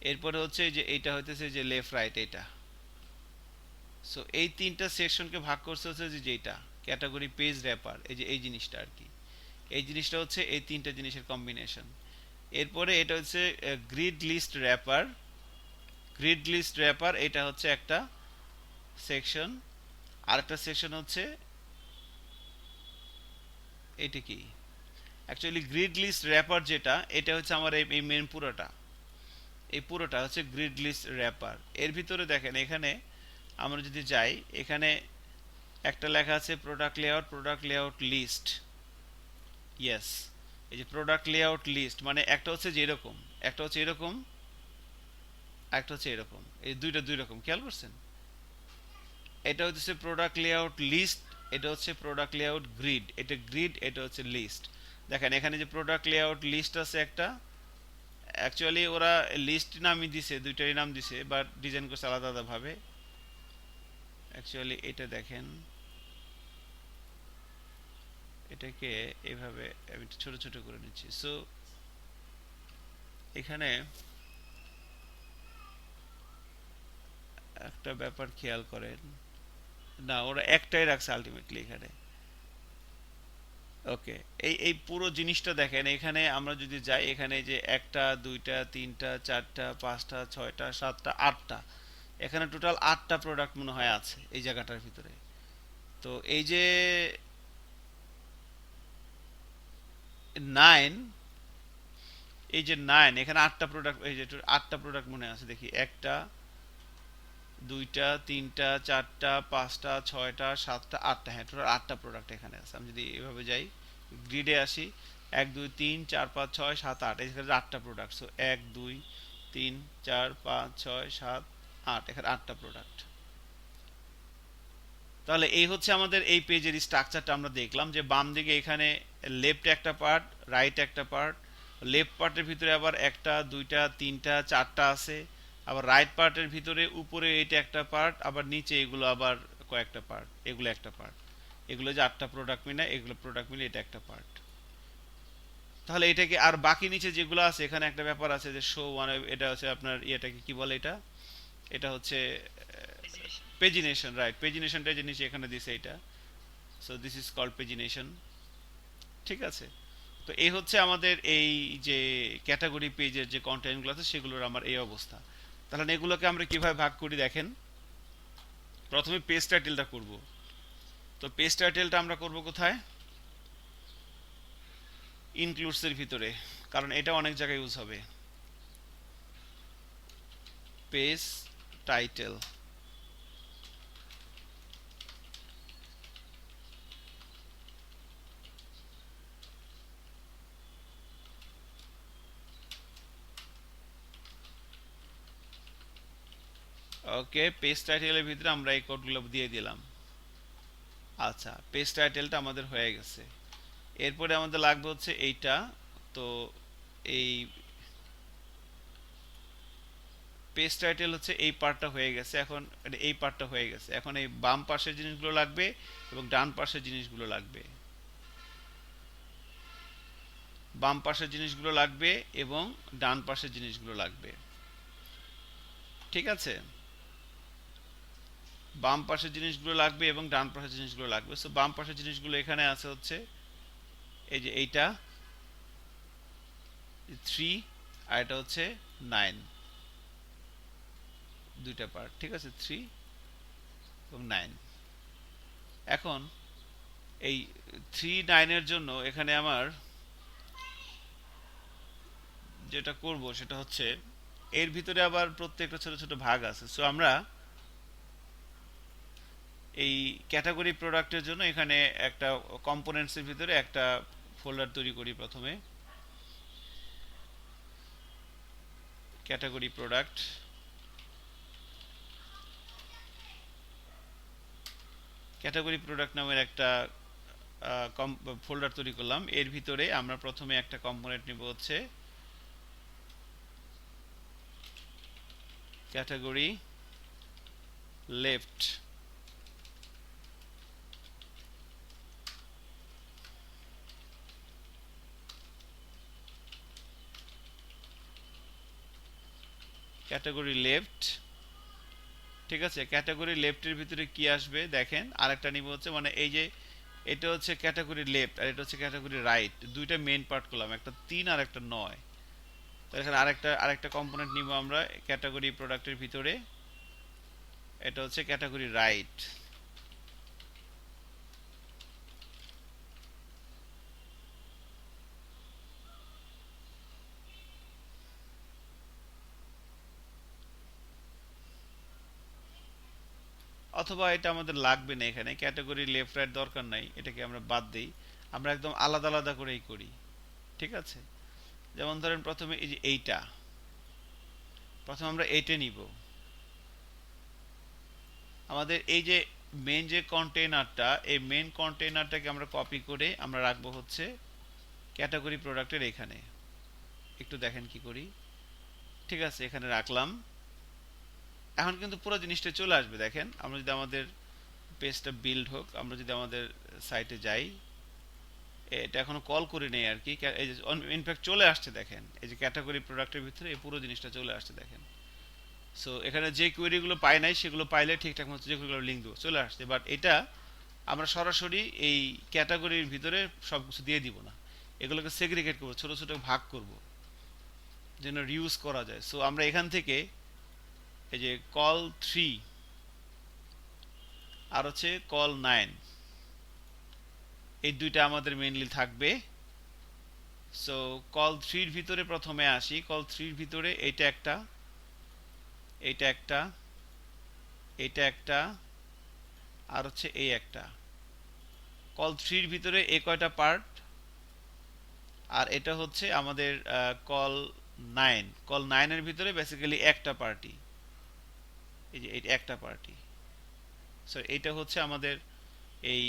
এরপরে হচ্ছে এই যে এইটা হইতেছে যে লেফট রাইট এটা। সো এই তিনটা সেকশনকে ভাগ করছে হচ্ছে যে যেটা ক্যাটাগরি পেজ র্যাপার, এই যে এই জিনিসটা আর কি। এই জিনিসটা হচ্ছে এই তিনটা জিনিসের কম্বিনেশন। এরপরে এটা হচ্ছে grid list wrapper. Grid list wrapper এটা হচ্ছে একটা সেকশন। আরেকটা সেকশন হচ্ছে এটা কি, অ্যাকচুয়ালি গ্রিড লিস্ট র্যাপার যেটা, এটা হচ্ছে আমার এই মেন পুরোটা, এই পুরোটা হচ্ছে গ্রিড লিস্ট র্যাপার। এর ভিতরে দেখেন, এখানে আমরা যদি যাই, এখানে একটা লেখা আছে প্রোডাক্ট লেআউট লিস্ট। ইয়েস, এই যে প্রোডাক্ট লেআউট লিস্ট, মানে একটা হচ্ছে যে এরকম, একটা হচ্ছে এরকম, একটা হচ্ছে এরকম, এই দুইটা দুই রকম, খেয়াল করছেন। এটা হচ্ছে প্রোডাক্ট লেআউট লিস্ট, এটা হচ্ছে প্রোডাক্ট লেআউট গ্রিড। এটা গ্রিড, এটা হচ্ছে লিস্ট। দেখেন এখানে যে প্রোডাক্ট লেআউট লিস্ট আছে একটা, অ্যাকচুয়ালি ওরা লিস্ট নামই দিছে, দুইটারই নাম দিছে, বাট ডিজাইন করছে আলাদা আলাদা ভাবে। অ্যাকচুয়ালি এটা দেখেন, এটাকে এভাবে আমি একটু ছোট ছোট করে নিচ্ছি। সো এখানে একটা ব্যাপার খেয়াল করেন, না ওরা একটাই রাখছে আলটিমেটলি এখানে। ওকে, এই এই পুরো জিনিসটা দেখেন, এখানে আমরা যদি যাই, এখানে যে একটা, দুইটা, তিনটা, চারটা, পাঁচটা, ছয়টা, সাতটা, আটটা, এখানে টোটাল আটটা প্রোডাক্ট মনে হয় আছে এই জায়গাটার ভিতরে। তো এই যে নাইন, এই যে নাইন, এখানে আটটা প্রোডাক্ট, এই যে আটটা প্রোডাক্ট মনে আছে দেখি, একটা, দুইটা, তিনটা, চারটা, পাঁচটা, ছয়টা, সাতটা, আটটা, হ্যাঁ টোটাল আটটা প্রোডাক্ট এখানে আছে। আমি যদি এভাবে যাই, গ্রিডে আসি, এক দুই তিন চার পাঁচ ছয় সাত আট, এখানে আটটা প্রোডাক্ট। সো এক দুই তিন চার পাঁচ ছয় সাত আট, এখানে আটটা প্রোডাক্ট। তাহলে এই হচ্ছে আমাদের এই পেজের স্ট্রাকচারটা। আমরা দেখলাম যে বাম দিকে এখানে লেফট একটা পার্ট, রাইট একটা পার্ট, লেফট পার্টের ভিতরে আবার একটা, দুইটা, তিনটা, চারটা আছে, আবার রাইট পার্টের ভিতরে উপরে এটা একটা পার্ট, আবার নিচে এগুলো আবার কয়েকটা পার্ট, এগুলো একটা পার্ট, এগুলো যে আটটা প্রোডাক্ট মিলে, এগুলো প্রোডাক্ট মিলে এটা একটা পার্ট। তাহলে এটাকে আর বাকি নিচে যেগুলো আছে, এখানে একটা ব্যাপার আছে যে শো ওয়ান, এটা হচ্ছে আপনার ইয়েটাকে কি বলে, এটা এটা হচ্ছে Imagination. পেজিনেশন, রাইট, পেজিনেশনটা যে নিচে এখানে দিছে এটা। So this is called pagination. ঠিক আছে, তো এই হচ্ছে আমাদের এই যে ক্যাটাগরি পেজের যে কন্টেন্টগুলো আছে সেগুলোর আমার এই অবস্থা। তাহলে এগুলোকে আমরা কিভাবে ভাগ করি দেখেন। প্রথমে পেজ টাইটেলটা করব। তো পেজ টাইটেলটা আমরা করব কোথায়, ইনক্লুডসের ভিতরে, কারণ এটা অনেক জায়গায় ইউজ হবে। পেজ টাইটেল, ওকে, পেজ টাইটেলের ভিতরে আমরা এই কোডগুলো দিয়ে দিলাম। আচ্ছা, পেজ টাইটেলটা আমাদের হয়ে গেছে। এরপরে আমাদের লাগবে হচ্ছে এইটা। তো এই পেজ টাইটেল হচ্ছে এই পার্টটা হয়ে গেছে, এখন এই পার্টটা হয়ে গেছে, এখন এই বাম পাশের জিনিসগুলো লাগবে এবং ডান পাশের জিনিসগুলো লাগবে। বাম পাশের জিনিসগুলো লাগবে এবং ডান পাশের জিনিসগুলো লাগবে। ঠিক আছে, বাম পাশের জিনিসগুলো লাগবে এবং ডান পাশের জিনিসগুলো লাগবে। সো বাম পাশের জিনিসগুলো এখানে আছে হচ্ছে এই যে এইটা 3, আর এটা হচ্ছে 9, দুইটা পার্ট। ঠিক আছে, 3 এবং 9। এখন এই 3 9 এর জন্য এখানে আমার যেটা করব সেটা হচ্ছে এর ভিতরে আবার প্রত্যেকটা ছোট ছোট ভাগ আছে, সো আমরা এই ক্যাটাগরি প্রোডাক্টের জন্য এখানে একটা কম্পোনেন্টসের ভিতরে একটা ফোল্ডার তৈরি করি প্রথমে। ক্যাটাগরি প্রোডাক্ট, ক্যাটাগরি প্রোডাক্ট নামের একটা ফোল্ডার তৈরি করলাম। এর ভিতরে আমরা প্রথমে একটা কম্পোনেন্ট নিব হচ্ছে ক্যাটাগরি লেফট। ক্যাটাগরি লেফট, ঠিক আছে। ক্যাটাগরি লেফটের ভিতরে কি আসবে দেখেন, আরেকটা নিব হচ্ছে মানে এই যে এটা হচ্ছে ক্যাটাগরি লেফট আর এটা হচ্ছে ক্যাটাগরি রাইট, দুইটা মেইন পার্ট করলাম, একটা 3 আর একটা 9। তো এখানে আরেকটা কম্পোনেন্ট নিব আমরা ক্যাটাগরি প্রোডাক্টের ভিতরে, এটা হচ্ছে ক্যাটাগরি রাইট। অথবা এটা আমাদের লাগবে না, এখানে ক্যাটাগরি লেফট রাইট দরকার নাই, এটাকে আমরা বাদ দেই। আমরা একদম আলাদা আলাদা করেই করি, ঠিক আছে। যেমন ধরেন প্রথমে এই যে এইটা, প্রথমে আমরা এইটা নিব। আমাদের এই যে মেন যে কন্টেইনারটা, এই মেন কন্টেইনারটাকে আমরা কপি করে আমরা রাখবো হচ্ছে ক্যাটাগরি প্রোডাক্টের এখানে। একটু দেখেন কি করি, ঠিক আছে, এখানে রাখলাম। এখন কিন্তু পুরো জিনিসটা চলে আসবে, দেখেন আমরা যদি আমাদের পেজটা বিল্ড হোক, আমরা যদি আমাদের সাইটে যাই, এটা এখনো কল করে নেই আর কি, এই যে ইনফ্যাক্ট চলে আসছে দেখেন, এই যে ক্যাটাগরি প্রোডাক্টের ভিতরে এই পুরো জিনিসটা চলে আসছে দেখেন। সো এখানে যে কোয়েরিগুলো পাই নাই সেগুলো পাইলে ঠিকঠাক মতো যেগুলো লিঙ্ক দেবো চলে আসছে, বাট এটা আমরা সরাসরি এই ক্যাটাগরির ভিতরে সব কিছু দিয়ে দিব না, এগুলোকে সেগ্রিগেট করবো, ছোট ছোট ভাগ করব যেন রিউজ করা যায়। সো আমরা এখান থেকে এই যে কল 3 আর হচ্ছে কল 9, এই দুইটা আমাদের মেইনলি থাকবে। সো কল 3 এর ভিতরে প্রথমে আসি, কল 3 এর ভিতরে এইটা একটা, এইটা একটা, এইটা একটা, আর হচ্ছে এই একটা। কল 3 এর ভিতরে এই কয়টা পার্ট, আর এটা হচ্ছে আমাদের কল 9। কল 9 এর ভিতরে বেসিক্যালি একটা পার্টি, এই যে এটা একটা পার্টি। সো এইটা হচ্ছে আমাদের এই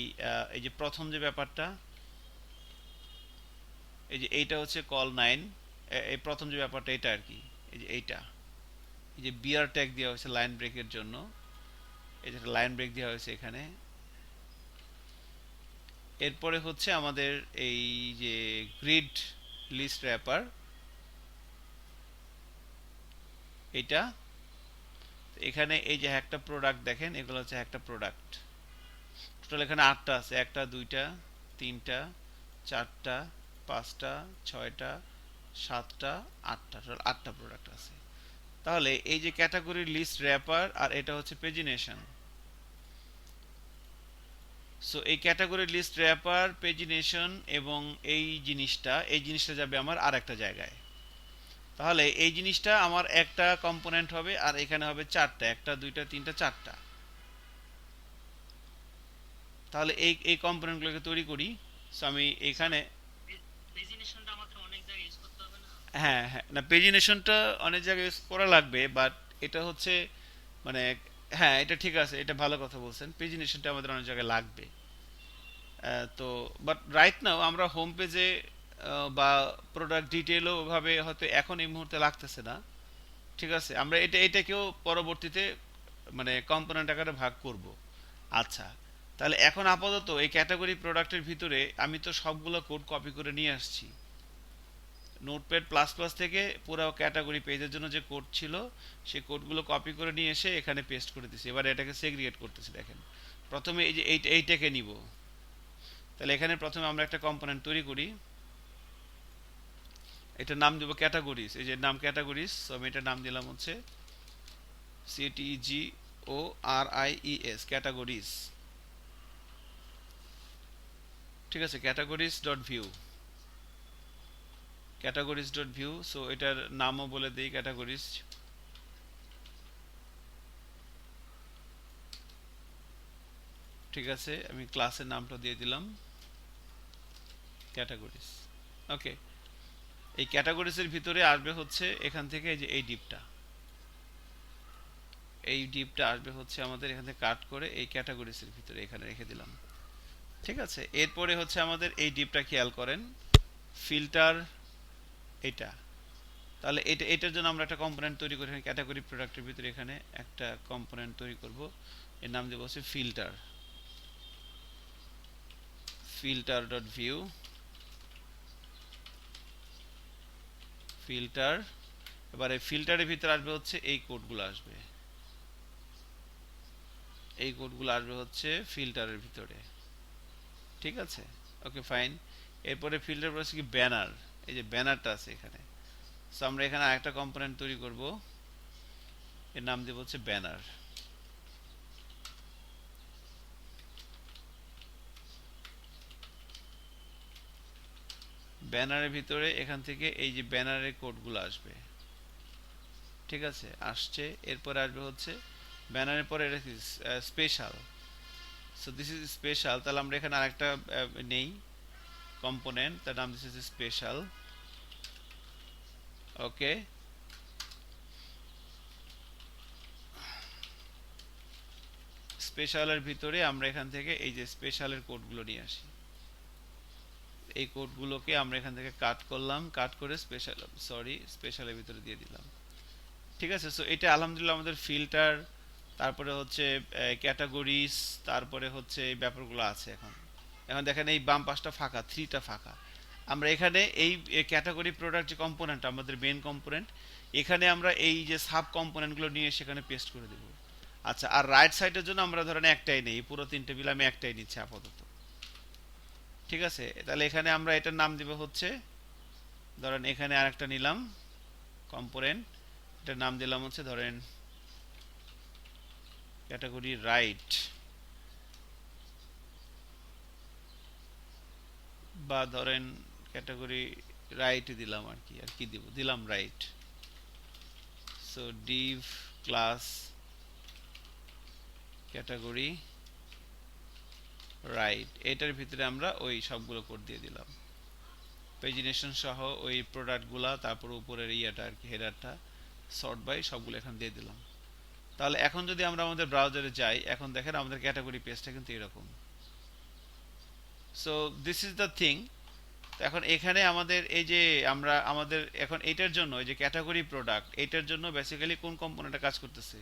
এই যে প্রথম যে ব্যাপারটা, এই যে এইটা হচ্ছে কল 9, এই প্রথম যে ব্যাপারটা এটা আর কি, এই যে এইটা, এই যে বিআর ট্যাগ দেওয়া হয়েছে লাইন ব্রেকের জন্য, এই যে লাইন ব্রেক দেওয়া হয়েছে এখানে। এরপরে হচ্ছে আমাদের এই যে গ্রিড লিস্ট র্যাপার, এটা এখানে এই যে একটা প্রোডাক্ট দেখেন, এগুলো হচ্ছে একটা প্রোডাক্ট। টোটাল এখানে 8টা আছে, একটা, দুইটা, তিনটা, চারটা, পাঁচটা, ছয়টা, সাতটা, আটটা, টোটাল 8টা প্রোডাক্ট আছে। তাহলে এই যে ক্যাটাগরি লিস্ট র্যাপার আর এটা হচ্ছে পেজিনেশন। সো এই ক্যাটাগরি লিস্ট র্যাপার, পেজিনেশন এবং এই জিনিসটা যাবে আমার আর একটা জায়গায়। তাহলে এই জিনিসটা আমার একটা কম্পোনেন্ট হবে আর এখানে হবে চারটা, একটা, দুইটা, তিনটা, চারটা। তাহলে এই এই কম্পোনেন্টগুলোকে তৈরি করি। সো আমি এখানে, প্রেজেন্টেশনটা আমাকে অনেক জায়গায় ইউজ করতে হবে না? হ্যাঁ হ্যাঁ, না পেজিনেশনটা অনেক জায়গায় ইউজ করা লাগবে, বাট এটা হচ্ছে মানে, হ্যাঁ এটা ঠিক আছে, এটা ভালো কথা বলছেন, পেজিনেশনটা আমাদের অনেক জায়গায় লাগবে। তো বাট রাইট নাও আমরা হোম পেজে বা প্রোডাক্ট ডিটেলও ভাবে হয়তো এখন এই মুহূর্তে লাগতেছে না, ঠিক আছে। আমরা এটাকেও পরবর্তীতে মানে কম্পোনেন্ট আকারে ভাগ করব। আচ্ছা, তাহলে এখন আপাতত এই ক্যাটাগরি প্রোডাক্টের ভিতরে আমি তো সবগুলো কোড কপি করে নিয়ে আসছি নোটপ্যাড প্লাস প্লাস থেকে, পুরো ক্যাটাগরি পেজের জন্য যে কোড ছিল সেই কোডগুলো কপি করে নিয়ে এসে এখানে পেস্ট করে দিছি। এবার এটাকে সেগ্রিগেট করতেছি দেখেন। প্রথমে এই যে এইটাকে নিব, তাহলে এখানে প্রথমে আমরা একটা কম্পোনেন্ট তৈরি করি, এটার নাম দেবো ক্যাটাগরিজ, এই যে নাম ক্যাটাগরিজ। আমি এটার নাম দিলাম হচ্ছে CATEGORIES, ক্যাটাগরিজ, ঠিক আছে, categories dot view. Categories dot view. So এটার নামও বলে দিই ক্যাটাগরিজ। ঠিক আছে, আমি ক্লাসের নামটা দিয়ে দিলাম ক্যাটাগরিজ। ওকে, এই ক্যাটাগরিজের ভিতরে আসবে হচ্ছে এখান থেকে এই যে এই ডিপটা, এই ডিপটা আসবে হচ্ছে আমাদের এখান থেকে কাট করে এই ক্যাটাগরিজের ভিতরে এখানে রেখে দিলাম। ঠিক আছে, এরপরে হচ্ছে আমাদের এই ডিপটা খেয়াল করেন, ফিল্টার এটা। তাহলে এটার জন্য আমরা একটা কম্পোনেন্ট তৈরি করি ক্যাটাগরি প্রোডাক্টের ভিতরে, এখানে একটা কম্পোনেন্ট তৈরি করব, এর নাম দেবো হচ্ছে filter, filter dot view, filter. এবারে ফিল্টারের ভিতরে আসবে হচ্ছে এই কোডগুলো আসবে, এই কোডগুলো আসবে হচ্ছে ফিল্টারের ভিতরে। ঠিক আছে, ওকে ফাইন। এরপরে ফিল্টার প্রসেস কি ব্যানার, এই যে ব্যানারটা আছে এখানে। সো আমরা এখানে আরেকটা কম্পোনেন্ট তৈরি করব, এর নাম দেব হচ্ছে ব্যানার। ব্যানারের ভিতরে এখান থেকে এই যে ব্যানারের কোডগুলো আসবে। ঠিক আছে, আসছে। এরপরে আসবে হচ্ছে ব্যানারের পরে এটা কি special. So this is special. তাহলে আমরা এখানে আরেকটা নেই কম্পোনেন্ট, তার নাম দিস ইজ স্পেশাল। ওকে, স্পেশালের ভিতরে আমরা এখান থেকে এই যে স্পেশালের কোডগুলো নিয়ে আসি, এই কোডগুলোকে আমরা এখান থেকে কাট করলাম, কাট করে স্পেশালের ভিতরে দিয়ে দিলাম। ঠিক আছে, সো এটা আলহামদুলিল্লাহ আমাদের ফিল্টার, তারপরে হচ্ছে ক্যাটাগরিজ, তারপরে হচ্ছে এই ব্যাপারগুলো আছে। এখন এখন দেখেন এই বাম পাশটা ফাঁকা, থ্রিটা ফাঁকা। আমরা এখানে এই ক্যাটাগরি প্রোডাক্ট যে কম্পোনেন্ট আমাদের মেন কম্পোনেন্ট, এখানে আমরা এই যে সাব কম্পোনেন্টগুলো নিয়ে সেখানে পেস্ট করে দেব। আচ্ছা, আর রাইট সাইডের জন্য আমরা ধরেন একটাই নেই, পুরো তিনটে বিল আমি একটাই নিচ্ছি আপাতত। ঠিক আছে, তাহলে এখানে আমরা এটার নাম দিব হচ্ছে, ধরেন এখানে আরেকটা নিলাম কম্পোনেন্ট, এটার নাম দিলাম হচ্ছে ধরেন ক্যাটাগরি রাইট, বা ধরেন ক্যাটাগরি রাইট দিলাম আর কি, আর কি দিব, দিলাম right. So Depp class category right, এটার ভিতরে আমরা ওই সবগুলো কোড দিয়ে দিলাম, পেজিনেশন সহ ওই প্রোডাক্টগুলা, তারপর উপরের ইয়েটা আর কি হেডারটা, সর্ট বাই সবগুলো এখানে দিয়ে দিলাম। তাহলে এখন যদি আমরা আমাদের ব্রাউজারে যাই, এখন দেখেন আমাদের ক্যাটাগরি পেজটা কিন্তু এরকম। So this is the thing. এখন এখানে আমাদের এই যে আমরা আমাদের এখন এটার জন্য এই যে ক্যাটাগরি প্রোডাক্ট, এটার জন্য বেসিক্যালি কোন কম্পোনেন্টটা কাজ করতেছে,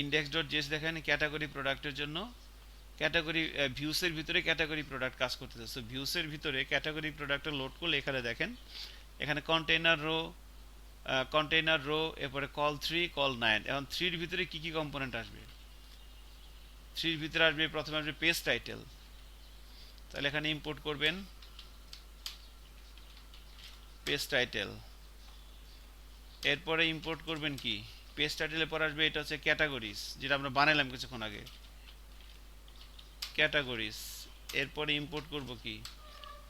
ইন্ডেক্স ডট জেএস দেখেন ক্যাটাগরি প্রোডাক্টের জন্য ক্যাটাগরি ভিউসের ভিতরে ক্যাটাগরি প্রোডাক্ট কাজ করতেছে। সো ভিউসের ভিতরে ক্যাটাগরি প্রোডাক্টটা লোড করলে এখানে দেখেন, এখানে কন্টেইনার রো, এরপরে কল 3 কল 9। এখন 3 এর ভিতরে কি কি কম্পোনেন্ট আসবে, 3 এর ভিতরে আসবে প্রথমে আসবে পেজ টাইটেল। তাহলে এখানে ইম্পোর্ট করবেন পেজ টাইটেল, এরপরে ইম্পোর্ট করবেন কি পেজ টাইটেলের পর আসবে এটা হচ্ছে ক্যাটাগরিজ, যেটা আমরা বানাইলাম কিছুক্ষণ আগে, ক্যাটাগরিজ। এরপরে ইম্পোর্ট করব কি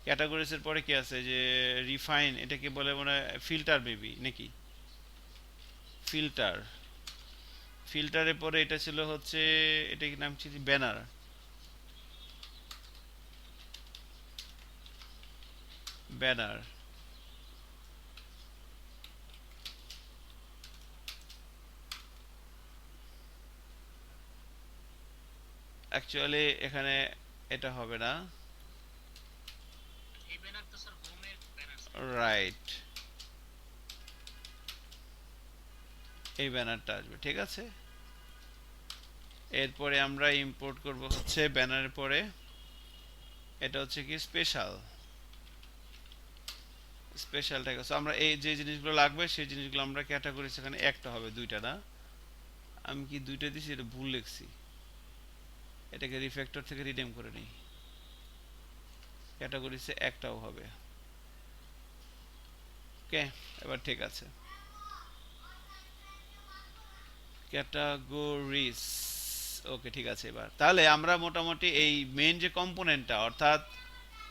ক্যাটাগরিজের পরে কি আছে যে রিফাইন, এটাকে বলে মনে হয় ফিল্টার বেবি নাকি, ফিল্টার। ফিল্টারের পরে এটা ছিল হচ্ছে, এটা কি নাম ছিল ব্যানার, ব্যানার। অ্যাকচুয়ালি এখানে এটা হবে না, এই ব্যানার তো স্যার হোমের ব্যানার। রাইট, এই ব্যানারটা আসবে। ঠিক আছে, এরপরে আমরা ইম্পোর্ট করব হচ্ছে ব্যানারের পরে এটা হচ্ছে কি স্পেশাল, স্পেশালটাকে। সো আমরা এই যে জিনিসগুলো লাগবে সেই জিনিসগুলো আমরা ক্যাটাগরি, সেখানে একটা হবে, দুইটা না। আমি কি দুইটা দিছি, এটা ভুল লিখছি, এটাকে রিফ্যাক্টর থেকে রিনেম করে নিই, ক্যাটাগরিসে একটাও হবে। ওকে, এবার ঠিক আছে, ক্যাটাগরিজ। ওকে ঠিক আছে। এবার তাহলে আমরা মোটামুটি এই মেন যে কম্পোনেন্টটা, অর্থাৎ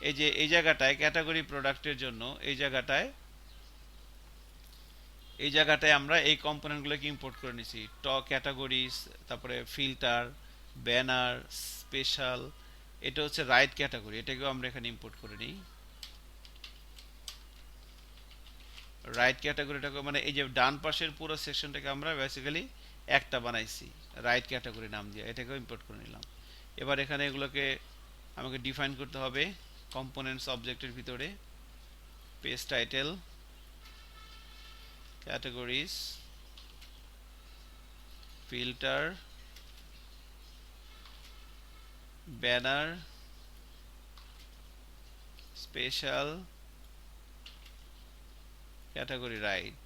এই যে এই জায়গাটায় ক্যাটাগরি প্রোডাক্টের জন্য এই জায়গাটায় এই জায়গাটায় আমরা এই কম্পোনেন্টগুলোকে ইম্পোর্ট করে নিছি, ক্যাটাগরিজ, তারপরে ফিল্টার, ব্যানার, স্পেশাল। এটা হচ্ছে রাইট ক্যাটাগরি, এটাকেও আমরা এখানে ইম্পোর্ট করে নিই। রাইট ক্যাটাগরিটাকে মানে এই যে ডান পাশের পুরো সেকশনটাকে আমরা বেসিক্যালি একটা বানাইছি রাইট ক্যাটাগরি নাম দিয়ে, এটাকেও ইম্পোর্ট করে নিলাম। এবার এখানে এগুলোকে আমাকে ডিফাইন করতে হবে কম্পোনেন্টস অবজেক্টের ভিতরে। Page title, categories, filter, banner, special, category right.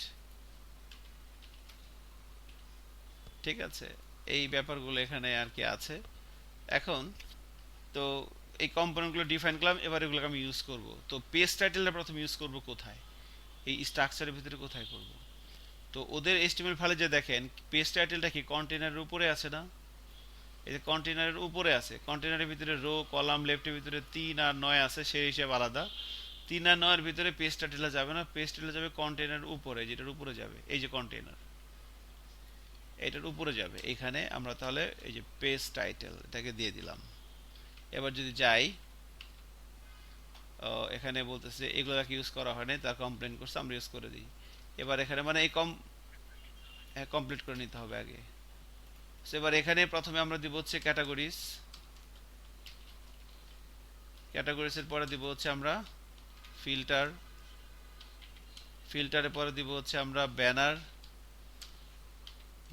ঠিক আছে, এই ব্যাপারগুলো এখানে আর কি আছে। এখন তো এই কম্পোনেন্টগুলো ডিফাইন করলাম, এবার এগুলোকে আমি ইউজ করব। তো পেজ টাইটেলটা প্রথমে ইউজ করব কোথায়, এই স্ট্রাকচারের ভিতরে কোথায় করব? তো ওদের এস্টিমেট ফাইলে যে দেখেন পেজ টাইটেলটা কি কন্টেনারের উপরে আছে না? এই যে কন্টেনারের উপরে আছে, কন্টেনারের ভিতরে রো কলাম লেফটের ভিতরে 3 আর 9 আছে, সেই হিসাব আলাদা। 3 আর 9 এর ভিতরে পেজ টাইটেলটা যাবে না, পেজ টাইটেল যাবে কন্টেনারের উপরে, যেটার উপরে যাবে এই যে কন্টেনার, এটার উপরে যাবে। এখানে আমরা তাহলে এই যে পেজ টাইটেল এটাকে দিয়ে দিলাম। এবার যদি যাই, এখানে বলতেছে এগুলো কি ইউজ করা হয় না, তার কমপ্লেন করছে, আমরা ইউজ করে দিই। এবার এখানে মানে এই কমপ্লিট করে নিতে হবে আগে। So, এবার এখানে প্রথমে আমরা দিব হচ্ছে ক্যাটাগরিজ, ক্যাটাগরিজের পরে দিব হচ্ছে আমরা ফিল্টার, ফিল্টারের পরে দিব হচ্ছে আমরা ব্যানার,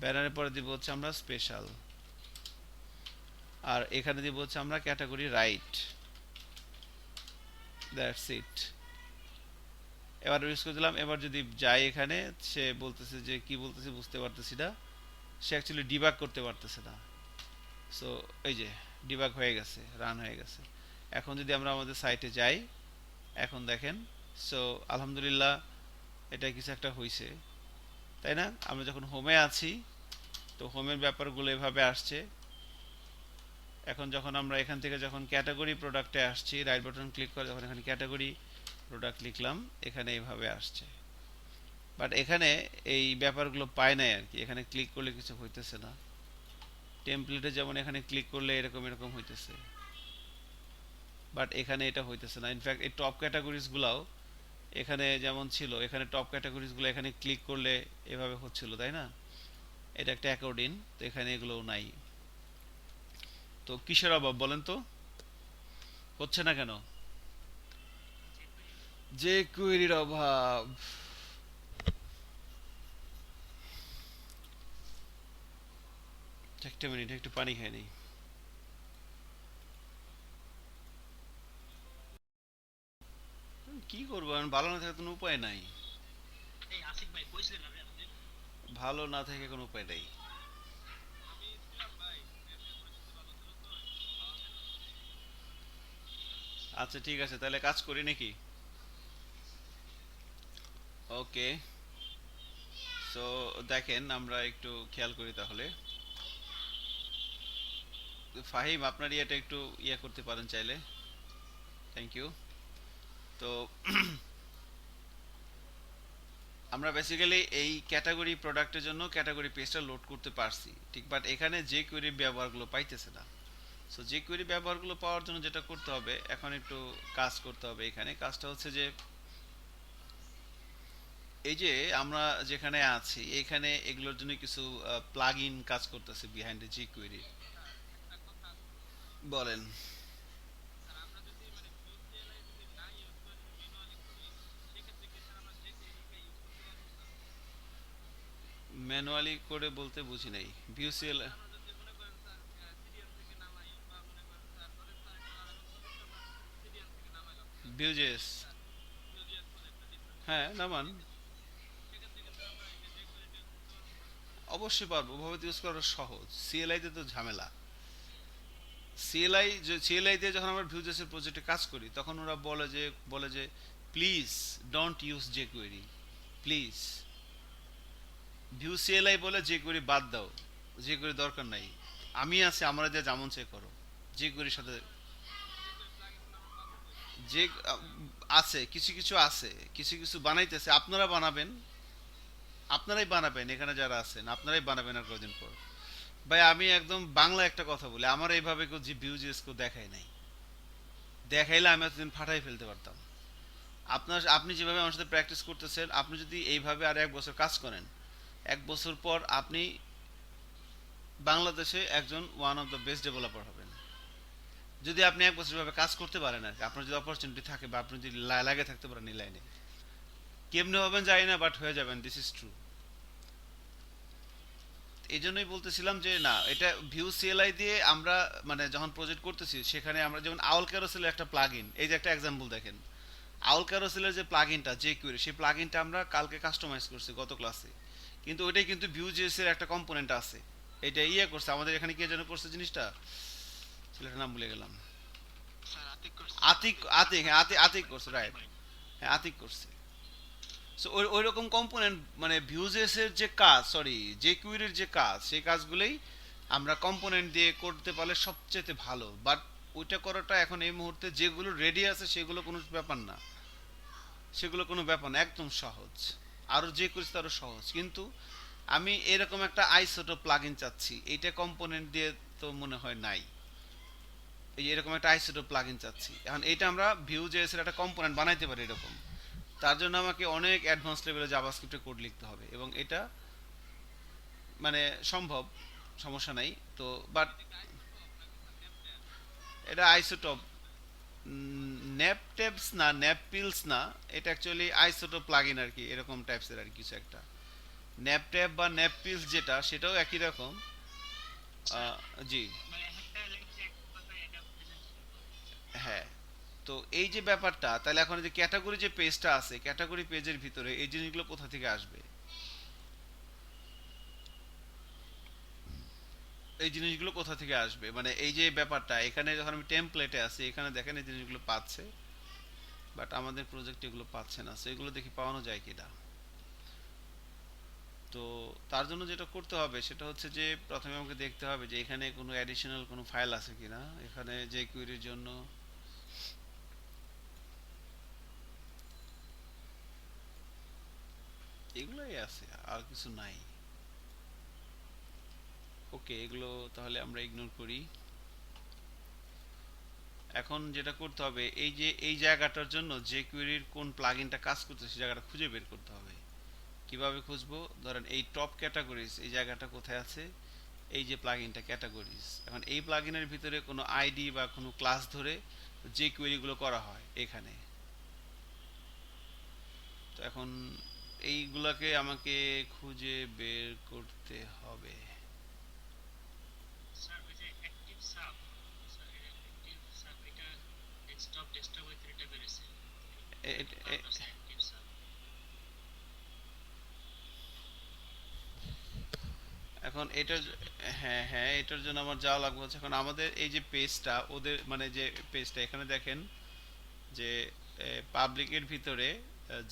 ব্যানারের পরে দিব হচ্ছে আমরা স্পেশাল, আর এখানে দিব হচ্ছে আমরা ক্যাটাগরি রাইট। That's it. এবার ইউজ করে দিলাম। এবার যদি যাই এখানে, সে বলতেছে যে কি বলতেছে বুঝতে পারতেছি না, সে অ্যাকচুয়ালি ডিবাগ করতে পারতেছে না। সো এই যে ডিবাগ হয়ে গেছে, রান হয়ে গেছে। এখন যদি আমরা আমাদের সাইটে যাই, এখন দেখেন, সো আলহামদুলিল্লাহ এটা কিছু একটা হয়েছে, তাই না? আমরা যখন হোমে আছি, তো হোমের ব্যাপারগুলো এভাবে আসছে। এখন যখন আমরা এখান থেকে যখন ক্যাটাগরি প্রোডাক্টে আসছি, রাইট বাটন ক্লিক করে যখন এখানে ক্যাটাগরি প্রোডাক্ট লিখলাম, এখানে এইভাবে আসছে। বাট এখানে এই ব্যাপারগুলো পায় নাই আর কি, এখানে ক্লিক করলে কিছু হইতেছে না। টেমপ্লেটে যেমন এখানে ক্লিক করলে এরকম এরকম হইতেছে, বাট এখানে এটা হইতেছে না। ইনফ্যাক্ট এই টপ ক্যাটাগরিজগুলোও এখানে যেমন ছিল, এখানে টপ ক্যাটাগরিজগুলো এখানে ক্লিক করলে এভাবে হচ্ছিল, তাই না? এটা একটা অ্যাকর্ডিং, তো এখানে এগুলোও নাই। তো কিসের অভাব বলেন তো, হচ্ছে না কেন? যে কুয়েরির অভাব। একটা মিনিট, একটু পানি খাই নেই। কি করবো, আমি ভালো না থাকার কোনো উপায় নাই। এই আসিফ ভাই কইছিলেন না আপনি? ভালো না থেকে কোনো উপায় নেই। আমি ছিলাম ভাই, এমনি পরিস্থিতি ভালো ছিল তো একটু খাওয়া খেলাম। আচ্ছা ঠিক আছে, তাহলে কাজ করি নাকি? ওকে। সো দেখেন আমরা একটু খেয়াল করি তাহলে। ফাহিম, আপনার ইয়েটা একটু ইয়ে করতে পারেন চাইলে। Thank you. তো আমরা বেসিক্যালি এই ক্যাটাগরি প্রোডাক্টের জন্য ক্যাটাগরি পেজটা লোড করতে পারছি, ঠিক, বাট এখানে যে কোয়েরি ব্যবহারগুলো পাইতেছে না। সো যে কোয়েরি ব্যবহারগুলো পাওয়ার জন্য যেটা করতে হবে, এখন একটু কাজ করতে হবে। এখানে কাজটা হচ্ছে যে এই যে আমরা যেখানে আছি এখানে এগুলোর জন্য কিছু প্লাগ ইন কাজ করতেছে বিহাইন্ড জি কোয়েরি। স্যার একটা কথা আছে বলুন তো। বলেন। স্যার আমরা যদি মানে ভিউসিএলআই যদি না ইউজ করে যদি ম্যানুয়ালি করি, সেক্ষেত্রে কি স্যার আমরা যে কোয়েরিটা ইউজ করতে পারবো স্যার? ম্যানুয়ালি করে বলতে বুঝি নাই, ভিউসিএল। স্যার আমরা যদি মনে করেন স্যার সিরিয়াল থেকে নামাই, বা মনে করেন স্যার ধরেন স্যার একটা লাগাবেন প্রজেক্ট আমরা সিরিয়াল থেকে নামাইলাম স্যার, ভিউজেস। স্যার ভিউজিএস প্রজেক্টটা দিচ্ছেন স্যার, হ্যাঁ নামান। সেখান থেকে স্যার আমরা এই যে কোয়েরিটা ইউজ করতে পারবো স্যার? অবশ্যই পারবো, ওভাবে ইউজ করা সহজ। সিএলআই তে তো ঝামেলা। সিএলআই দিয়ে যখন আমরা ভিউজেসের প্রজেক্টে কাজ করি, তখন ওরা বলে যে প্লিজ ডোন্ট ইউজ যে কোয়েরি, প্লিজ ভিউ সিএলআই বলে যে কোয়েরি বাদ দাও, যে কোয়েরি দরকার নাই, আমি আছি, আমরা দিয়ে যেমন চেক করো যে কোয়েরির সাথে। যে কোয়েরি প্লাগইনগুলো আমরা পাবো কই স্যার? যে আছে কিছু কিছু আছে, কিছু কিছু বানাইতেছে, আপনারা বানাবেন। আপনারাই বানাবেন, এখানে যারা আছেন আপনারাই বানাবেন আর কদিন পর। ভাই আমি একদম বাংলা একটা কথা বলি, আমার এইভাবে কেউ যে ভিউজেস কেউ দেখায় নাই। দেখাইলে আমি এতদিন ফাটাই ফেলতে পারতাম। আপনি যেভাবে আমার সাথে প্র্যাকটিস করতেছেন, আপনি যদি এইভাবে আর 1 বছর কাজ করেন, 1 বছর পর আপনি বাংলাদেশে একজন one of the best developer হবেন। যদি আপনি 1 বছর ভাবে কাজ করতে পারেন আর কি, আপনার যদি অপরচুনিটি থাকে বা আপনি যদি লাগে থাকতে পারেন এই লাইনে, কেমনে হবেন জানি না, বাট হয়ে যাবেন, দিস ইজ ট্রু। এই জন্যই বলতেছিলাম যে না, এটা ভিউ সিএলআই দিয়ে আমরা মানে যখন প্রজেক্ট করতেছি সেখানে আমরা যেমন আউল ক্যারোসেলের একটা প্লাগ ইন, এই যে একটা এক্সাম্পল দেখেন, আউল ক্যারোসেলের যে প্লাগ ইনটা যে কিউরি, সেই প্লাগ ইনটা আমরা কালকে কাস্টমাইজ করছি গত ক্লাসে, কিন্তু ওইটাই কিন্তু ভিউ জেএস এর একটা কম্পোনেন্ট আছে। এটা করছে আমাদের এখানে, কে যেন করছে জিনিসটা, ছেলেটার নাম ভুলে গেলাম। স্যার আতিক করছে। আতিক, আতিক, হ্যাঁ আতিক, আতিক করছে, রাইট। হ্যাঁ আতিক করছে। সো ওই রকম কম্পোনেন্ট মানে ভিউজেস এর যে কাজ, সরি যে কিউরির যে কাজ, সেই কাজগুলোই আমরা কম্পোনেন্ট দিয়ে করতে পারলে সবচেয়ে ভালো। বাট ওইটা করাটা এখন এই মুহূর্তে যেগুলো রেডি আছে সেগুলো কোনো ব্যাপার না, সেগুলো কোনো ব্যাপার না, একদম সহজ। আরও যে করিস তারও সহজ, কিন্তু আমি এরকম একটা আইসোটো প্লাগ ইন চাচ্ছি, এইটা কম্পোনেন্ট দিয়ে তো মনে হয় নাই। এই এরকম একটা আইসোটো প্লাগ ইন চাচ্ছি, এখন এইটা আমরা ভিউ জেএস এর একটা কম্পোনেন্ট বানাইতে পারি এরকম। তার জন্য আমাকে অনেক অ্যাডভান্স লেভেলে জাভাস্ক্রিপ্টে কোড লিখতে হবে, এবং এটা মানে সম্ভব, সমস্যা নাই। তো বাট এটা আইসোটপ, ন্যাপ ট্যাপস না, ন্যাপ পিলস না, এটা অ্যাকচুয়ালি আইসোটপ প্লাগইন আর কি, এরকম টাইপসের আর কিছু একটা। ন্যাপ ট্যাপ বা ন্যাপ পিলস যেটা, সেটাও একই রকম। স্যার জি। মানে একটা লেগেছে এক কথায় এটা প্রেজেন্ট করবো। হ্যাঁ, তো এই যে ব্যাপারটা, তাহলে এখন এই যে ক্যাটাগরি যে পেজটা আছে, ক্যাটাগরি পেজের ভিতরে এই জিনিসগুলো কোথা থেকে আসবে? এই জিনিসগুলো কোথা থেকে আসবে মানে এই যে ব্যাপারটা, এখানে যখন আমি টেমপ্লেটে আছি, এখানে দেখেন এই জিনিসগুলো পাচ্ছে, বাট আমাদের প্রজেক্টে এগুলো পাচ্ছে না। সো এগুলো দেখি পাওয়ানো যায় কিনা। তো তার জন্য যেটা করতে হবে সেটা হচ্ছে যে প্রথমে আমাকে দেখতে হবে যে এখানে কোনো অ্যাডিশনাল কোনো ফাইল আছে কিনা, এখানে যে কুইরির জন্য। এগুলোই আছে, আর কিছু নাই। ওকে, এগুলো তাহলে আমরা ইগনোর করি। এখন যেটা করতে হবে, এই যে এই জায়গাটার জন্য যে কুইরির কোন প্লাগইনটা কাজ করছে সেই জায়গাটা খুঁজে বের করতে হবে। কিভাবে খুঁজবো? ধরেন এই টপ ক্যাটাগরিজ এই জায়গাটা কোথায় আছে, এই যে প্লাগইনটা ক্যাটাগরিজ, এখন এই প্লাগইনের ভিতরে কোনো আইডি বা কোনো ক্লাস ধরে যে কোয়েরিগুলো করা হয় এখানে। তো এখন এইগুলাকে আমাকে খুঁজে বের করতে হবে। স্যার ওই যে active sub, sir active sub এটা ডেস্কটপ উইথ এটা বেরেছে। এ- এটা এ- পাওয়া এ- গেছে অ্যাক্টিভ সাব। এখন এটার হ্যাঁ হ্যাঁ, এটার জন্য আমার যাওয়া লাগবে হচ্ছে, এখন আমাদের এই যে পেজটা, ওদের মানে যে পেজটা এখানে দেখেন যে পাবলিকের ভিতরে,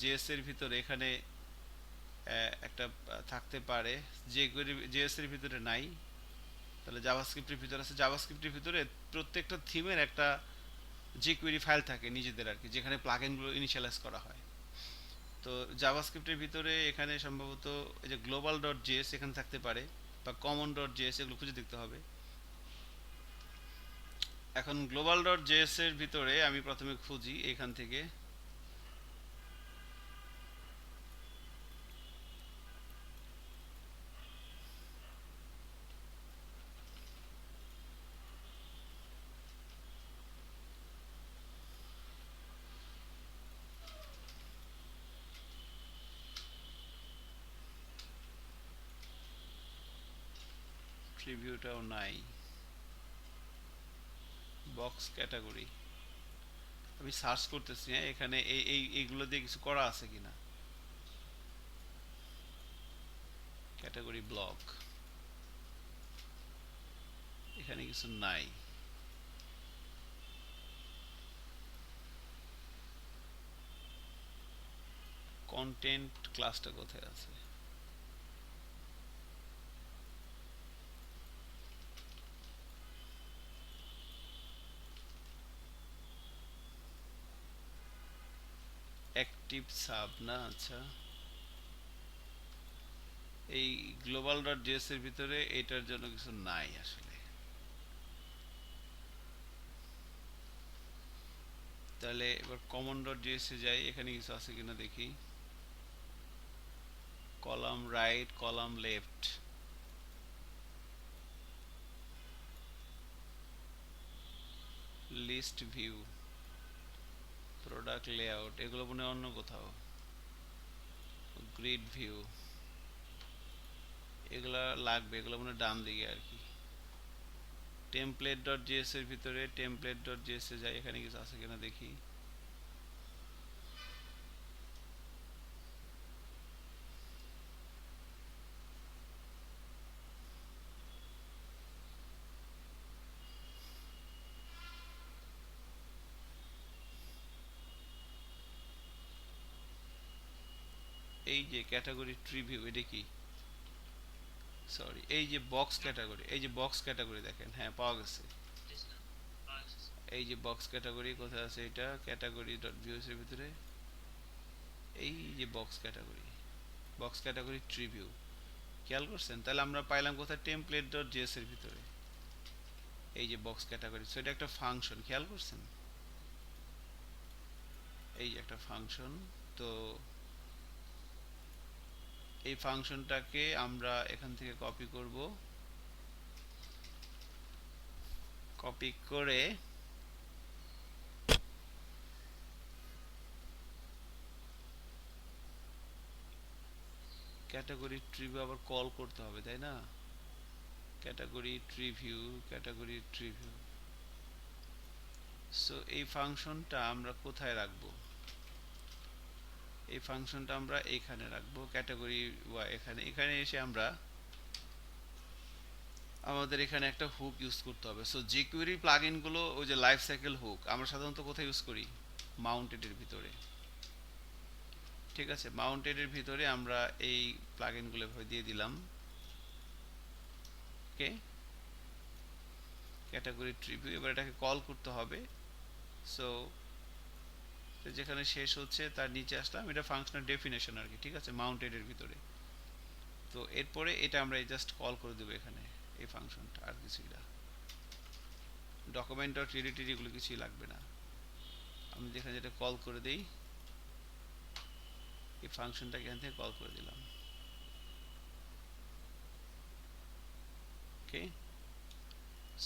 জিএস এর ভিতরে এখানে একটা থাকতে পারে, যে জিএস এর ভিতরে নাই, তাহলে জাভাস্ক্রিপ্টের ভিতরে আছে। জাভাস্ক্রিপ্টের ভিতরে প্রত্যেকটা থিমের একটা jQuery ফাইল থাকে নিজেদের আর কি, যেখানে প্লাগইনগুলো ইনিশিয়ালাইজ করা হয়। তো জাভাস্ক্রিপ্টের ভিতরে এখানে সম্ভবত এই যে গ্লোবাল ডট জেএস এখানে থাকতে পারে, বা কমন ডট জেএস, এগুলো খুঁজে দেখতে হবে। এখন গ্লোবাল ডট জেএস এর ভিতরে আমি প্রথমে খুঁজি এখান থেকে। প্রিভিউটাও নাই, বক্স ক্যাটাগরি, আমি সার্চ করতেছি হ্যাঁ এখানে এইগুলো দিয়ে কিছু করা আছে কিনা। ক্যাটাগরি ব্লক, এখানে কিছু নাই। কন্টেন্ট ক্লাসটা কোথায় আছে? অ্যাক্টিভ সাব না, আচ্ছা এই গ্লোবাল ডট জেএস এর ভিতরে এটার জন্য কিছু নাই আসলে। তাহলে এবার কমন ডট জেএস এ যাই, এখানে কিছু আছে কিনা দেখি। Column right, column left, list view, product layout, এগুলো মনে হয় অন্য কোথাও। গ্রিড ভিউ, এগুলা লাগবে, এগুলো মনে হয় ডান দিকে আর কি। টেমপ্লেট ডট জেএস এর ভিতরে টেমপ্লেট ডট জেএস এ যাই, এখানে কিছু আছে কিনা দেখি। এই যে ক্যাটাগরি ট্রি ভিউ, এটা কি, সরি, এই যে বক্স ক্যাটাগরি, এই যে বক্স ক্যাটাগরি দেখেন, হ্যাঁ পাওয়া গেছে। এই যে বক্স ক্যাটাগরি কোথায় আছে, এটা ক্যাটাগরি ডট ভিউস এর ভিতরে, এই যে box category, box category tree view, খেয়াল করছেন? তাহলে আমরা পাইলাম কোথায়, টেমপ্লেট ডট জেএস এর ভিতরে, এই যে বক্স ক্যাটাগরি। সো এটা একটা ফাংশন, খেয়াল করছেন? এই যে একটা ফাংশন। তো এই ফাংশনটাকে আমরা এখান থেকে কপি করব, কপি করে ক্যাটাগরি ট্রি ভিউ আবার কল করতে হবে, তাই না? Category tree view, category tree view. So এই ফাংশনটা আমরা কোথায় রাখবো? এই ফাংশনটা আমরা এখানে রাখবো, ক্যাটাগরি এখানে। এখানে এসে আমরা আমাদের এখানে একটা হুক ইউজ করতে হবে। সো jQuery প্লাগইন গুলো, ওই যে লাইফ সাইকেল হুক, আমরা সাধারণত কোথায় ইউজ করি? মাউন্টেড এর ভিতরে। ঠিক আছে, মাউন্টেড এর ভিতরে আমরা এই প্লাগইন গুলো এভাবে দিয়ে দিলাম। ওকে, ক্যাটাগরি ট্রি ভিউ, এবার এটাকে কল করতে হবে। সো যেখানে শেষ হচ্ছে তার নিচে আসলাম, এটা ফাংশনাল ডেফিনেশন আর কি, ঠিক আছে, মাউন্টেড এর ভিতরে। তো এরপরে এটা আমরা জাস্ট কল করে দেবো এখানে, এই ফাংশনটা, আর কিছুই না। ডকুমেন্ট ডট রিলেটেড এগুলো কিছুই লাগবে না, আমি যেখানে যেটা কল করে দেই, এই ফাংশনটাকে এখান থেকে কল করে দিলাম। ওকে,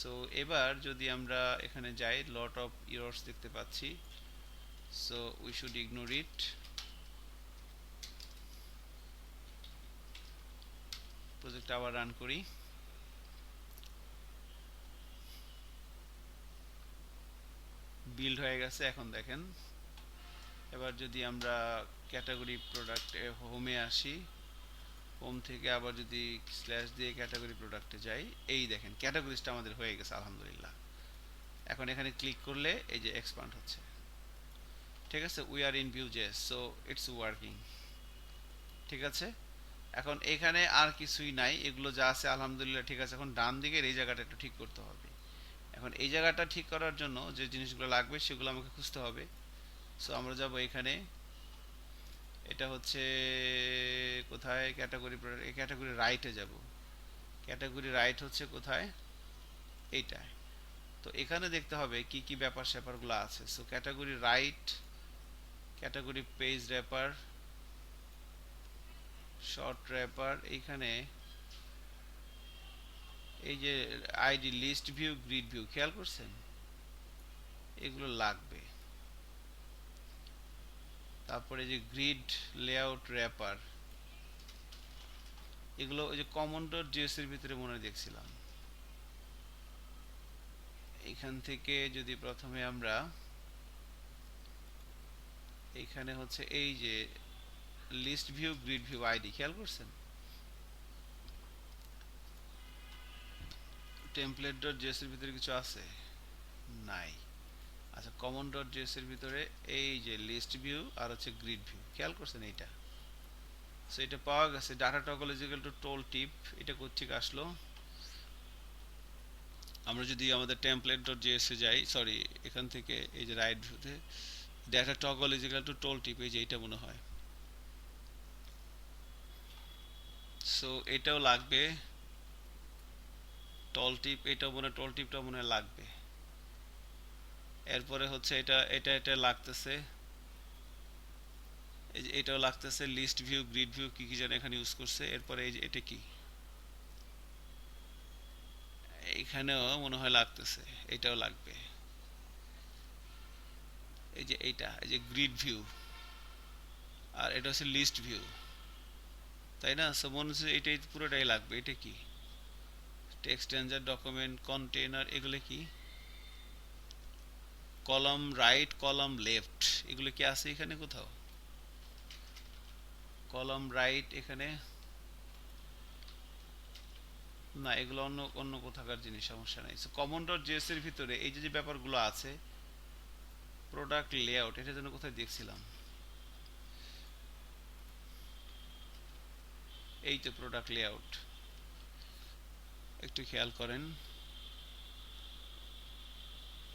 সো এবার যদি আমরা এখানে যাই, লট অফ এরর্স দেখতে পাচ্ছি, so we should ignore it. Project আবার রান করি। বিল্ড হয়ে গেছে, এখন দেখেন। এবার যদি আমরা ক্যাটাগরি প্রোডাক্ট হোমে আসি, হোম থেকে আবার যদি স্ল্যাশ দিয়ে ক্যাটাগরি প্রোডাক্টে যাই, এই দেখেন ক্যাটাগরিজটা আমাদের হয়ে গেছে আলহামদুলিল্লাহ। এখন এখানে ক্লিক করলে এই যে এক্সপান্ড হচ্ছে, ঠিক আছে, we are in view JS, so it's working. ঠিক আছে, এখন এখানে আর কিছুই নাই, এগুলো যা আছে আলহামদুলিল্লাহ ঠিক আছে। এখন ডান দিকের এই জায়গাটা একটু ঠিক করতে হবে। এখন এই জায়গাটা ঠিক করার জন্য যে জিনিসগুলো লাগবে সেগুলো আমাকে খুঁজতে হবে। সো আমরা যাব এখানে, এটা হচ্ছে কোথায়, ক্যাটাগরি প্রোডাক্ট, এই ক্যাটাগরি রাইটে যাব। ক্যাটাগরি রাইট হচ্ছে কোথায়, এইটায়। তো এখানে দেখতে হবে কি কি ব্যাপার স্যাপারগুলো আছে। So category right, category page wrapper, short wrapper, এইখানে এই যে ID, list view, grid view, খেয়াল করছেন? এগুলো লাগবে। তারপরে যে গ্রিড লেআউট র্যাপার, এগুলো ওই যে কমন ডট জেএস এর ভিতরে মনে হয় দেখছিলাম। এখান থেকে যদি প্রথমে আমরা এইখানে হচ্ছে এই যে list view, grid view, ID, খেয়াল করছেন? টেমপ্লেট ডট জেএস এর ভিতরে কিছু আছে? নাই। আচ্ছা, কমন ডট জেএস এর ভিতরে এই যে লিস্ট ভিউ আর হচ্ছে গ্রিড ভিউ, খেয়াল করছেন এইটা? সো এটা পাওয়া গেছে। Data toggle is equal to tooltip, এটা কোত্থেকে আসলো? আমরা যদি আমাদের টেমপ্লেট ডট জেএস এ যাই, সরি, এখান থেকে এই যে রাইট ভিউতে data toggle is equal to tooltip, এই যে এইটা মনে হয়। সো এটাও লাগবে, টল টিপ, এটাও মনে টল টিপটা মনে হয় লাগবে। এরপরে হচ্ছে এটা এটা এটা লাগতেছে, এই যে এটাও লাগতেছে, লিস্ট ভিউ, গ্রিড ভিউ কি কি যেন এখানে ইউজ করছে। এরপরে এই যে এটা কি, এইখানেও মনে হয় লাগতেছে, এটাও লাগবে। এই যে এইটা, এই যে গ্রিড ভিউ, আর এটা হচ্ছে লিস্ট ভিউ, তাই না? সো মনে হচ্ছে এটাই পুরোটাই লাগবে। এটা কি, টেক্সট রেঞ্জার, ডকুমেন্ট কন্টেনার, এগুলো কি, কলাম রাইট, কলাম লেফট, এগুলো কি আছে এখানে কোথাও? কলাম রাইট এখানে না, এগুলো অন্য অন্য কোথাকার জিনিস, সমস্যা নাই। সো কমন ডট জেএস এর ভিতরে এই যে যে ব্যাপারগুলো আছে, প্রোডাক্ট লেআউট, এটা যেন কোথায় দেখছিলাম, এই তো প্রোডাক্ট লেআউট, একটু খেয়াল করেন।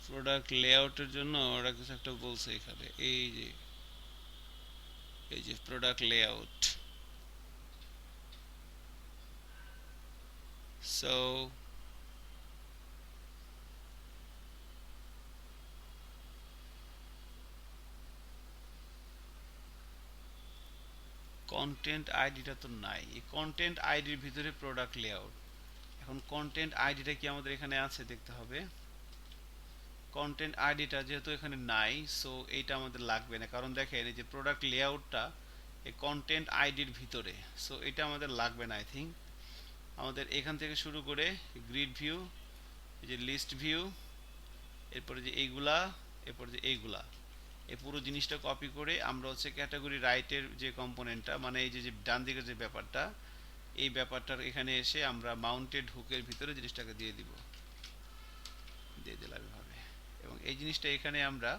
প্রোডাক্ট লেআউটের জন্য ওরা কিছু একটা বলছে এখানে, এই যে প্রোডাক্ট লেআউট। সো কন্টেন্ট আইডিটা তো নাই, এই কন্টেন্ট আইডির ভিতরে প্রোডাক্ট লেআউট। এখন কন্টেন্ট আইডিটা কি আমাদের এখানে আছে দেখতে হবে। কন্টেন্ট আইডিটা যেহেতু এখানে নাই, সো এইটা আমাদের লাগবে না, কারণ দেখেন এই যে প্রোডাক্ট লেআউটটা এই কন্টেন্ট আইডির ভিতরে, সো এটা আমাদের লাগবে না আই থিঙ্ক। আমাদের এখান থেকে শুরু করে গ্রিড ভিউ, এই যে লিস্ট ভিউ, এরপরে যে এইগুলা, এরপরে যে এইগুলা, এই পুরো জিনিসটা কপি করে আমরা হচ্ছে ক্যাটাগরি রাইটের যে কম্পোনেন্টটা, মানে এই যে যে ডান দিকের যে ব্যাপারটা, এই ব্যাপারটার এখানে এসে আমরা মাউন্টেড হুকের ভিতরে জিনিসটাকে দিয়ে দিব, দিয়ে দিলাম এভাবে। এবং এই জিনিসটা এখানে আমরা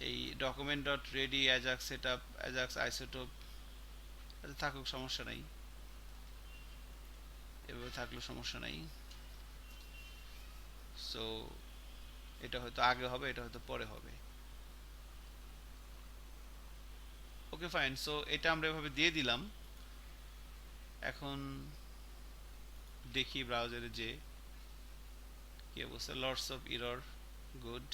এই document dot ready Ajax set up, Ajax isotope, থাকুক সমস্যা নাই, এভাবে থাকলেও সমস্যা নাই। সো এটা হয়তো আগে হবে, এটা হয়তো পরে হবে। ওকে ফাইন, সো এটা আমরা এভাবে দিয়ে দিলাম। এখন দেখি ব্রাউজারে যে কি অবস্থা, লটস অফ এরর, গুড।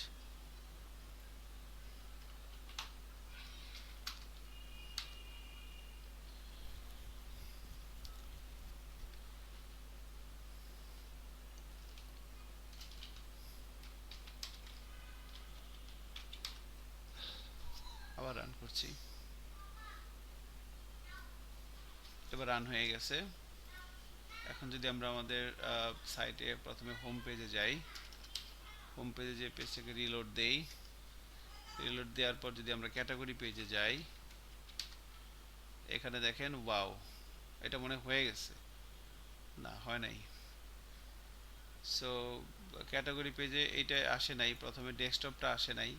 আবার রান করছি, এবার রান হয়ে গেছে। এখন যদি আমরা আমাদের সাইটে প্রথমে হোম পেজে যাই, হোম পেজে যে পেজটাকে রিলোড দেই, রিলোড দেওয়ার পর যদি আমরা ক্যাটাগরি পেজে যাই, এখানে দেখেন ওয়াও, এটা মনে হয়ে গেছে, না হয় নাই। সো ক্যাটাগরি পেজে এইটা আসে নাই, প্রথমে ডেস্কটপটা আসে নাই,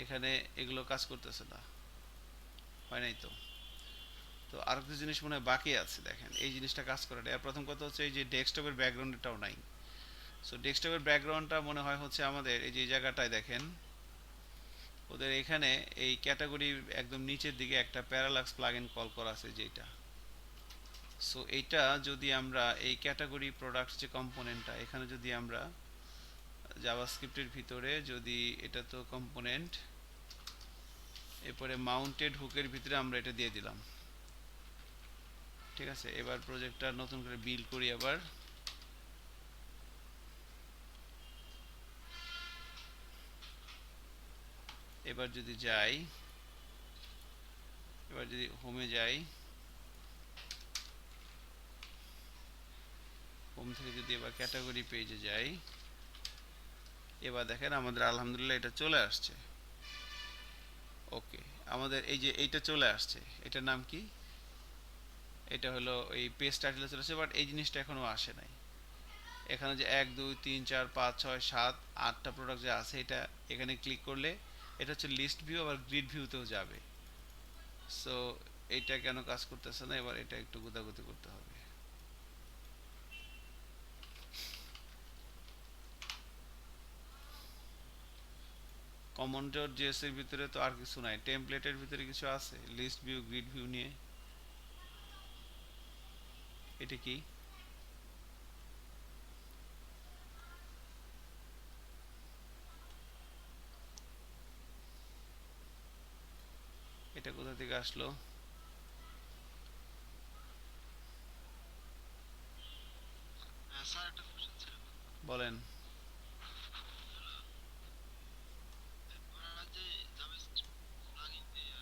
এখানে এগুলো কাজ করতেছে না, হয় নাই তো। তো আর কিছু জিনিস মনে হয় বাকি আছে, দেখেন এই জিনিসটা কাজ করে না। আর প্রথম কথা হচ্ছে এই যে ডেস্কটপের ব্যাকগ্রাউন্ডটাও নাই। সো ডেস্কটপের ব্যাকগ্রাউন্ডটা মনে হয় হচ্ছে আমাদের এই যে জায়গাটায় দেখেন, ওদের এখানে এই ক্যাটাগরি একদম নিচের দিকে একটা প্যারালাক্স প্লাগইন কল করা আছে যেটা। সো এইটা যদি আমরা এই ক্যাটাগরি প্রোডাক্টস যে কম্পোনেন্টটা, এখানে যদি আমরা জাভাস্ক্রিপ্টের ভিতরে যদি, এটা তো কম্পোনেন্ট, এরপরে মাউন্টেড হুকের ভিতরে আমরা এটা দিয়ে দিলাম, ঠিক আছে। এবার প্রজেক্টটা নতুন করে বিল্ড করি আবার। এবার যদি যাই, এবার যদি হোমে যাই, হোম থেকে যদি এবার ক্যাটাগরি পেজে যাই, এবার দেখেন আমাদের আলহামদুলিল্লাহ এটা চলে আসছে। ওকে, আমাদের এই যে এইটা চলে আসছে, এটার নাম কি, এটা হলো এই পেজ টাইটেলে চলে আসছে, বাট এই জিনিসটা এখনো আসে নাই। এখানে যে 1 2 3 4 5 6 7 8টা প্রোডাক্ট যে আছে, এটা এখানে ক্লিক করলে এটা হচ্ছে লিস্ট ভিউ, আবার গ্রিড ভিউতেও যাবে। সো এইটা কেন কাজ করতেছে না, এবার এটা একটু গুতাগুতি করতে হবে। কমন ডট জেএস এর ভিতরে তো আর কিছু নাই, টেমপ্লেটের ভিতরে কিছু আছে লিস্ট ভিউ, গ্রিড ভিউ নিয়ে। এটা কি? এটা কোথা থেকে আসলো? স্যার একটা কোশ্চেন ছিল। বলেন। ওরা যে জাভাস্ক্রিপ্ট প্লাগইন দিয়ে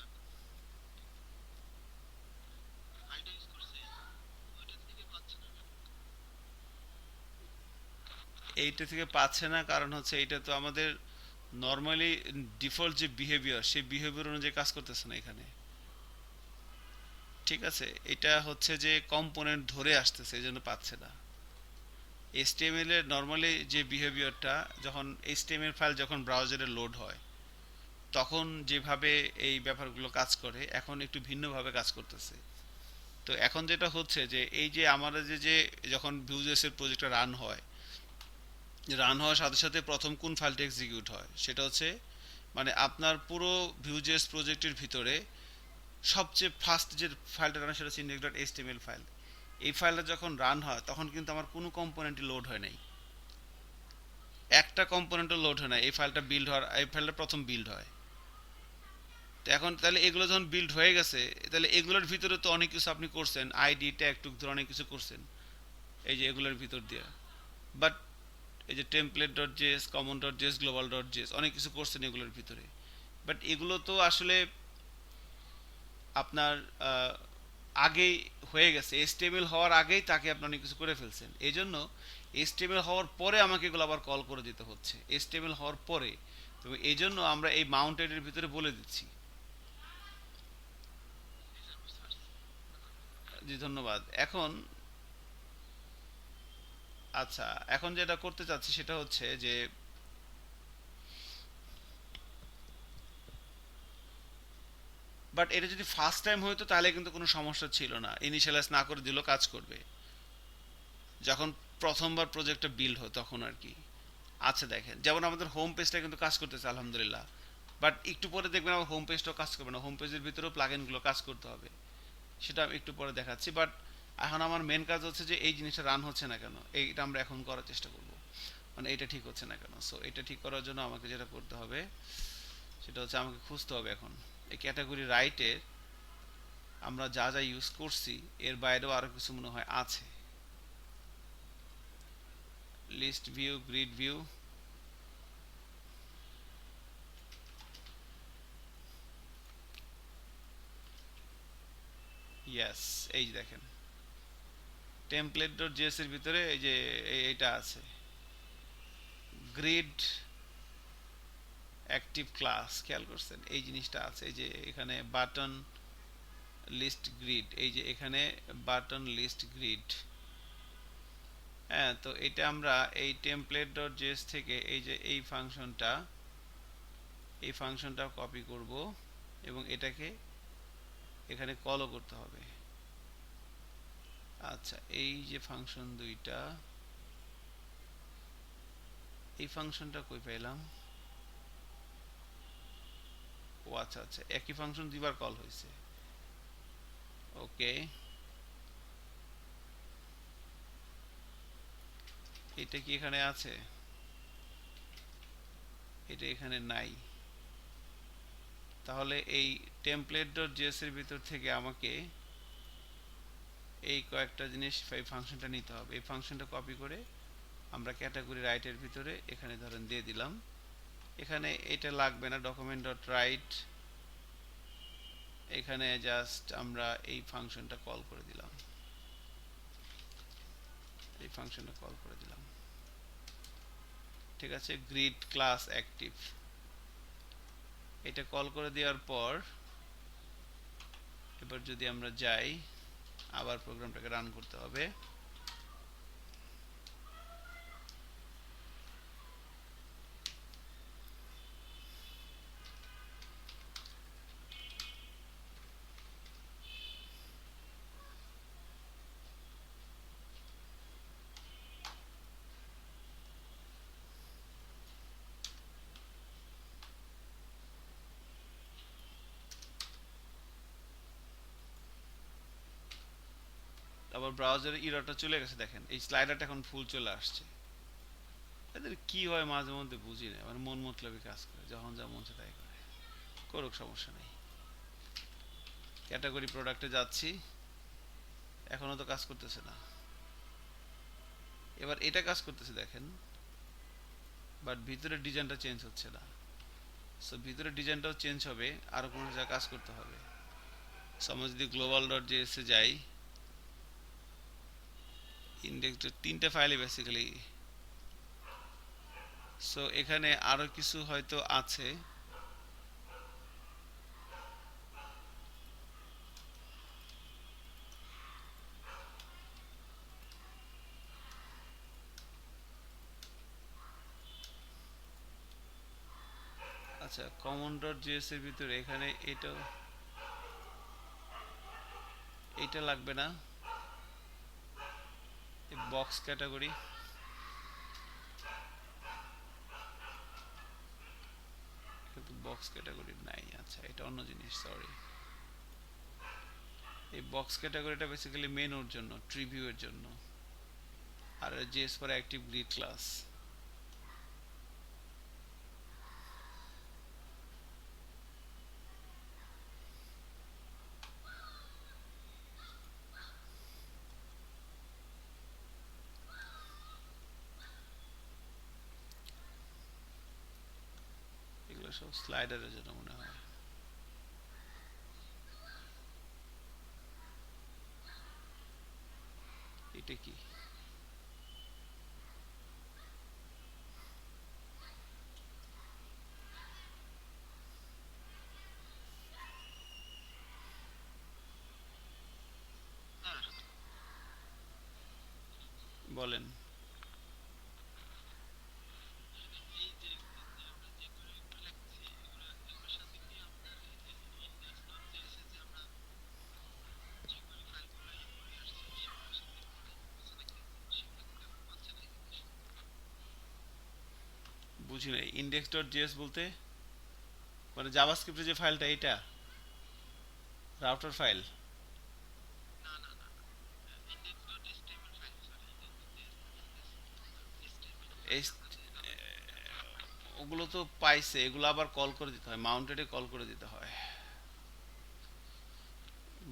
ফাইলটা ইউজ করছে, ওইটা থেকে পাচ্ছে না কেন? এইটা থেকে পাচ্ছে না কারণ হচ্ছে এইটা তো আমাদের নর্মালি ডিফল্ট যে বিহেভিয়ার সেই বিহেভিয়ার অনুযায়ী কাজ করতেছে না এখানে। ঠিক আছে, এটা হচ্ছে যে কম্পোনেন্ট ধরে আসতেছে এই জন্য পাচ্ছে না। HTML এর নর্মালি যে বিহেভিয়ারটা, যখন HTML ফাইল যখন ব্রাউজারে লোড হয় তখন যেভাবে এই ব্যাপারগুলো কাজ করে এখন একটু ভিন্নভাবে কাজ করতেছে। তো এখন যেটা হচ্ছে যে এই যে আমাদের যে যখন ভিউজেস এর প্রজেক্টটা রান হওয়ার সাথে সাথে প্রথম কোন ফাইলটা এক্সিকিউট হয় সেটা হচ্ছে, মানে আপনার পুরো ভিউজেস প্রজেক্টের ভিতরে সবচেয়ে ফার্স্ট যে ফাইলটা রান সেটা হচ্ছে index.html ফাইল। এই ফাইলটা যখন রান হয় তখন কিন্তু আমার কোনো কম্পোনেন্টই লোড হয় নাই, একটা কম্পোনেন্টও লোড হয় না। এই ফাইলটা প্রথম বিল্ড হয়। তো এখন তাহলে এগুলো যখন বিল্ড হয়ে গেছে, তাহলে এগুলোর ভিতরে তো অনেক কিছু আপনি করছেন, আইডি ট্যাগ টুক ধরে অনেক কিছু করছেন এই যে এগুলোর ভিতর দিয়ে। বাট এই যে template dot JS, common dot JS, global dot JS অনেক কিছু করছেন এগুলোর ভিতরে। বাট এগুলো তো আসলে আপনার আগেই হয়ে গেছে, HTML হওয়ার আগেই তাকে আপনি অনেক কিছু করে ফেলছেন। এই জন্য HTML হওয়ার পরে আমাকে এগুলো আবার কল করে দিতে হচ্ছে, HTML হওয়ার পরে। তো এই জন্য আমরা এই মাউন্টেডের ভিতরে বলে দিচ্ছি। জি ধন্যবাদ। এখন আচ্ছা, এখন যেটা করতে চাচ্ছি সেটা হচ্ছে যে বাট এটা যদি ফার্স্ট টাইম হতো তাহলে কিন্তু কোনো সমস্যা ছিল না, ইনিশিয়ালাইজ না করে দিলেও কাজ করবে যখন প্রথমবার প্রজেক্টটা বিল্ড হয় তখন আর কি। আচ্ছা দেখেন, যেমন আমাদের হোম পেজটা কিন্তু কাজ করতেছে আলহামদুলিল্লাহ, বাট একটু পরে দেখবেন আমার হোম পেজটাও কাজ করবে না, হোম পেজের ভিতরেও প্লাগইনগুলো কাজ করতে হবে, সেটা আমি একটু পরে দেখাচ্ছি। বাট এখন আমার মেন কাজ হচ্ছে যে এই জিনিসটা রান হচ্ছে না কেন, এইটা আমরা এখন করার চেষ্টা করব। মানে এটা ঠিক হচ্ছে না কেন, সো এটা ঠিক করার জন্য আমাকে যেটা করতে হবে সেটা হচ্ছে আমাকে খুঁজতে হবে এখন এই ক্যাটাগরি রাইটের আমরা যা যা ইউজ করছি এর বাইরেও আরও কিছু মনে হয় আছে। List view, grid view, yes, এই যে দেখেন টেমপ্লেট ডট জেএস এর ভিতরে এই যে এইটা আছে, গ্রিড অ্যাক্টিভ ক্লাস, খেয়াল করছেন এই জিনিসটা আছে। এই যে এখানে বাটন লিস্ট গ্রিড, এই যে এখানে বাটন লিস্ট গ্রিড। হ্যাঁ, তো এটা আমরা এই টেমপ্লেট ডট জেএস থেকে এই ফাংশনটা কপি করব এবং এটাকে এখানে কলও করতে হবে। আচ্ছা, এই যে ফাংশন দুইটা, এই ফাংশনটা কই পেলাম? ও আচ্ছা আচ্ছা, একই ফাংশন দুইবার কল হয়েছে। ওকে, এটা কি এখানে আছে? এটা এখানে নাই। তাহলে এই টেমপ্লেট ডট জেএস এর ভিতর থেকে আমাকে এই কয়েকটা জিনিস এই ফাংশনটা নিতে হবে। এই ফাংশনটা কপি করে আমরা ক্যাটাগরি রাইটের ভিতরে এখানে ধরেন দিয়ে দিলাম। এখানে এটা লাগবে না, ডকুমেন্ট ডট রাইট, এখানে জাস্ট আমরা এই ফাংশনটা কল করে দিলাম, এই ফাংশনটা কল করে দিলাম। ঠিক আছে, গ্রিড ক্লাস অ্যাক্টিভ, এটা কল করে দেওয়ার পর এবার যদি আমরা যাই, আবার প্রোগ্রামটাকে রান করতে হবে। আবার ব্রাউজারে ইররটা চলে গেছে, দেখেন এই স্লাইডারটা এখন ফুল চলে আসছে। এদের কি হয় মাঝে মধ্যে বুঝি না, মানে মন মতলবই কাজ করে, যখন যা মন চায় তাই করে, করুক, সমস্যা নেই। ক্যাটাগরি প্রোডাক্টে যাচ্ছি, এখনো তো কাজ করতেছে না। এবার এটা কাজ করতেছে দেখেন, বাট ভিতরের ডিজাইনটা চেঞ্জ হচ্ছে না। সো ভিতরের ডিজাইনটাও চেঞ্জ হবে, আরও কোনো জায়গায় কাজ করতে হবে। সো আমরা যদি গ্লোবাল ডট জেএসে যাই, ইন্ডেক্স তিনটে ফাইলে বেসিক্যালি। সো এখানে আরও কিছু হয়তো আছে। আচ্ছা, কমন ডট জেএস এর ভিতরে এখানে এইটা লাগবে না, বক্স ক্যাটাগরি, কিন্তু বক্স ক্যাটাগরি নাই। আচ্ছা, এটা অন্য জিনিস, সরি। এই বক্স ক্যাটাগরিটা বেসিক্যালি মেনুর জন্য, ট্রি ভিউ এর জন্য, আর JS for active grid class. এগুলো সব স্লাইডারের জন্য মনে হয়। এটা কি? না না, বলেন। এই যে আমরা যে কোয়েরিগুলো লিখছি এগুলোর সাথে কি আপনার এই যে ইন্ডেক্স ডট জেএস যে আমরা যে কোয়েরি ফাইলগুলো ইয়ে করে আসছি সেগুলোর সাথে হচ্ছে নাকি, সেগুলো কি কাজ পাচ্ছে না? বুঝি নাই, ইন্ডেক্স ডট জেএস বলতে মানে জাভাস্ক্রিপ্টের যে ফাইলটা, এটা রাউটার ফাইল? না না না, index dot HTML file, sorry, index dot JS না, এচটিএমএল ফাইল এই আমরা যেগুলো ওগুলো তো পাইছে, এগুলো আবার কল করে দিতে হয়, মাউন্টেডে কল করে দিতে হয়,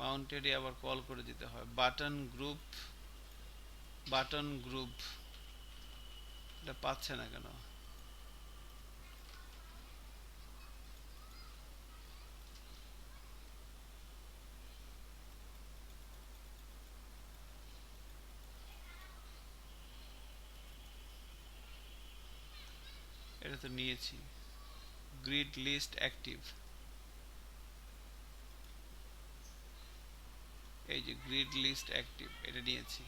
মাউন্টেডে আবার কল করে দিতে হয়। বাটন গ্রুপ, বাটন গ্রুপ, এটা পাচ্ছে না কেন? এটা তো নিয়েছি, গ্রিড লিস্ট অ্যাক্টিভ, এই যে গ্রিড লিস্ট অ্যাক্টিভ, এটা নিয়েছি।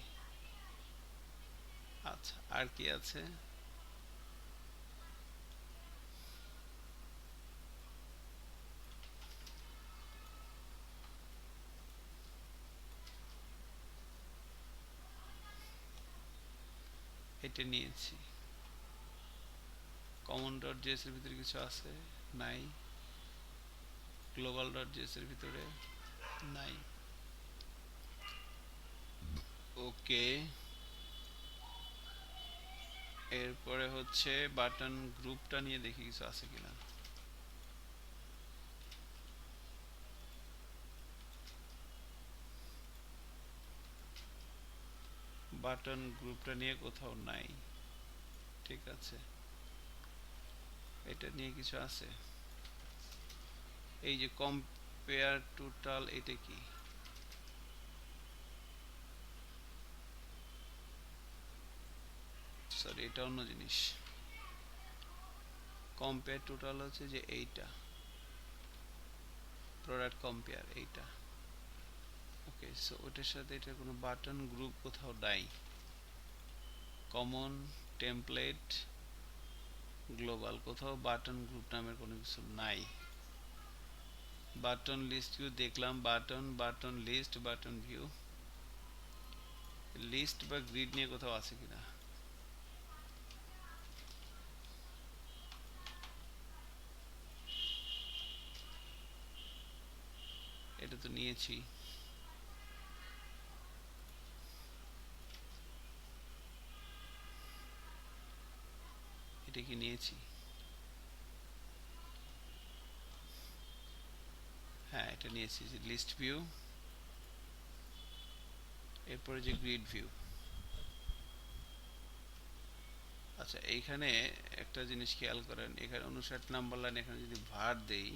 আচ্ছা, আর কি আছে? এটা নিয়েছি। কমন ডট জেএস এর ভিতরে কিছু আছে? নাই। গ্লোবাল ডট জেএস এর ভিতরে নাই। ওকে, এরপরে হচ্ছে বাটন গ্রুপটা নিয়ে দেখি কিছু আছে কিনা। বাটন গ্রুপটা নিয়ে কোথাও নাই। ঠিক আছে, এটা নিয়ে কিছু আছে। এই যে কম্পেয়ার টোটাল, এটা কি? সরি, এটা অন্য জিনিস। কম্পেয়ার টোটাল হচ্ছে যে এইটা, প্রোডাক্ট কম্পেয়ার এইটা। ওকে, সো ওটার সাথে এটা কোনো বাটন গ্রুপ কোথাও নাই। কমন, টেমপ্লেট, গ্লোবাল, কোথাও বাটন গ্রুপ নামের কোনো কিছু নাই। বাটন লিস্ট ভিউ দেখলাম, button, button list, button view, list বা গ্রিড নিয়ে কোথাও আছে কিনা। এটা তো নিয়েছি। কি নিয়েছি? হ্যাঁ, এটা নিয়েছি, যে লিস্ট ভিউ, এরপরে যে গ্রিড ভিউ। আচ্ছা, এইখানে একটা জিনিস খেয়াল করেন, এখানে 59 নাম্বার লাইন, এখানে যদি ভার দেই,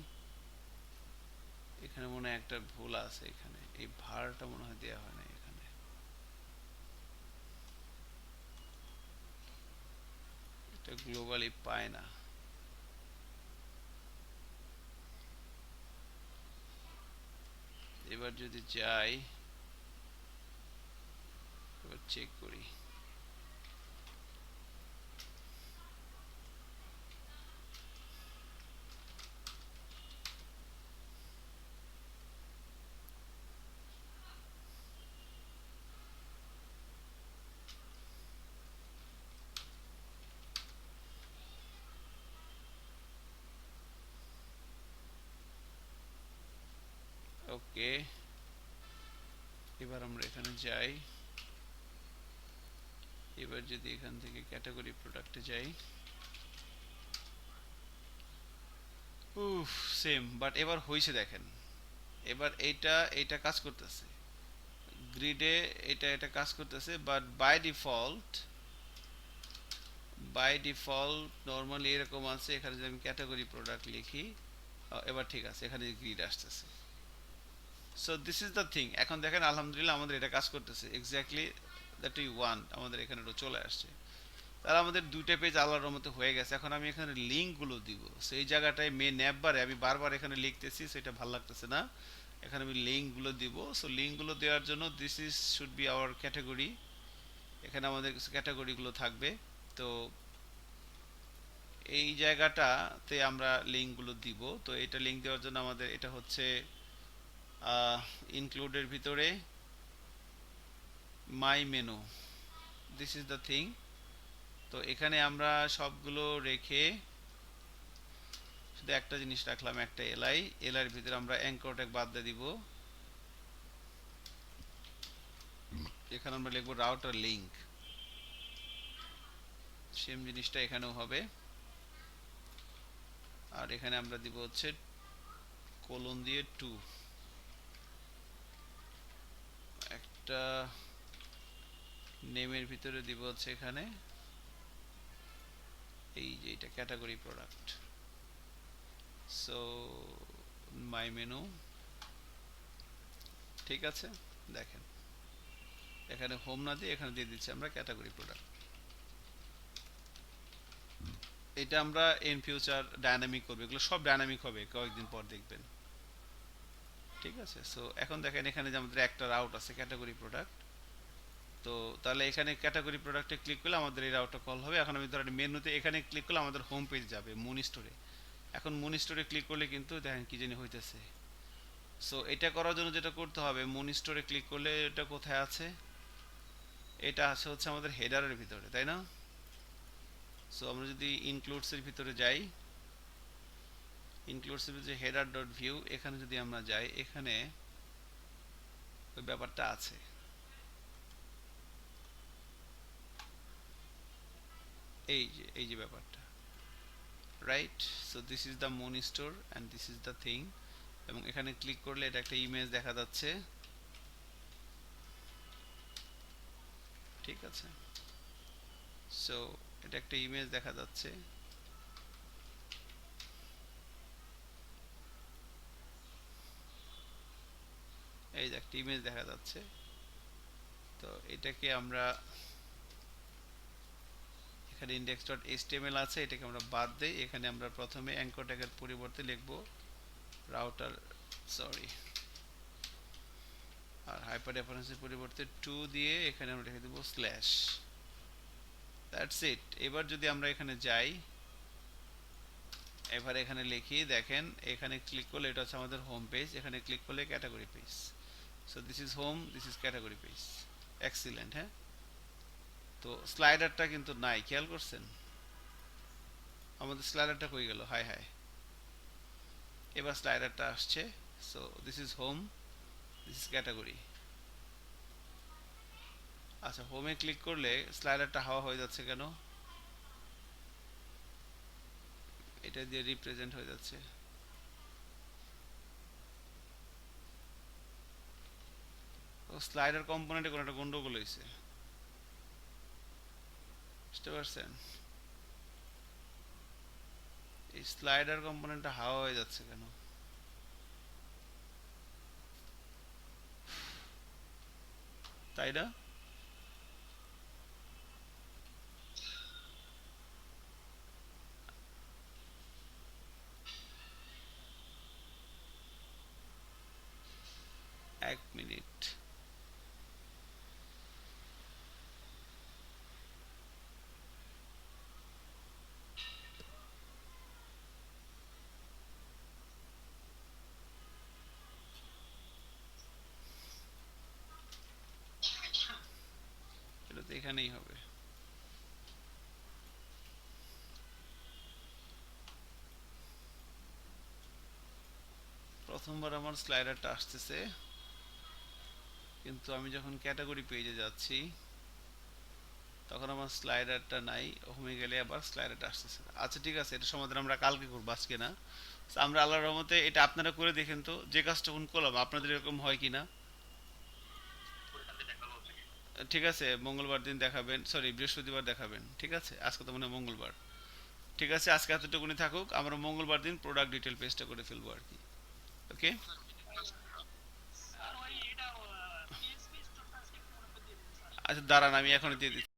এখানে মনে হয় একটা ভুল আছে, এখানে এই ভারটা মনে হয় দেওয়া হয় না এখানে। এটা গ্লোবালি পায় না। এবার যদি যাই, এবার চেক করি। ওকে, এবার আমরা এখানে যাই। এবার যদি এখান থেকে ক্যাটাগরি প্রোডাক্টে যাই, উফ, সেম, বাট এবার হয়েছে দেখেন, এবার এইটা কাজ করতেছে গ্রিডে, এটা কাজ করতেছে, বাট বাই ডিফল্ট নর্মালি এরকম আছে। এখানে যদি আমি ক্যাটাগরি প্রোডাক্ট লিখি, এবার ঠিক আছে, এখানে গ্রিড আসতেছে। So this is the thing. এখন দেখেন আলহামদুলিল্লাহ আমাদের এটা কাজ করতেছে এক্স্যাক্টলি দ্যাট উই ওয়ান্ট, আমাদের এখানে চলে আসছে। তাহলে আমাদের দুইটা পেজ আল্লাহর মতো হয়ে গেছে। এখন আমি এখানে লিঙ্কগুলো দিব, সেই জায়গাটায় মেন অ্যাপবারে আমি বারবার এখানে লিখতেছি, সেটা ভালো লাগতেছে না। এখানে আমি লিঙ্কগুলো দিব। সো লিঙ্কগুলো দেওয়ার জন্য this is should be hour category. এখানে আমাদের কিছু ক্যাটাগরিগুলো থাকবে। তো এই জায়গাটাতে আমরা লিঙ্কগুলো দিব। তো এটা লিঙ্ক দেওয়ার জন্য আমাদের এটা হচ্ছে ইনক্লুডের ভিতরে my menu, this is the thing. তো এখানে আমরা সবগুলো রেখে শুধু একটা জিনিস রাখলাম, একটা এলআইয়ের ভিতরে আমরা অ্যাঙ্কর ট্যাগ বাদ দিয়ে দিব। এখানে আমরা লিখবো রাউটার লিংক, সেম জিনিসটা এখানেও হবে। আর এখানে আমরা দিব হচ্ছে কোলন দিয়ে 2, একটা নেমের ভিতরে দিব হচ্ছে এখানে এই যে এটা category product. So my menu, ঠিক আছে। দেখেন এখানে হোম না দিয়ে এখানে দিয়ে দিচ্ছি আমরা ক্যাটাগরি প্রোডাক্ট। এটা আমরা ইন ফিউচার ডায়নামিক করব, এগুলো সব ডায়নামিক হবে কয়েকদিন পর দেখবেন, ঠিক আছে। সো এখন দেখেন এখানে যে আমাদের একটা রাউট আছে ক্যাটাগরি প্রোডাক্ট। তো তাহলে এখানে ক্যাটাগরি প্রোডাক্টে ক্লিক করলে আমাদের এই রাউটটা কল হবে। এখন আমি ধরেন মেনুতে এখানে ক্লিক করলে আমাদের হোম পেজ যাবে মুন স্টোরে। এখন মুন স্টোরে ক্লিক করলে কিন্তু দেখেন কি জানি হইতেছে। সো এটা করার জন্য যেটা করতে হবে, মুন স্টোরে ক্লিক করলে এটা কোথায় আছে, এটা আছে হচ্ছে আমাদের হেডারের ভিতরে, তাই না? সো আমরা যদি ইনক্লুডসের ভিতরে যাই, ইনক্লুডসের ভিতরে হেডার ডট ভিউ, এখানে যদি আমরা যাই, এখানে ওই ব্যাপারটা আছে। এই যে ব্যাপারটা, right? So this is the moon store and this is the thing. এবং এখানে ক্লিক করলে এটা একটা ইমেজ দেখা যাচ্ছে, ঠিক আছে। সো এটা একটা ইমেজ দেখা যাচ্ছে। এই যে একটা ইমেজ দেখা যাচ্ছে। তো এটাকে আমরা এখানে index.html আছে, এটাকে আমরা বাদ দেই। এখানে আমরা প্রথমে অ্যাঙ্কর ট্যাগের পরিবর্তে লিখব রাউটার, সরি, আর হাইপার রেফারেন্সের পরিবর্তে 2 দিয়ে এখানে আমরা লিখে দেব স্ল্যাশ। That's it. এবার যদি আমরা এখানে যাই, এবার এখানে লিখি, দেখেন এখানে ক্লিক করলে এটা হচ্ছে আমাদের হোম পেজ, এখানে ক্লিক করলে category page. So this is home, this is category page. Excellent, হ্যাঁ। তো স্লাইডারটা কিন্তু নাই, খেয়াল করছেন? আমাদের স্লাইডারটা কই গেল? হাই হাই, এবার স্লাইডারটা আসছে। So this is home, this is category. আচ্ছা, হোমে ক্লিক করলে স্লাইডারটা হাওয়া হয়ে যাচ্ছে কেন? এটা দিয়ে রিপ্রেজেন্ট হয়ে যাচ্ছে। ও স্লাইডার কম্পোনেন্টে কোনো একটা গন্ডগোল হয়েছে, বুঝতে পারছেন? এই স্লাইডার কম্পোনেন্টটা হাওয়া হয়ে যাচ্ছে কেন? তাই না? এক মিনিট। এটা তো এখানেই হবে। প্রথমবার আমার স্লাইডারটা আসতেছে, কিন্তু আমি যখন ক্যাটাগরি পেজে যাচ্ছি তখন আমার স্লাইডারটা নাই, হোমে গেলে আবার স্লাইডারটা আসতেছে না। আচ্ছা ঠিক আছে, এটা সমাধান আমরা কালকে করবো, আজকে না। তো আমরা আল্লাহর রহমতে এটা আপনারা করে দেখেন তো, যে কাজটা কোন করলাম আপনাদের এরকম হয় কিনা। ঠিক আছে, মঙ্গলবার দিন দেখাবেন, সরি বৃহস্পতিবার দেখাবেন, ঠিক আছে? আজকে তো মনে হয় মঙ্গলবার। ঠিক আছে, আজকে এতটুকুনি থাকুক, আমরা মঙ্গলবার দিন প্রোডাক্ট ডিটেল পেজটা করে ফেলবো আর কি। ওকে। স্যার ওই এটা পিএসপি স্টোরটা আজকে একটু মনে করে দিয়ে দিন স্যার। আচ্ছা দাঁড়ান, আমি এখনই দিয়ে দিচ্ছি।